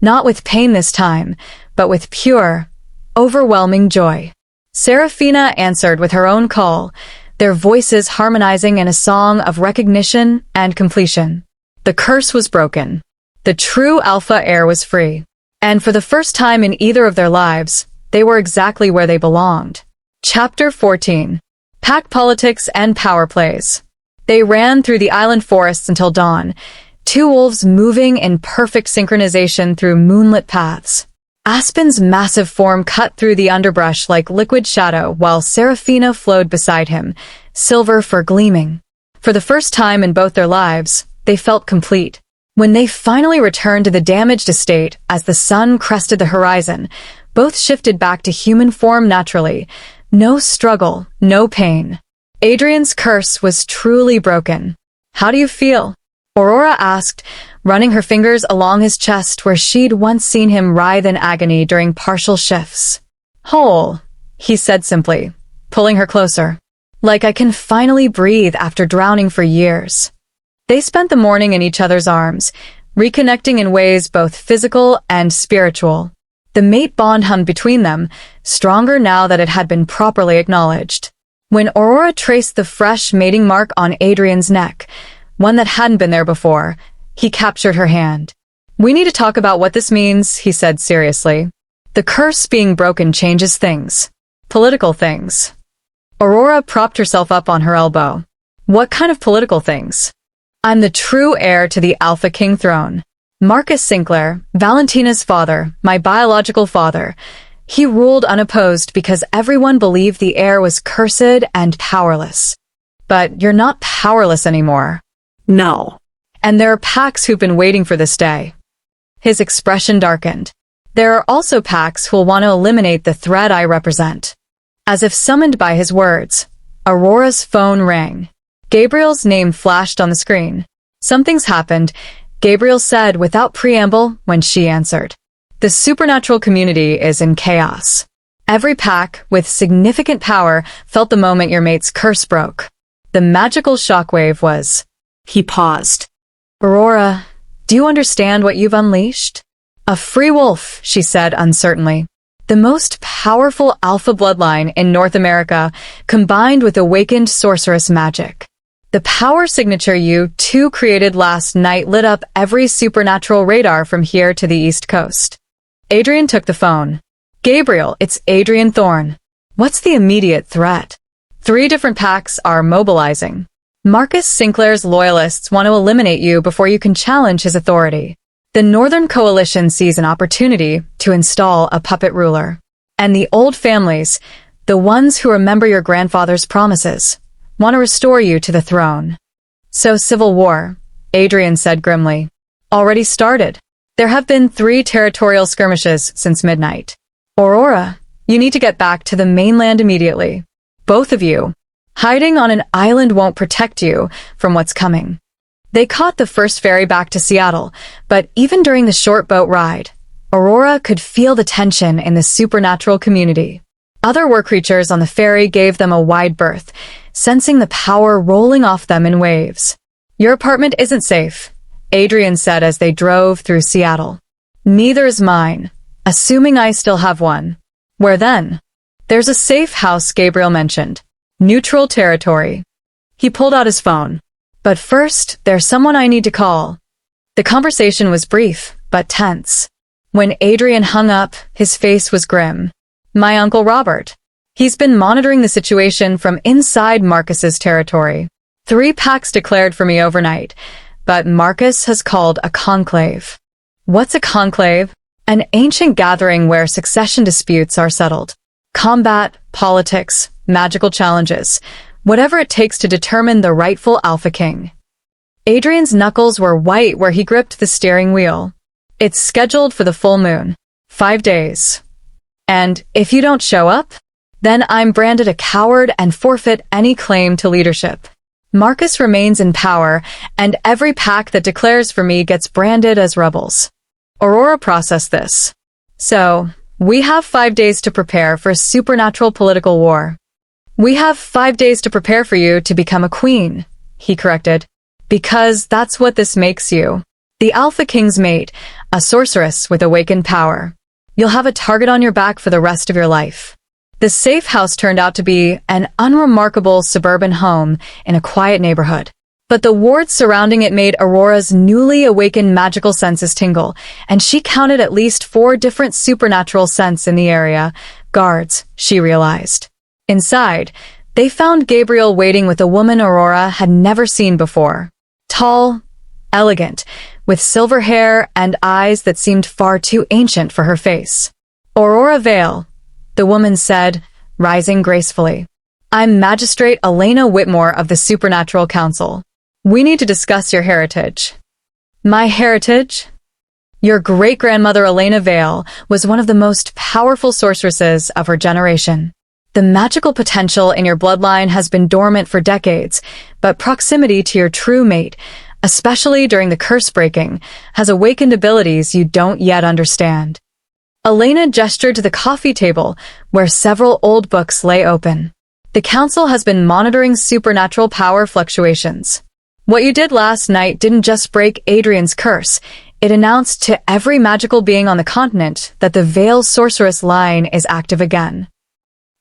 S1: not with pain this time, but with pure, overwhelming joy. Seraphina answered with her own call, their voices harmonizing in a song of recognition and completion. The curse was broken. The true alpha heir was free. And for the first time in either of their lives, they were exactly where they belonged. Chapter 14. Pack Politics and Power Plays. They ran through the island forests until dawn, two wolves moving in perfect synchronization through moonlit paths. Aspen's massive form cut through the underbrush like liquid shadow while Seraphina flowed beside him, silver fur gleaming. For the first time in both their lives, they felt complete. When they finally returned to the damaged estate as the sun crested the horizon, both shifted back to human form naturally. No struggle, no pain. Adrian's curse was truly broken. "How do you feel?" Aurora asked, running her fingers along his chest where she'd once seen him writhe in agony during partial shifts. "Whole," he said simply, pulling her closer. "Like I can finally breathe after drowning for years." They spent the morning in each other's arms, reconnecting in ways both physical and spiritual. The mate bond hummed between them, stronger now that it had been properly acknowledged. When Aurora traced the fresh mating mark on Adrian's neck, one that hadn't been there before, he captured her hand. "We need to talk about what this means," he said seriously. "The curse being broken changes things. Political things." Aurora propped herself up on her elbow. "What kind of political things?" "I'm the true heir to the Alpha King throne. Marcus Sinclair, Valentina's father, my biological father. He ruled unopposed because everyone believed the heir was cursed and powerless. But you're not powerless anymore."
S2: No.
S1: "And there are packs who've been waiting for this day." His expression darkened. "There are also packs who'll want to eliminate the threat I represent." As if summoned by his words, Aurora's phone rang. Gabriel's name flashed on the screen. "Something's happened," Gabriel said without preamble when she answered. "The supernatural community is in chaos. Every pack with significant power felt the moment your mate's curse broke. The magical shockwave was..."
S2: He paused.
S1: "Aurora, do you understand what you've unleashed?" "A free wolf," she said uncertainly. "The most powerful alpha bloodline in North America, combined with awakened sorceress magic. The power signature you two created last night lit up every supernatural radar from here to the East Coast." Adrian took the phone. "Gabriel, it's Adrian Thorne. What's the immediate threat?" "3 different packs are mobilizing. Marcus Sinclair's loyalists want to eliminate you before you can challenge his authority. The Northern Coalition sees an opportunity to install a puppet ruler. And the old families, the ones who remember your grandfather's promises, want to restore you to the throne." "So civil war," Adrian said grimly. "Already started. There have been 3 territorial skirmishes since midnight. Aurora, you need to get back to the mainland immediately. Both of you. Hiding on an island won't protect you from what's coming." They caught the first ferry back to Seattle, but even during the short boat ride, Aurora could feel the tension in the supernatural community. Other war creatures on the ferry gave them a wide berth, sensing the power rolling off them in waves. "Your apartment isn't safe," Adrian said as they drove through Seattle. "Neither is mine, assuming I still have one." "Where then?" "There's a safe house," Gabriel mentioned. "Neutral territory." He pulled out his phone. "But first, there's someone I need to call." The conversation was brief, but tense. When Adrian hung up, his face was grim. "My Uncle Robert. He's been monitoring the situation from inside Marcus's territory. 3 packs declared for me overnight, but Marcus has called a conclave." "What's a conclave?" "An ancient gathering where succession disputes are settled. Combat, politics, magical challenges, whatever it takes to determine the rightful Alpha King." Adrian's knuckles were white where he gripped the steering wheel. "It's scheduled for the full moon. 5 days. And if you don't show up, then I'm branded a coward and forfeit any claim to leadership. Marcus remains in power, and every pack that declares for me gets branded as rebels." Aurora processed this. "So, we have 5 days to prepare for a supernatural political war." "We have 5 days to prepare for you to become a queen," he corrected. "Because that's what this makes you. The Alpha King's mate, a sorceress with awakened power. You'll have a target on your back for the rest of your life." The safe house turned out to be an unremarkable suburban home in a quiet neighborhood. But the wards surrounding it made Aurora's newly awakened magical senses tingle, and she counted at least 4 different supernatural scents in the area. Guards, she realized. Inside, they found Gabriel waiting with a woman Aurora had never seen before. Tall, elegant, with silver hair and eyes that seemed far too ancient for her face. "Aurora Vale," the woman said, rising gracefully. "I'm Magistrate Elena Whitmore of the Supernatural Council. We need to discuss your heritage." "My heritage?" "Your great-grandmother Elena Vale was one of the most powerful sorceresses of her generation. The magical potential in your bloodline has been dormant for decades, but proximity to your true mate, especially during the curse breaking, has awakened abilities you don't yet understand." Elena gestured to the coffee table, where several old books lay open. "The council has been monitoring supernatural power fluctuations. What you did last night didn't just break Adrian's curse, it announced to every magical being on the continent that the Vale sorceress line is active again."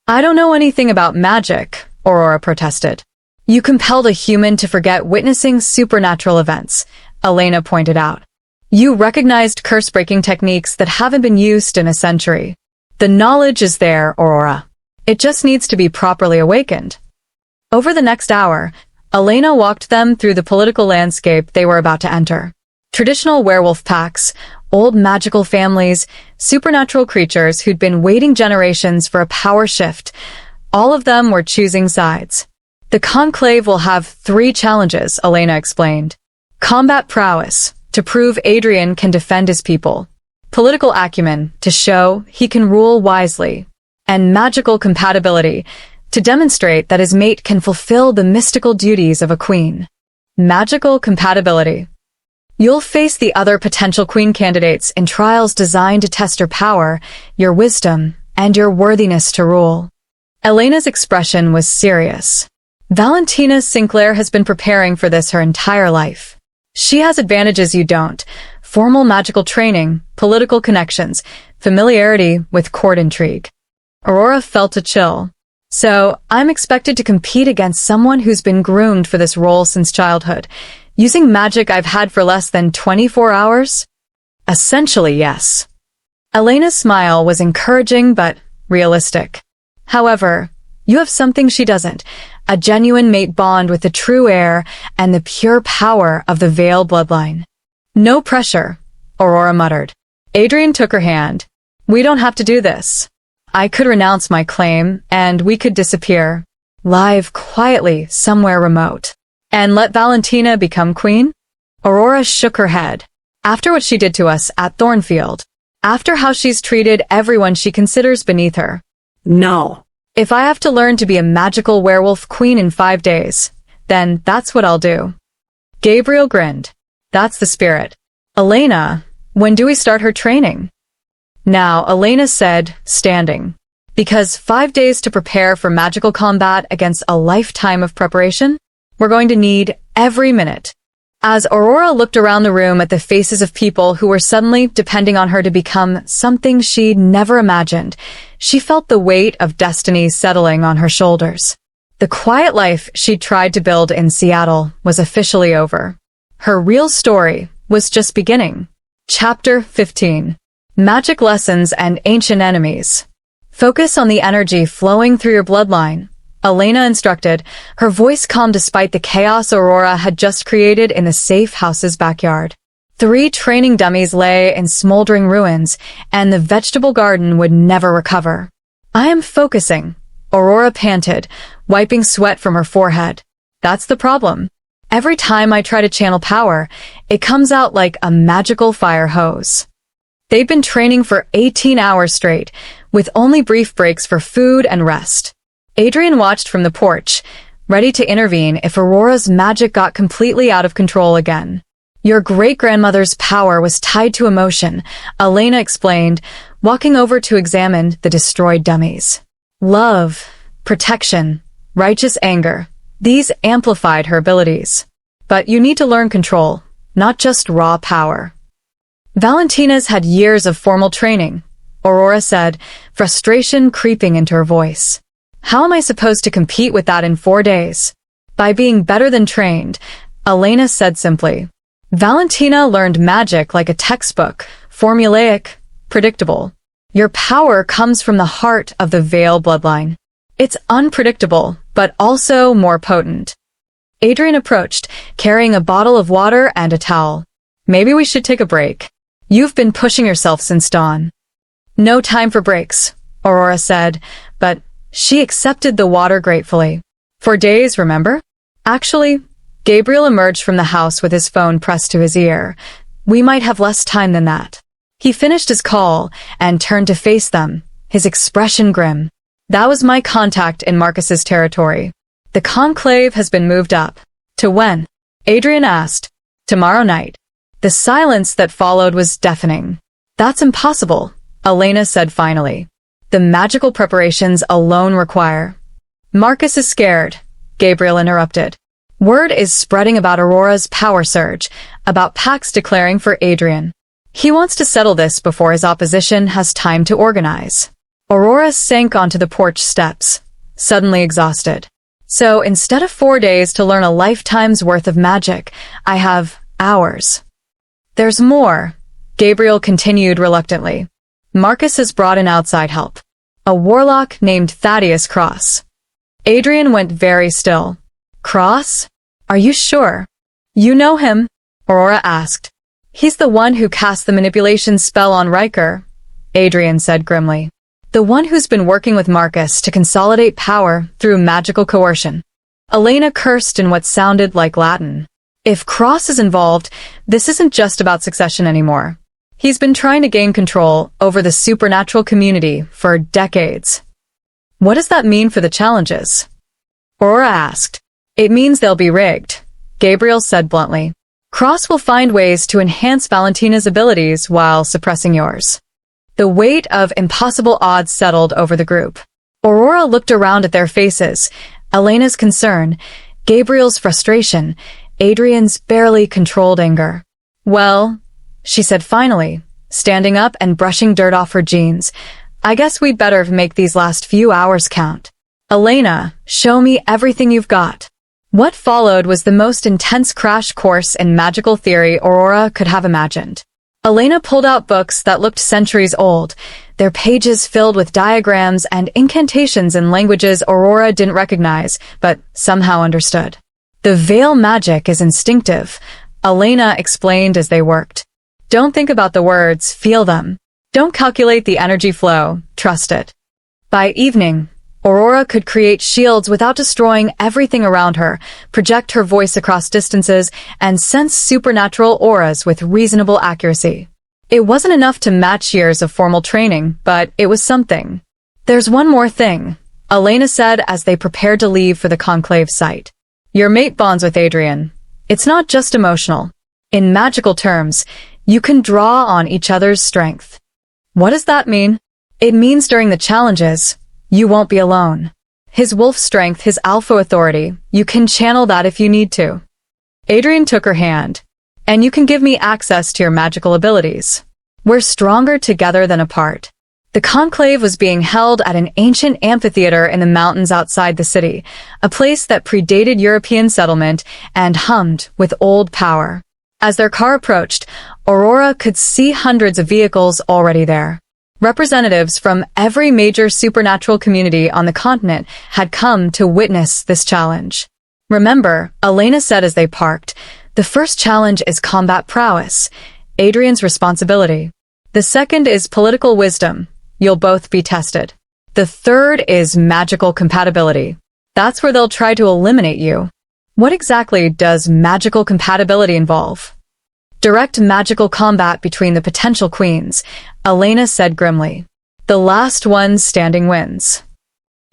S1: "I don't know anything about magic," Aurora protested. "You compelled a human to forget witnessing supernatural events," Elena pointed out. "You recognized curse-breaking techniques that haven't been used in a century. The knowledge is there, Aurora. It just needs to be properly awakened." Over the next hour, Elena walked them through the political landscape they were about to enter. Traditional werewolf packs, old magical families, supernatural creatures who'd been waiting generations for a power shift. All of them were choosing sides. "The conclave will have 3 challenges," Elena explained. "Combat prowess, to prove Adrian can defend his people. Political acumen, to show he can rule wisely. And magical compatibility, to demonstrate that his mate can fulfill the mystical duties of a queen." Magical compatibility. "You'll face the other potential queen candidates in trials designed to test your power, your wisdom, and your worthiness to rule." Elena's expression was serious. "Valentina Sinclair has been preparing for this her entire life. She has advantages you don't: formal magical training, political connections, familiarity with court intrigue." Aurora felt a chill. "So, I'm expected to compete against someone who's been groomed for this role since childhood, using magic I've had for less than 24 hours? "Essentially, yes." Elena's smile was encouraging but realistic. "However, you have something she doesn't, a genuine mate bond with the true heir and the pure power of the Vale bloodline." "No pressure," Aurora muttered. Adrian took her hand. "We don't have to do this. I could renounce my claim, and we could disappear, live quietly somewhere remote. And let Valentina become queen?" Aurora shook her head. "After what she did to us at Thornfield. After how she's treated everyone she considers beneath her.
S2: No.
S1: If I have to learn to be a magical werewolf queen in 5 days, then that's what I'll do." Gabriel grinned. That's the spirit. Elena, when do we start her training? Now, Elena said, standing. Because 5 days to prepare for magical combat against a lifetime of preparation? We're going to need every minute. As Aurora looked around the room at the faces of people who were suddenly depending on her to become something she'd never imagined, she felt the weight of destiny settling on her shoulders. The quiet life she'd tried to build in Seattle was officially over. Her real story was just beginning. Chapter 15. Magic Lessons and Ancient Enemies. Focus on the energy flowing through your bloodline, Elena instructed, her voice calm despite the chaos Aurora had just created in the safe house's backyard. 3 training dummies lay in smoldering ruins, and the vegetable garden would never recover. I am focusing, Aurora panted, wiping sweat from her forehead. That's the problem. Every time I try to channel power, it comes out like a magical fire hose. They'd been training for 18 hours straight, with only brief breaks for food and rest. Adrian watched from the porch, ready to intervene if Aurora's magic got completely out of control again. Your great-grandmother's power was tied to emotion, Elena explained, walking over to examine the destroyed dummies. Love, protection, righteous anger, these amplified her abilities. But you need to learn control, not just raw power. Valentina's had years of formal training, Aurora said, frustration creeping into her voice. How am I supposed to compete with that in 4 days? By being better than trained, Elena said simply. Valentina learned magic like a textbook, formulaic, predictable. Your power comes from the heart of the Vale bloodline. It's unpredictable, but also more potent. Adrian approached, carrying a bottle of water and a towel. Maybe we should take a break. You've been pushing yourself since dawn. No time for breaks, Aurora said, but she accepted the water gratefully. 4 days, remember? Actually, Gabriel emerged from the house with his phone pressed to his ear. We might have less time than that. He finished his call and turned to face them, his expression grim. That was my contact in Marcus's territory. The conclave has been moved up. To when? Adrian asked. Tomorrow night. The silence that followed was deafening. That's impossible, Elena said finally. The magical preparations alone require. Marcus is scared, Gabriel interrupted. Word is spreading about Aurora's power surge, about Pax declaring for Adrian. He wants to settle this before his opposition has time to organize. Aurora sank onto the porch steps, suddenly exhausted. So instead of 4 days to learn a lifetime's worth of magic, I have hours. There's more, Gabriel continued reluctantly. Marcus has brought in outside help. A warlock named Thaddeus Cross. Adrian went very still. Cross? Are you sure? You know him? Aurora asked. He's the one who cast the manipulation spell on Riker, Adrian said grimly. The one who's been working with Marcus to consolidate power through magical coercion. Elena cursed in what sounded like Latin. If Cross is involved, this isn't just about succession anymore. He's been trying to gain control over the supernatural community for decades. What does that mean for the challenges? Aurora asked. It means they'll be rigged, Gabriel said bluntly. Cross will find ways to enhance Valentina's abilities while suppressing yours. The weight of impossible odds settled over the group. Aurora looked around at their faces, Elena's concern, Gabriel's frustration, Adrian's barely controlled anger. Well, she said finally, standing up and brushing dirt off her jeans, I guess we'd better make these last few hours count. Elena, show me everything you've got. What followed was the most intense crash course in magical theory Aurora could have imagined. Elena pulled out books that looked centuries old, their pages filled with diagrams and incantations in languages Aurora didn't recognize, but somehow understood. The Vale magic is instinctive, Elena explained as they worked. Don't think about the words, feel them. Don't calculate the energy flow, trust it. By evening, Aurora could create shields without destroying everything around her, project her voice across distances, and sense supernatural auras with reasonable accuracy. It wasn't enough to match years of formal training, but it was something. There's one more thing, Elena said as they prepared to leave for the conclave site. Your mate bonds with Adrian, It's not just emotional. In magical terms, you can draw on each other's strength. What does that mean? It means during the challenges, you won't be alone. His wolf strength, his alpha authority, you can channel that if you need to. Adrian took her hand. And you can give me access to your magical abilities. We're stronger together than apart. The conclave was being held at an ancient amphitheater in the mountains outside the city, a place that predated European settlement and hummed with old power. As their car approached, Aurora could see hundreds of vehicles already there. Representatives from every major supernatural community on the continent had come to witness this challenge. Remember, Elena said as they parked, the first challenge is combat prowess, Adrian's responsibility. The second is political wisdom. You'll both be tested. The third is magical compatibility. That's where they'll try to eliminate you. What exactly does magical compatibility involve? Direct magical combat between the potential queens, Elena said grimly. The last one standing wins.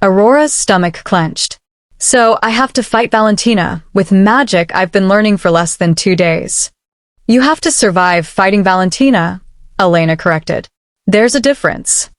S1: Aurora's stomach clenched. So I have to fight Valentina with magic I've been learning for less than 2 days. You have to survive fighting Valentina, Elena corrected. There's a difference.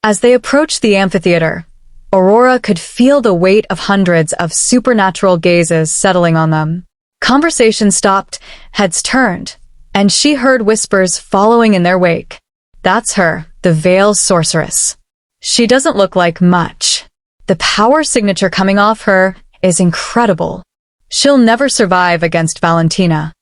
S1: As they approached the amphitheater, Aurora could feel the weight of hundreds of supernatural gazes settling on them. Conversation stopped, heads turned, and she heard whispers following in their wake. That's her, the Vale's sorceress. She doesn't look like much. The power signature coming off her is incredible. She'll never survive against Valentina.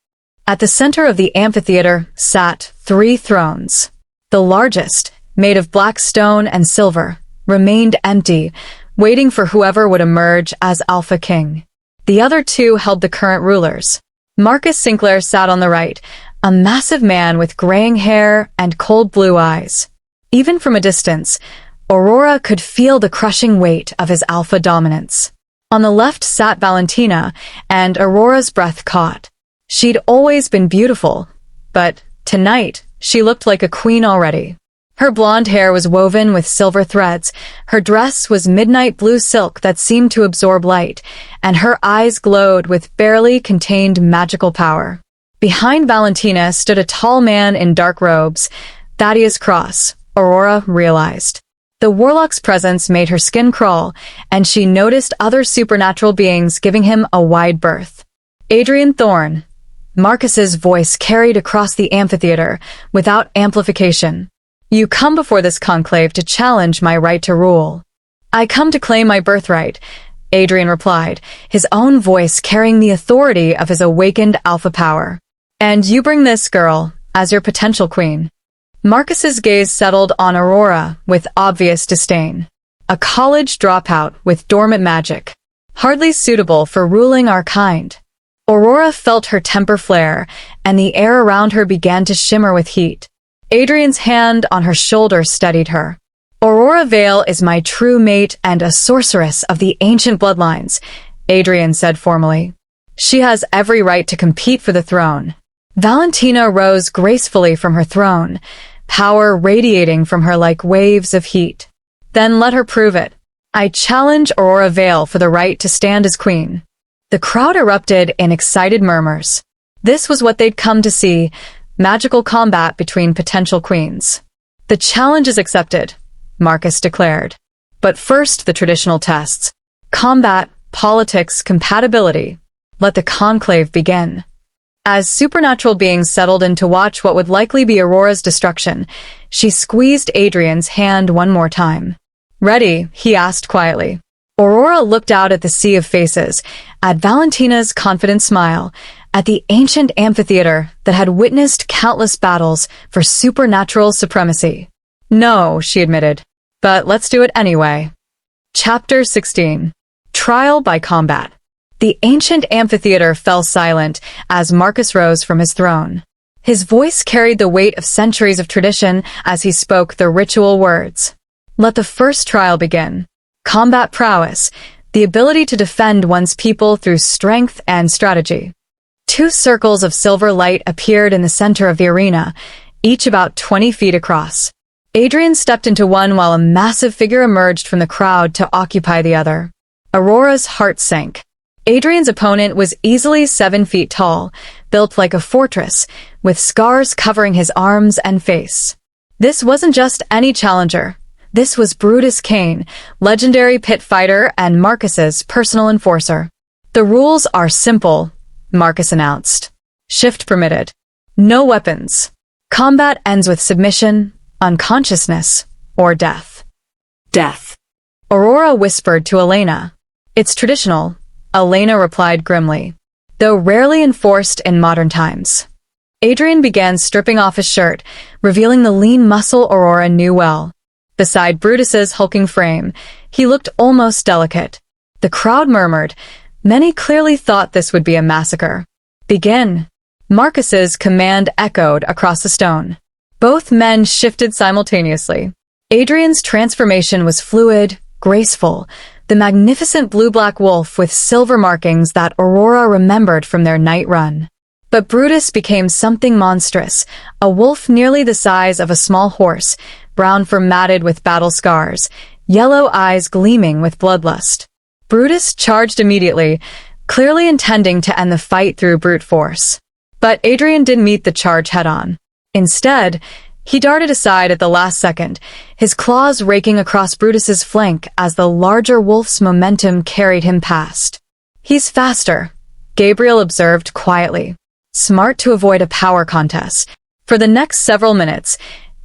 S1: At the center of the amphitheater sat 3 thrones. The largest, made of black stone and silver, remained empty, waiting for whoever would emerge as Alpha King. The other 2 held the current rulers. Marcus Sinclair sat on the right, a massive man with graying hair and cold blue eyes. Even from a distance, Aurora could feel the crushing weight of his alpha dominance. On the left sat Valentina, and Aurora's breath caught. She'd always been beautiful, but tonight she looked like a queen already. Her blonde hair was woven with silver threads, her dress was midnight blue silk that seemed to absorb light, and her eyes glowed with barely contained magical power. Behind Valentina stood a tall man in dark robes, Thaddeus Cross, Aurora realized. The warlock's presence made her skin crawl, and she noticed other supernatural beings giving him a wide berth. Adrian Thorne. Marcus's voice carried across the amphitheater, without amplification. You come before this conclave to challenge my right to rule. I come to claim my birthright, Adrian replied, his own voice carrying the authority of his awakened alpha power. And you bring this girl as your potential queen. Marcus's gaze settled on Aurora with obvious disdain. A college dropout with dormant magic. Hardly suitable for ruling our kind. Aurora felt her temper flare, and the air around her began to shimmer with heat. Adrian's hand on her shoulder steadied her. Aurora Vale is my true mate and a sorceress of the ancient bloodlines, Adrian said formally. She has every right to compete for the throne. Valentina rose gracefully from her throne, power radiating from her like waves of heat. Then let her prove it. I challenge Aurora Vale for the right to stand as queen. The crowd erupted in excited murmurs. This was what they'd come to see, magical combat between potential queens. The challenge is accepted, Marcus declared. But first the traditional tests. Combat, politics, compatibility. Let the conclave begin. As supernatural beings settled in to watch what would likely be Aurora's destruction, she squeezed Adrian's hand one more time. Ready? He asked quietly. Aurora looked out at the sea of faces, at Valentina's confident smile, at the ancient amphitheater that had witnessed countless battles for supernatural supremacy. No, she admitted, but let's do it anyway. Chapter 16. Trial by Combat. The ancient amphitheater fell silent as Marcus rose from his throne. His voice carried the weight of centuries of tradition as he spoke the ritual words. Let the first trial begin. Combat prowess, the ability to defend one's people through strength and strategy. 2 circles of silver light appeared in the center of the arena, each about 20 feet across. Adrian stepped into one while a massive figure emerged from the crowd to occupy the other. Aurora's heart sank. Adrian's opponent was easily 7 feet tall, built like a fortress, with scars covering his arms and face. This wasn't just any challenger. This was Brutus Cain, legendary pit fighter and Marcus's personal enforcer. "The rules are simple," Marcus announced. "Shift permitted. No weapons. Combat ends with submission, unconsciousness, or death."
S2: Death.
S1: Aurora whispered to Elena. "It's traditional," Elena replied grimly, "though rarely enforced in modern times." Adrian began stripping off his shirt, revealing the lean muscle Aurora knew well. Beside Brutus's hulking frame, he looked almost delicate. The crowd murmured. Many clearly thought this would be a massacre. "Begin." Marcus's command echoed across the stone. Both men shifted simultaneously. Adrian's transformation was fluid, graceful, the magnificent blue-black wolf with silver markings that Aurora remembered from their night run. But Brutus became something monstrous, a wolf nearly the size of a small horse, brown fur matted with battle scars, yellow eyes gleaming with bloodlust. Brutus charged immediately, clearly intending to end the fight through brute force. But Adrian didn't meet the charge head-on. Instead, he darted aside at the last second, his claws raking across Brutus's flank as the larger wolf's momentum carried him past. "He's faster," Gabriel observed quietly. Smart to avoid a power contest. For the next several minutes,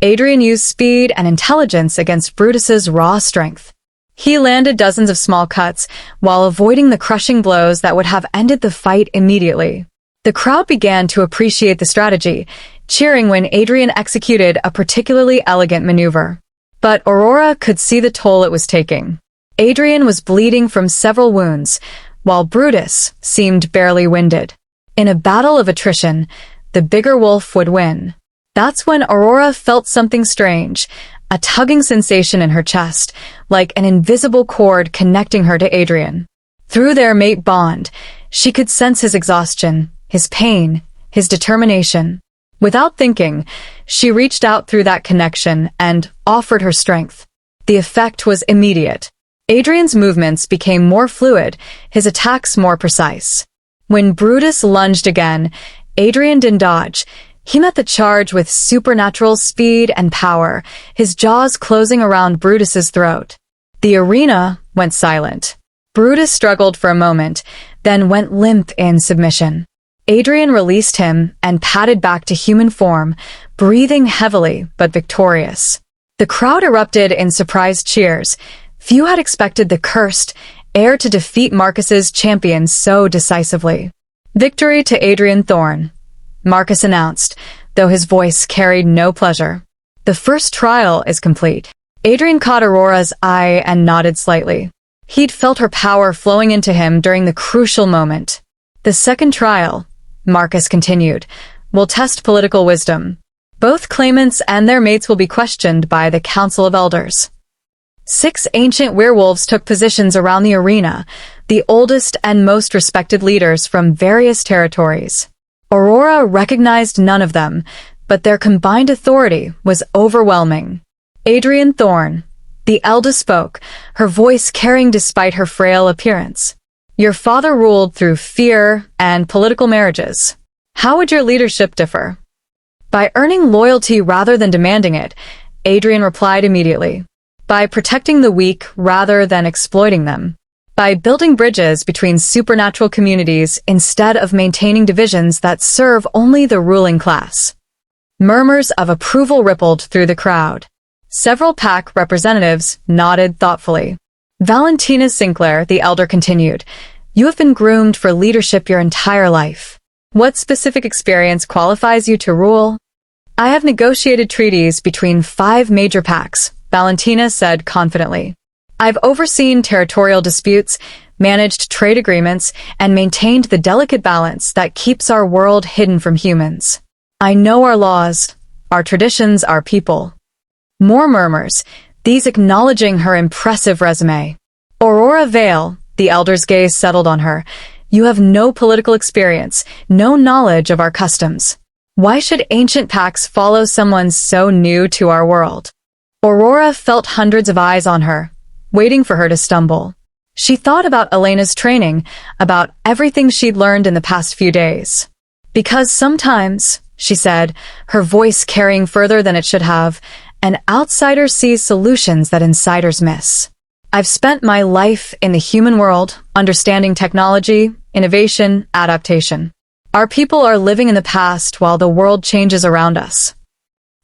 S1: Adrian used speed and intelligence against Brutus's raw strength. He landed dozens of small cuts while avoiding the crushing blows that would have ended the fight immediately. The crowd began to appreciate the strategy, cheering when Adrian executed a particularly elegant maneuver. But Aurora could see the toll it was taking. Adrian was bleeding from several wounds, while Brutus seemed barely winded. In a battle of attrition, the bigger wolf would win. That's when Aurora felt something strange, a tugging sensation in her chest, like an invisible cord connecting her to Adrian. Through their mate bond, she could sense his exhaustion, his pain, his determination. Without thinking, she reached out through that connection and offered her strength. The effect was immediate. Adrian's movements became more fluid, his attacks more precise. When Brutus lunged again, Adrian didn't dodge. He met the charge with supernatural speed and power, his jaws closing around Brutus's throat. The arena went silent. Brutus struggled for a moment, then went limp in submission. Adrian released him and padded back to human form, breathing heavily but victorious. The crowd erupted in surprised cheers. Few had expected the cursed heir to defeat Marcus's champion so decisively. "Victory to Adrian Thorne," Marcus announced, though his voice carried no pleasure. "The first trial is complete." Adrian caught Aurora's eye and nodded slightly. He'd felt her power flowing into him during the crucial moment. "The second trial," Marcus continued, "will test political wisdom. Both claimants and their mates will be questioned by the Council of Elders." 6 ancient werewolves took positions around the arena, the oldest and most respected leaders from various territories. Aurora recognized none of them, but their combined authority was overwhelming. Adrian Thorne, the eldest, spoke, her voice carrying despite her frail appearance. "Your father ruled through fear and political marriages. How would your leadership differ?" "By earning loyalty rather than demanding it," Adrian replied immediately. "By protecting the weak rather than exploiting them. By building bridges between supernatural communities instead of maintaining divisions that serve only the ruling class." Murmurs of approval rippled through the crowd. Several pack representatives nodded thoughtfully. "Valentina Sinclair," the elder continued, "you have been groomed for leadership your entire life. What specific experience qualifies you to rule?" "I have negotiated treaties between 5 major packs," Valentina said confidently. "I've overseen territorial disputes, managed trade agreements, and maintained the delicate balance that keeps our world hidden from humans. I know our laws, our traditions, our people." More murmurs, these acknowledging her impressive resume. "Aurora Vale," the elder's gaze settled on her, "you have no political experience, no knowledge of our customs. Why should ancient packs follow someone so new to our world?" Aurora felt hundreds of eyes on her, waiting for her to stumble. She thought about Elena's training, about everything she'd learned in the past few days. Because sometimes, she said, her voice carrying further than it should have, an outsider sees solutions that insiders miss. I've spent my life in the human world, understanding technology, innovation, adaptation. Our people are living in the past while the world changes around us.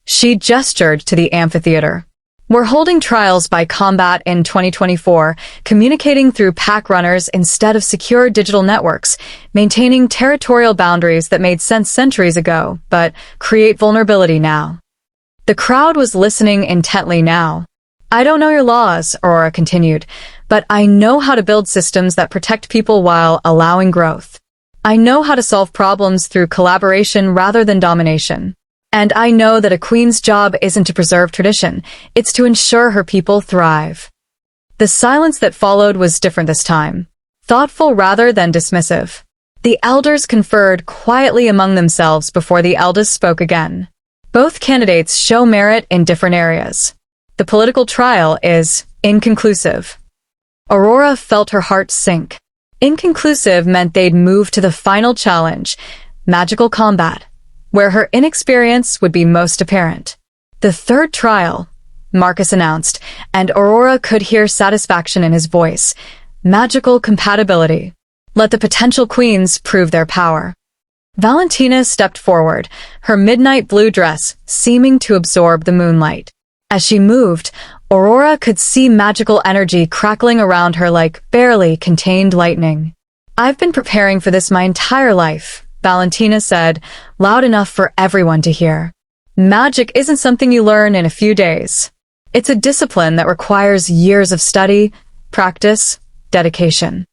S1: She gestured to the amphitheater. We're holding trials by combat in 2024, communicating through pack runners instead of secure digital networks, maintaining territorial boundaries that made sense centuries ago, but create vulnerability now. The crowd was listening intently now. I don't know your laws, Aurora continued, but I know how to build systems that protect people while allowing growth. I know how to solve problems through collaboration rather than domination. And I know that a queen's job isn't to preserve tradition, it's to ensure her people thrive. The silence that followed was different this time, thoughtful rather than dismissive. The elders conferred quietly among themselves before the eldest spoke again. Both candidates show merit in different areas. The political trial is inconclusive. Aurora felt her heart sink. Inconclusive meant they'd move to the final challenge, magical combat, where her inexperience would be most apparent. The third trial, Marcus announced, and Aurora could hear satisfaction in his voice. Magical compatibility. Let the potential queens prove their power. Valentina stepped forward, her midnight blue dress seeming to absorb the moonlight. As she moved, Aurora could see magical energy crackling around her like barely contained lightning. I've been preparing for this my entire life, Valentina said, loud enough for everyone to hear. Magic isn't something you learn in a few days. It's a discipline that requires years of study, practice, dedication.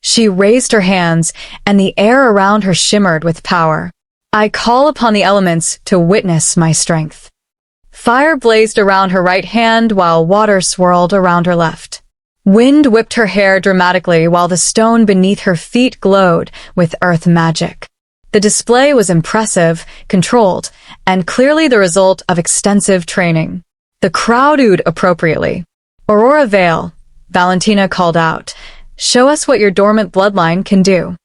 S1: She raised her hands, and the air around her shimmered with power. I call upon the elements to witness my strength. Fire blazed around her right hand while water swirled around her left. Wind whipped her hair dramatically while the stone beneath her feet glowed with earth magic. The display was impressive, controlled, and clearly the result of extensive training. The crowd oohed appropriately. Aurora Vale, Valentina called out. Show us what your dormant bloodline can do.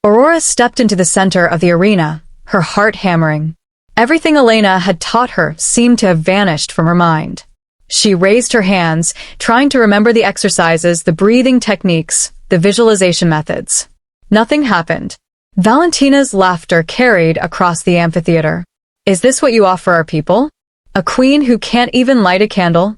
S1: Aurora stepped into the center of the arena, her heart hammering. Everything Elena had taught her seemed to have vanished from her mind. She raised her hands, trying to remember the exercises, the breathing techniques, the visualization methods. Nothing happened. Valentina's laughter carried across the amphitheater. Is this what you offer our people? A queen who can't even light a candle?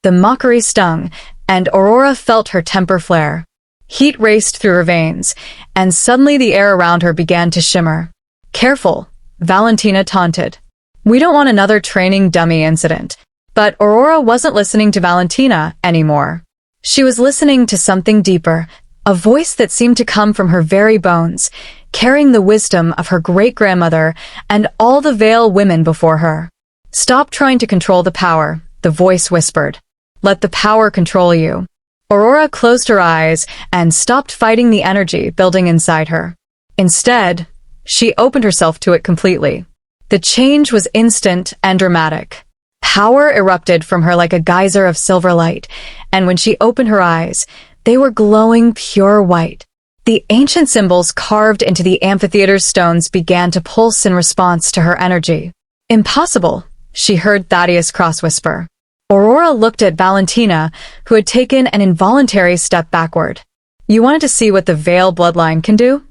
S1: The mockery stung, and Aurora felt her temper flare. Heat raced through her veins, and suddenly the air around her began to shimmer. Careful, Valentina taunted. We don't want another training dummy incident. But Aurora wasn't listening to Valentina anymore. She was listening to something deeper, a voice that seemed to come from her very bones, carrying the wisdom of her great-grandmother and all the Vale women before her. Stop trying to control the power, the voice whispered. Let the power control you. Aurora closed her eyes and stopped fighting the energy building inside her. Instead, she opened herself to it completely. The change was instant and dramatic. Power erupted from her like a geyser of silver light, and when she opened her eyes, they were glowing pure white. The ancient symbols carved into the amphitheater's stones began to pulse in response to her energy. Impossible, she heard Thaddeus Cross whisper. Aurora looked at Valentina, who had taken an involuntary step backward. You wanted to see what the Vale bloodline can do?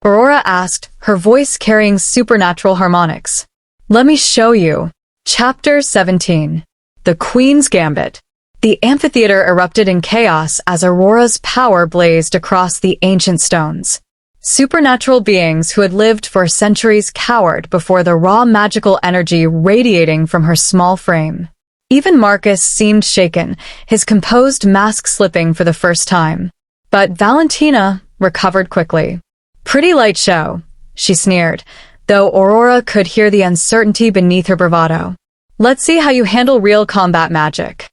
S1: Aurora asked, her voice carrying supernatural harmonics. Let me show you. Chapter 17. The Queen's Gambit. The amphitheater erupted in chaos as Aurora's power blazed across the ancient stones. Supernatural beings who had lived for centuries cowered before the raw magical energy radiating from her small frame. Even Marcus seemed shaken, his composed mask slipping for the first time. But Valentina recovered quickly. Pretty light show, she sneered, though Aurora could hear the uncertainty beneath her bravado. Let's see how you handle real combat magic.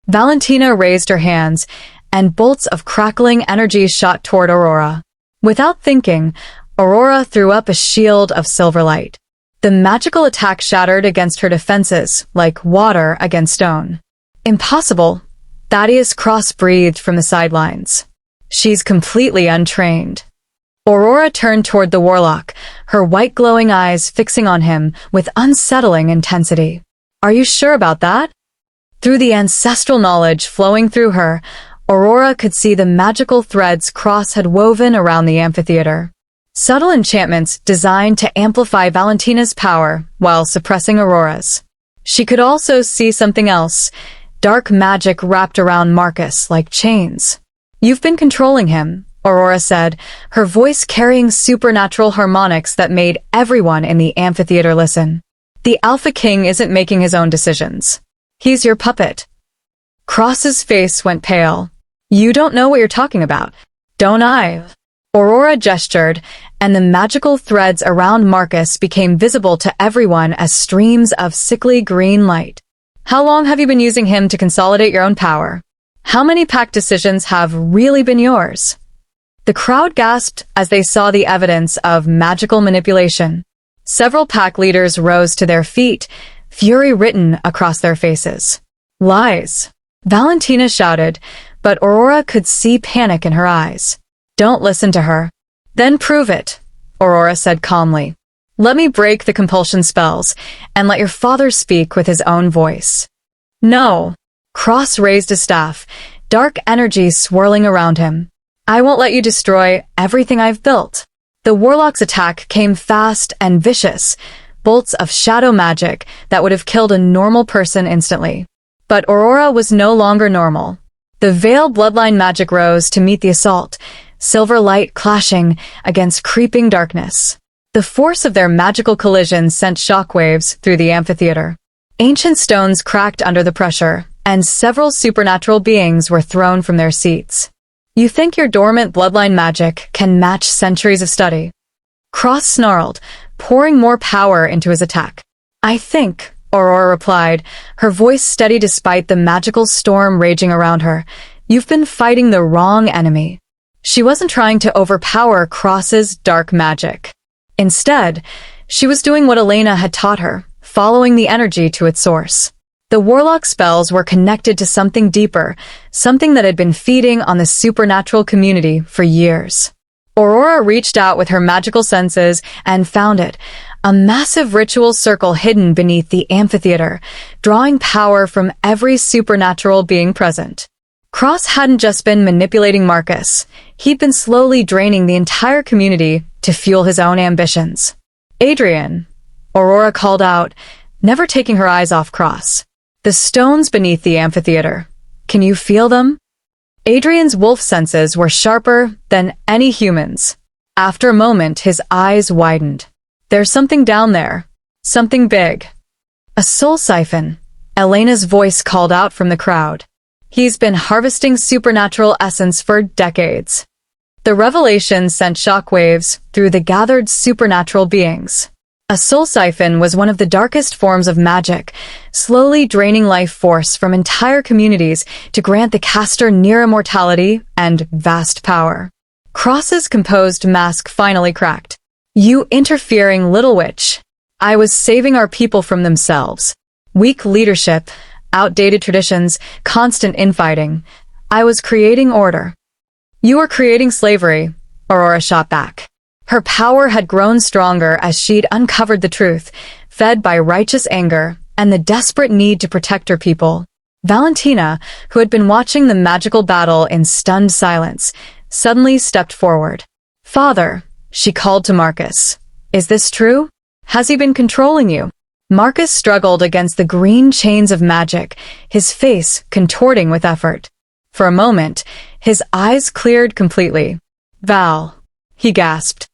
S1: Valentina raised her hands, and bolts of crackling energy shot toward Aurora. Without thinking, Aurora threw up a shield of silver light. The magical attack shattered against her defenses, like water against stone. Impossible, Thaddeus Cross breathed from the sidelines. She's completely untrained. Aurora turned toward the warlock, her white glowing eyes fixing on him with unsettling intensity. Are you sure about that? Through the ancestral knowledge flowing through her, Aurora could see the magical threads Cross had woven around the amphitheater. Subtle enchantments designed to amplify Valentina's power while suppressing Aurora's. She could also see something else, dark magic wrapped around Marcus like chains. You've been controlling him, Aurora said, her voice carrying supernatural harmonics that made everyone in the amphitheater listen. The Alpha King isn't making his own decisions. He's your puppet. Cross's face went pale. You don't know what you're talking about, don't I? Aurora gestured, and the magical threads around Marcus became visible to everyone as streams of sickly green light. How long have you been using him to consolidate your own power? How many pact decisions have really been yours? The crowd gasped as they saw the evidence of magical manipulation. Several pack leaders rose to their feet, fury written across their faces. Lies, Valentina shouted, but Aurora could see panic in her eyes. Don't listen to her. Then prove it, Aurora said calmly. Let me break the compulsion spells, and let your father speak with his own voice. No. Cross raised a staff, dark energy swirling around him. I won't let you destroy everything I've built. The warlock's attack came fast and vicious, bolts of shadow magic that would have killed a normal person instantly. But Aurora was no longer normal. The Vale bloodline magic rose to meet the assault, silver light clashing against creeping darkness. The force of their magical collision sent shockwaves through the amphitheater. Ancient stones cracked under the pressure, and several supernatural beings were thrown from their seats. You think your dormant bloodline magic can match centuries of study? Cross snarled, pouring more power into his attack. I think, Aurora replied, her voice steady despite the magical storm raging around her. You've been fighting the wrong enemy. She wasn't trying to overpower Cross's dark magic. Instead, she was doing what Elena had taught her, following the energy to its source. The warlock spells were connected to something deeper, something that had been feeding on the supernatural community for years. Aurora reached out with her magical senses and found it, a massive ritual circle hidden beneath the amphitheater, drawing power from every supernatural being present. Cross hadn't just been manipulating Marcus, he'd been slowly draining the entire community to fuel his own ambitions. Adrian, Aurora called out, never taking her eyes off Cross. The stones beneath the amphitheater. Can you feel them? Adrian's wolf senses were sharper than any human's. After a moment, his eyes widened. There's something down there. Something big. A soul siphon, Elena's voice called out from the crowd. He's been harvesting supernatural essence for decades. The revelation sent shockwaves through the gathered supernatural beings. A soul siphon was one of the darkest forms of magic, slowly draining life force from entire communities to grant the caster near immortality and vast power. Cross's composed mask finally cracked. You interfering little witch. I was saving our people from themselves. Weak leadership, outdated traditions, constant infighting. I was creating order. You were creating slavery, Aurora shot back. Her power had grown stronger as she'd uncovered the truth, fed by righteous anger and the desperate need to protect her people. Valentina, who had been watching the magical battle in stunned silence, suddenly stepped forward. Father, she called to Marcus. Is this true? Has he been controlling you? Marcus struggled against the green chains of magic, his face contorting with effort. For a moment, his eyes cleared completely. Val, he gasped.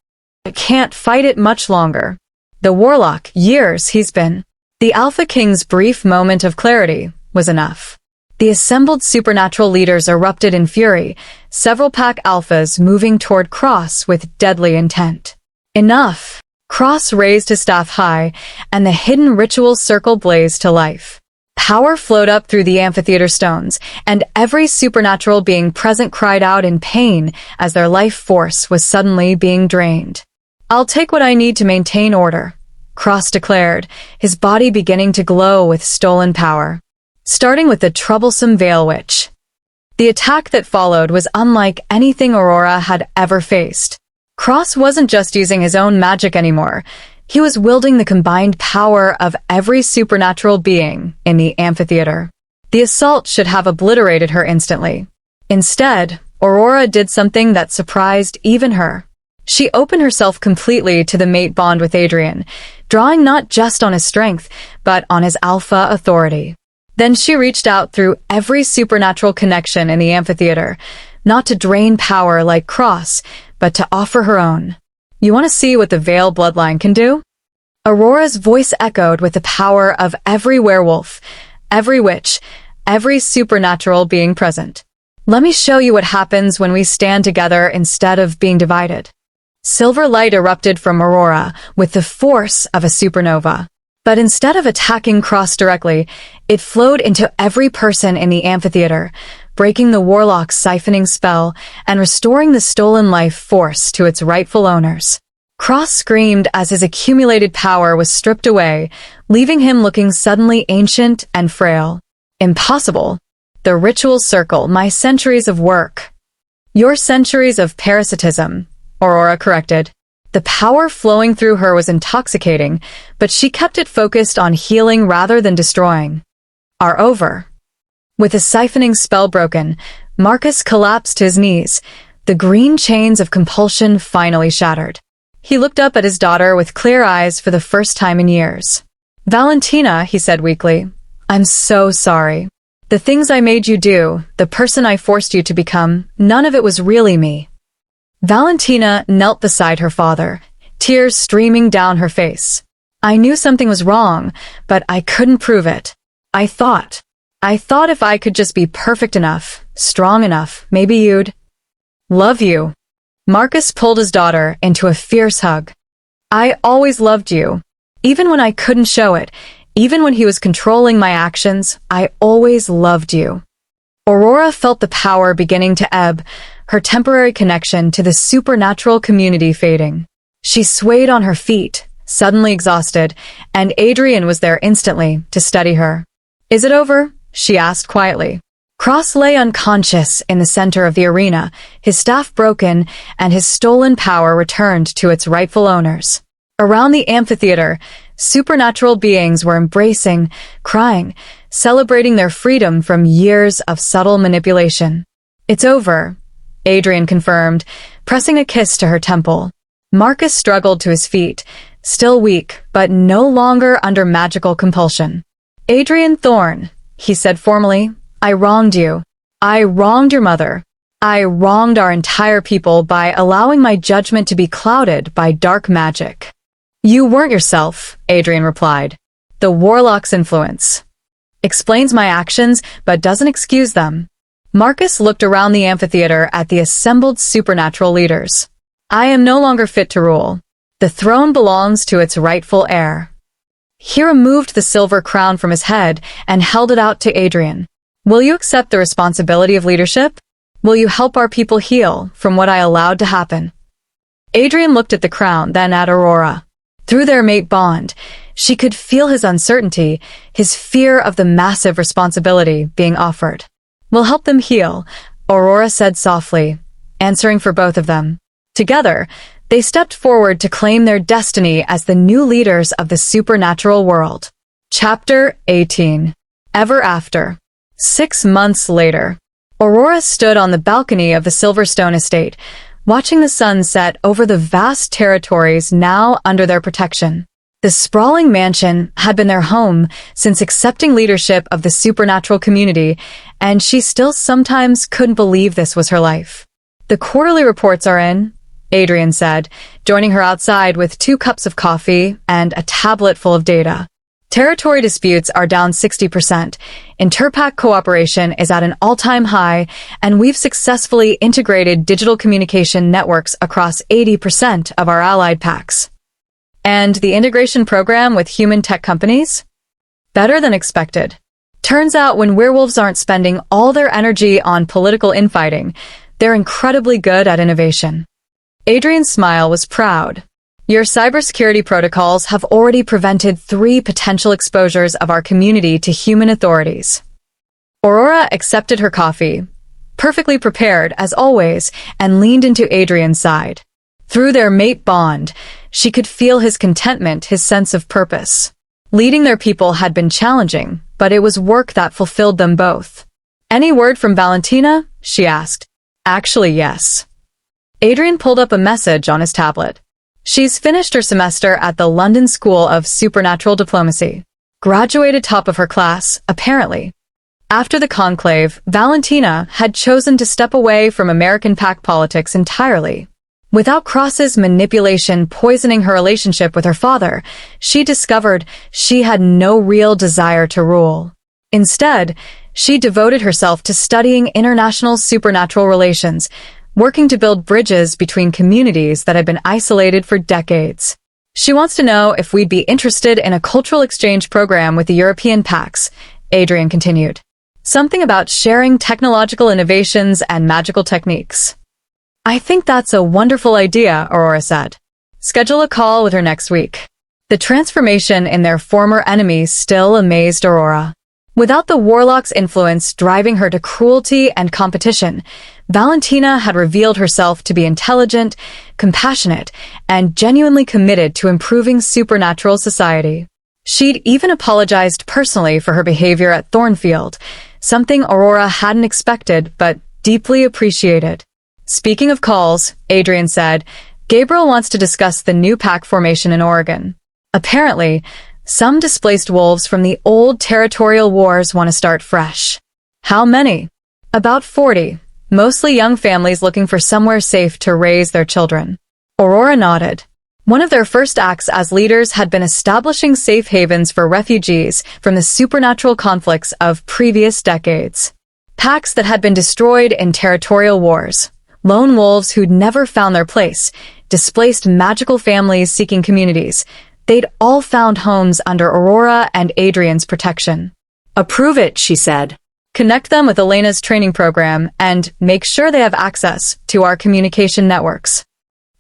S1: I can't fight it much longer. The warlock, years he's been. The Alpha King's brief moment of clarity was enough. The assembled supernatural leaders erupted in fury, several pack alphas moving toward Cross with deadly intent. Enough! Cross raised his staff high, and the hidden ritual circle blazed to life. Power flowed up through the amphitheater stones, and every supernatural being present cried out in pain as their life force was suddenly being drained. I'll take what I need to maintain order, Cross declared, his body beginning to glow with stolen power. Starting with the troublesome Vale Witch. The attack that followed was unlike anything Aurora had ever faced. Cross wasn't just using his own magic anymore. He was wielding the combined power of every supernatural being in the amphitheater. The assault should have obliterated her instantly. Instead, Aurora did something that surprised even her. She opened herself completely to the mate bond with Adrian, drawing not just on his strength, but on his alpha authority. Then she reached out through every supernatural connection in the amphitheater, not to drain power like Cross, but to offer her own. You want to see what the Vale bloodline can do? Aurora's voice echoed with the power of every werewolf, every witch, every supernatural being present. Let me show you what happens when we stand together instead of being divided. Silver light erupted from Aurora with the force of a supernova. But instead of attacking Cross directly, it flowed into every person in the amphitheater, breaking the warlock's siphoning spell and restoring the stolen life force to its rightful owners. Cross screamed as his accumulated power was stripped away, leaving him looking suddenly ancient and frail. Impossible. The ritual circle, my centuries of work. Your centuries of parasitism, Aurora corrected. The power flowing through her was intoxicating, but she kept it focused on healing rather than destroying. Are over. With his siphoning spell broken, Marcus collapsed to his knees. The green chains of compulsion finally shattered. He looked up at his daughter with clear eyes for the first time in years. Valentina, he said weakly, I'm so sorry. The things I made you do, the person I forced you to become, none of it was really me. Valentina knelt beside her father, tears streaming down her face. I knew something was wrong, but I couldn't prove it. I thought if I could just be perfect enough, strong enough, maybe you'd love you. Marcus pulled his daughter into a fierce hug. I always loved you. Even when I couldn't show it, even when he was controlling my actions, I always loved you. Aurora felt the power beginning to ebb, her temporary connection to the supernatural community fading. She swayed on her feet, suddenly exhausted, and Adrian was there instantly to steady her. Is it over? She asked quietly. Cross lay unconscious in the center of the arena, his staff broken, and his stolen power returned to its rightful owners. Around the amphitheater, supernatural beings were embracing, crying, celebrating their freedom from years of subtle manipulation. It's over, Adrian confirmed, pressing a kiss to her temple. Marcus struggled to his feet, still weak, but no longer under magical compulsion. Adrian Thorne, he said formally, I wronged you. I wronged your mother. I wronged our entire people by allowing my judgment to be clouded by dark magic. You weren't yourself, Adrian replied. The warlock's influence explains my actions, but doesn't excuse them. Marcus looked around the amphitheater at the assembled supernatural leaders. I am no longer fit to rule. The throne belongs to its rightful heir. He removed the silver crown from his head and held it out to Adrian. Will you accept the responsibility of leadership? Will you help our people heal from what I allowed to happen? Adrian looked at the crown, then at Aurora. Through their mate bond, she could feel his uncertainty, his fear of the massive responsibility being offered. We'll help them heal, Aurora said softly, answering for both of them. Together, they stepped forward to claim their destiny as the new leaders of the supernatural world. Chapter 18. Ever After. 6 months later, Aurora stood on the balcony of the Silverstone estate, watching the sun set over the vast territories now under their protection. The sprawling mansion had been their home since accepting leadership of the supernatural community, and she still sometimes couldn't believe this was her life. The quarterly reports are in, Adrian said, joining her outside with 2 cups of coffee and a tablet full of data. Territory disputes are down 60%, Interpack cooperation is at an all-time high, and we've successfully integrated digital communication networks across 80% of our allied packs. And the integration program with human tech companies? Better than expected. Turns out when werewolves aren't spending all their energy on political infighting, they're incredibly good at innovation. Adrian's smile was proud. Your cybersecurity protocols have already prevented 3 potential exposures of our community to human authorities. Aurora accepted her coffee, perfectly prepared as always, and leaned into Adrian's side. Through their mate bond, she could feel his contentment, his sense of purpose. Leading their people had been challenging, but it was work that fulfilled them both. "Any word from Valentina?" she asked. "Actually, yes." Adrian pulled up a message on his tablet. "She's finished her semester at the London School of Supernatural Diplomacy. Graduated top of her class, apparently." After the conclave, Valentina had chosen to step away from American pack politics entirely. Without Cross's manipulation poisoning her relationship with her father, she discovered she had no real desire to rule. Instead, she devoted herself to studying international supernatural relations, working to build bridges between communities that had been isolated for decades. "She wants to know if we'd be interested in a cultural exchange program with the European packs," Adrian continued. "Something about sharing technological innovations and magical techniques." "I think that's a wonderful idea," Aurora said. "Schedule a call with her next week." The transformation in their former enemy still amazed Aurora. Without the warlock's influence driving her to cruelty and competition, Valentina had revealed herself to be intelligent, compassionate, and genuinely committed to improving supernatural society. She'd even apologized personally for her behavior at Thornfield, something Aurora hadn't expected but deeply appreciated. "Speaking of calls," Adrian said, "Gabriel wants to discuss the new pack formation in Oregon. Apparently, some displaced wolves from the old territorial wars want to start fresh." "How many?" "About 40, mostly young families looking for somewhere safe to raise their children." Aurora nodded. One of their first acts as leaders had been establishing safe havens for refugees from the supernatural conflicts of previous decades. Packs that had been destroyed in territorial wars, lone wolves who'd never found their place, displaced magical families seeking communities. They'd all found homes under Aurora and Adrian's protection. "Approve it," she said. "Connect them with Elena's training program and make sure they have access to our communication networks."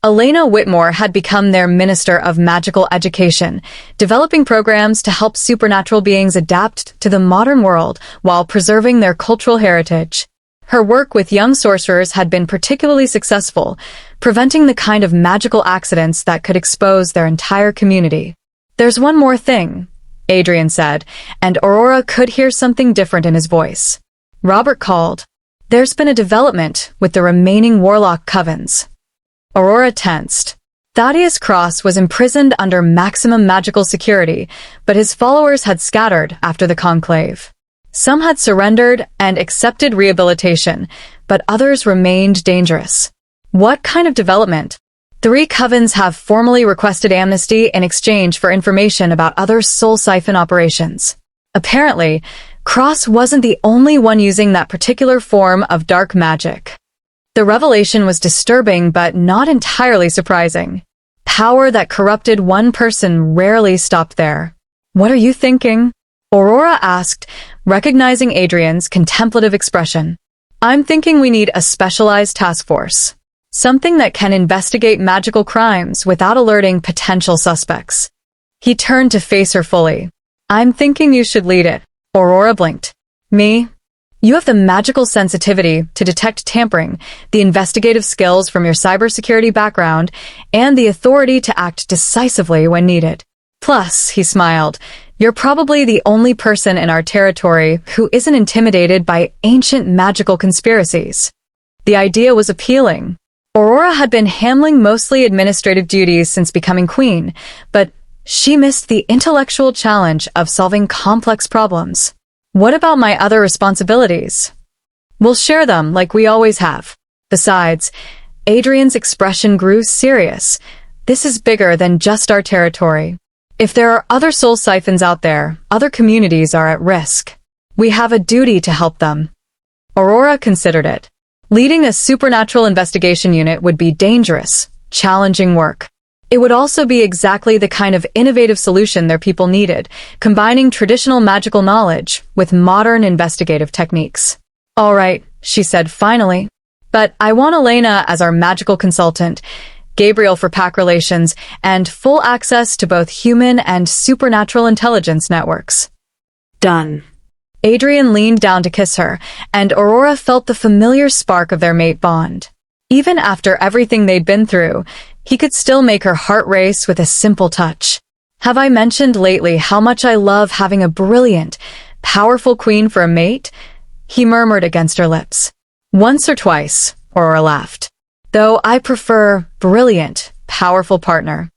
S1: Elena Whitmore had become their Minister of Magical Education, developing programs to help supernatural beings adapt to the modern world while preserving their cultural heritage. Her work with young sorcerers had been particularly successful, preventing the kind of magical accidents that could expose their entire community. "There's one more thing," Adrian said, and Aurora could hear something different in his voice. Robert called. "There's been a development with the remaining warlock covens." Aurora tensed. Thaddeus Cross was imprisoned under maximum magical security, but his followers had scattered after the conclave. Some had surrendered and accepted rehabilitation, but others remained dangerous. "What kind of development?" "3 covens have formally requested amnesty in exchange for information about other soul siphon operations." Apparently, Cross wasn't the only one using that particular form of dark magic. The revelation was disturbing but not entirely surprising. Power that corrupted one person rarely stopped there. "What are you thinking?" Aurora asked, recognizing Adrian's contemplative expression. "I'm thinking we need a specialized task force. Something that can investigate magical crimes without alerting potential suspects." He turned to face her fully. "I'm thinking you should lead it." Aurora blinked. "Me?" "You have the magical sensitivity to detect tampering, the investigative skills from your cybersecurity background, and the authority to act decisively when needed. Plus," he smiled, "you're probably the only person in our territory who isn't intimidated by ancient magical conspiracies." The idea was appealing. Aurora had been handling mostly administrative duties since becoming queen, but she missed the intellectual challenge of solving complex problems. "What about my other responsibilities?" "We'll share them like we always have." Besides, Adrian's expression grew serious. "This is bigger than just our territory. If there are other soul siphons out there, other communities are at risk. We have a duty to help them." Aurora considered it. Leading a supernatural investigation unit would be dangerous, challenging work. It would also be exactly the kind of innovative solution their people needed, combining traditional magical knowledge with modern investigative techniques. "All right," she said finally. "But I want Elena as our magical consultant, Gabriel for pack relations, and full access to both human and supernatural intelligence networks."
S2: Done.
S1: Adrian leaned down to kiss her, and Aurora felt the familiar spark of their mate bond. Even after everything they'd been through, he could still make her heart race with a simple touch. Have I mentioned lately how much I love having a brilliant, powerful queen for a mate? He murmured against her lips. Once or twice, Aurora laughed. Though I prefer brilliant, powerful partner.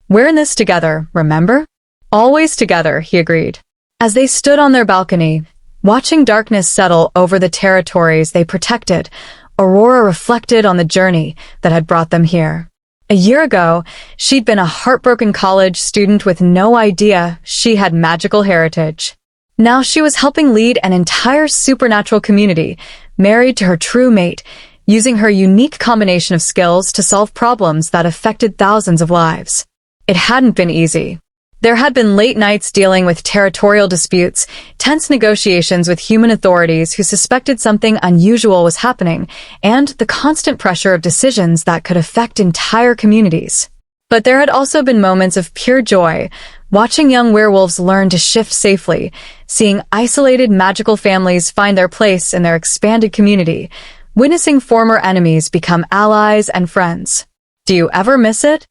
S1: We're in this together, remember? Always together, he agreed. As they stood on their balcony, watching darkness settle over the territories they protected, Aurora reflected on the journey that had brought them here. A year ago, she'd been a heartbroken college student with no idea she had magical heritage. Now she was helping lead an entire supernatural community, married to her true mate, using her unique combination of skills to solve problems that affected thousands of lives. It hadn't been easy. There had been late nights dealing with territorial disputes, tense negotiations with human authorities who suspected something unusual was happening, and the constant pressure of decisions that could affect entire communities. But there had also been moments of pure joy, watching young werewolves learn to shift safely, seeing isolated magical families find their place in their expanded community, witnessing former enemies become allies and friends. Do you ever miss it?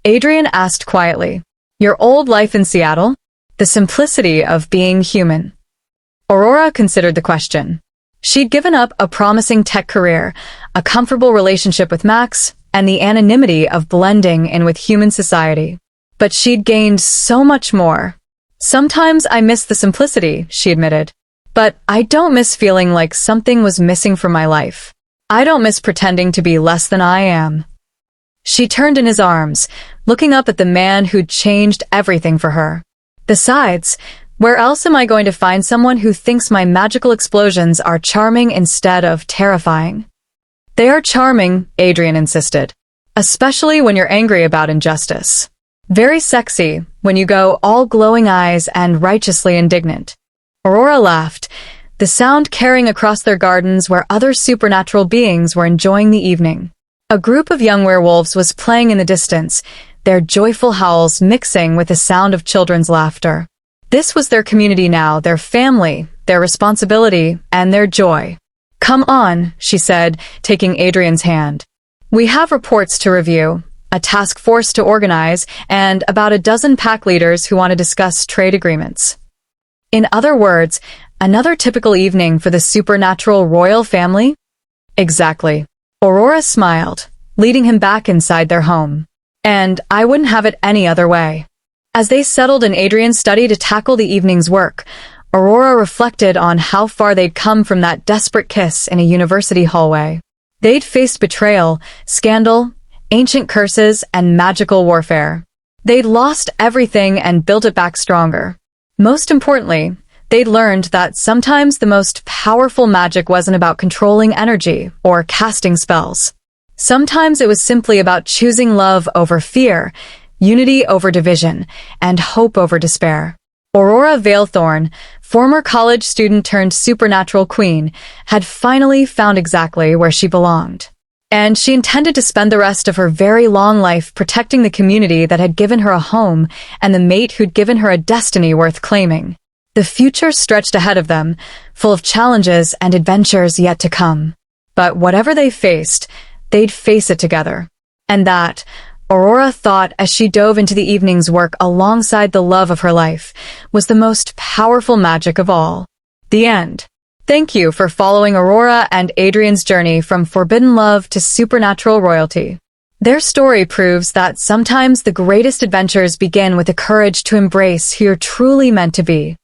S1: Adrian asked quietly. Your old life in Seattle? The simplicity of being human. Aurora considered the question. She'd given up a promising tech career, a comfortable relationship with Max, and the anonymity of blending in with human society. But she'd gained so much more. Sometimes I miss the simplicity, she admitted. But I don't miss feeling like something was missing from my life. I don't miss pretending to be less than I am. She turned in his arms, looking up at the man who'd changed everything for her. Besides, where else am I going to find someone who thinks my magical explosions are charming instead of terrifying? They are charming, Adrian insisted. Especially when you're angry about injustice. Very sexy when you go all glowing eyes and righteously indignant. Aurora laughed, the sound carrying across their gardens where other supernatural beings were enjoying the evening. A group of young werewolves was playing in the distance, their joyful howls mixing with the sound of children's laughter. This was their community now, their family, their responsibility, and their joy. Come on, she said, taking Adrian's hand. We have reports to review, a task force to organize, and about a dozen pack leaders who want to discuss trade agreements. In other words, another typical evening for the supernatural royal family? Exactly. Aurora smiled, leading him back inside their home. And I wouldn't have it any other way. As they settled in Adrian's study to tackle the evening's work, Aurora reflected on how far they'd come from that desperate kiss in a university hallway. They'd faced betrayal, scandal, ancient curses, and magical warfare. They'd lost everything and built it back stronger. Most importantly, they'd learned that sometimes the most powerful magic wasn't about controlling energy or casting spells. Sometimes it was simply about choosing love over fear, unity over division, and hope over despair. Aurora Vale, former college student turned supernatural queen, had finally found exactly where she belonged. And she intended to spend the rest of her very long life protecting the community that had given her a home and the mate who'd given her a destiny worth claiming. The future stretched ahead of them, full of challenges and adventures yet to come. But whatever they faced, they'd face it together. And that, Aurora thought as she dove into the evening's work alongside the love of her life, was the most powerful magic of all. The end. Thank you for following Aurora and Adrian's journey from forbidden love to supernatural royalty. Their story proves that sometimes the greatest adventures begin with the courage to embrace who you're truly meant to be.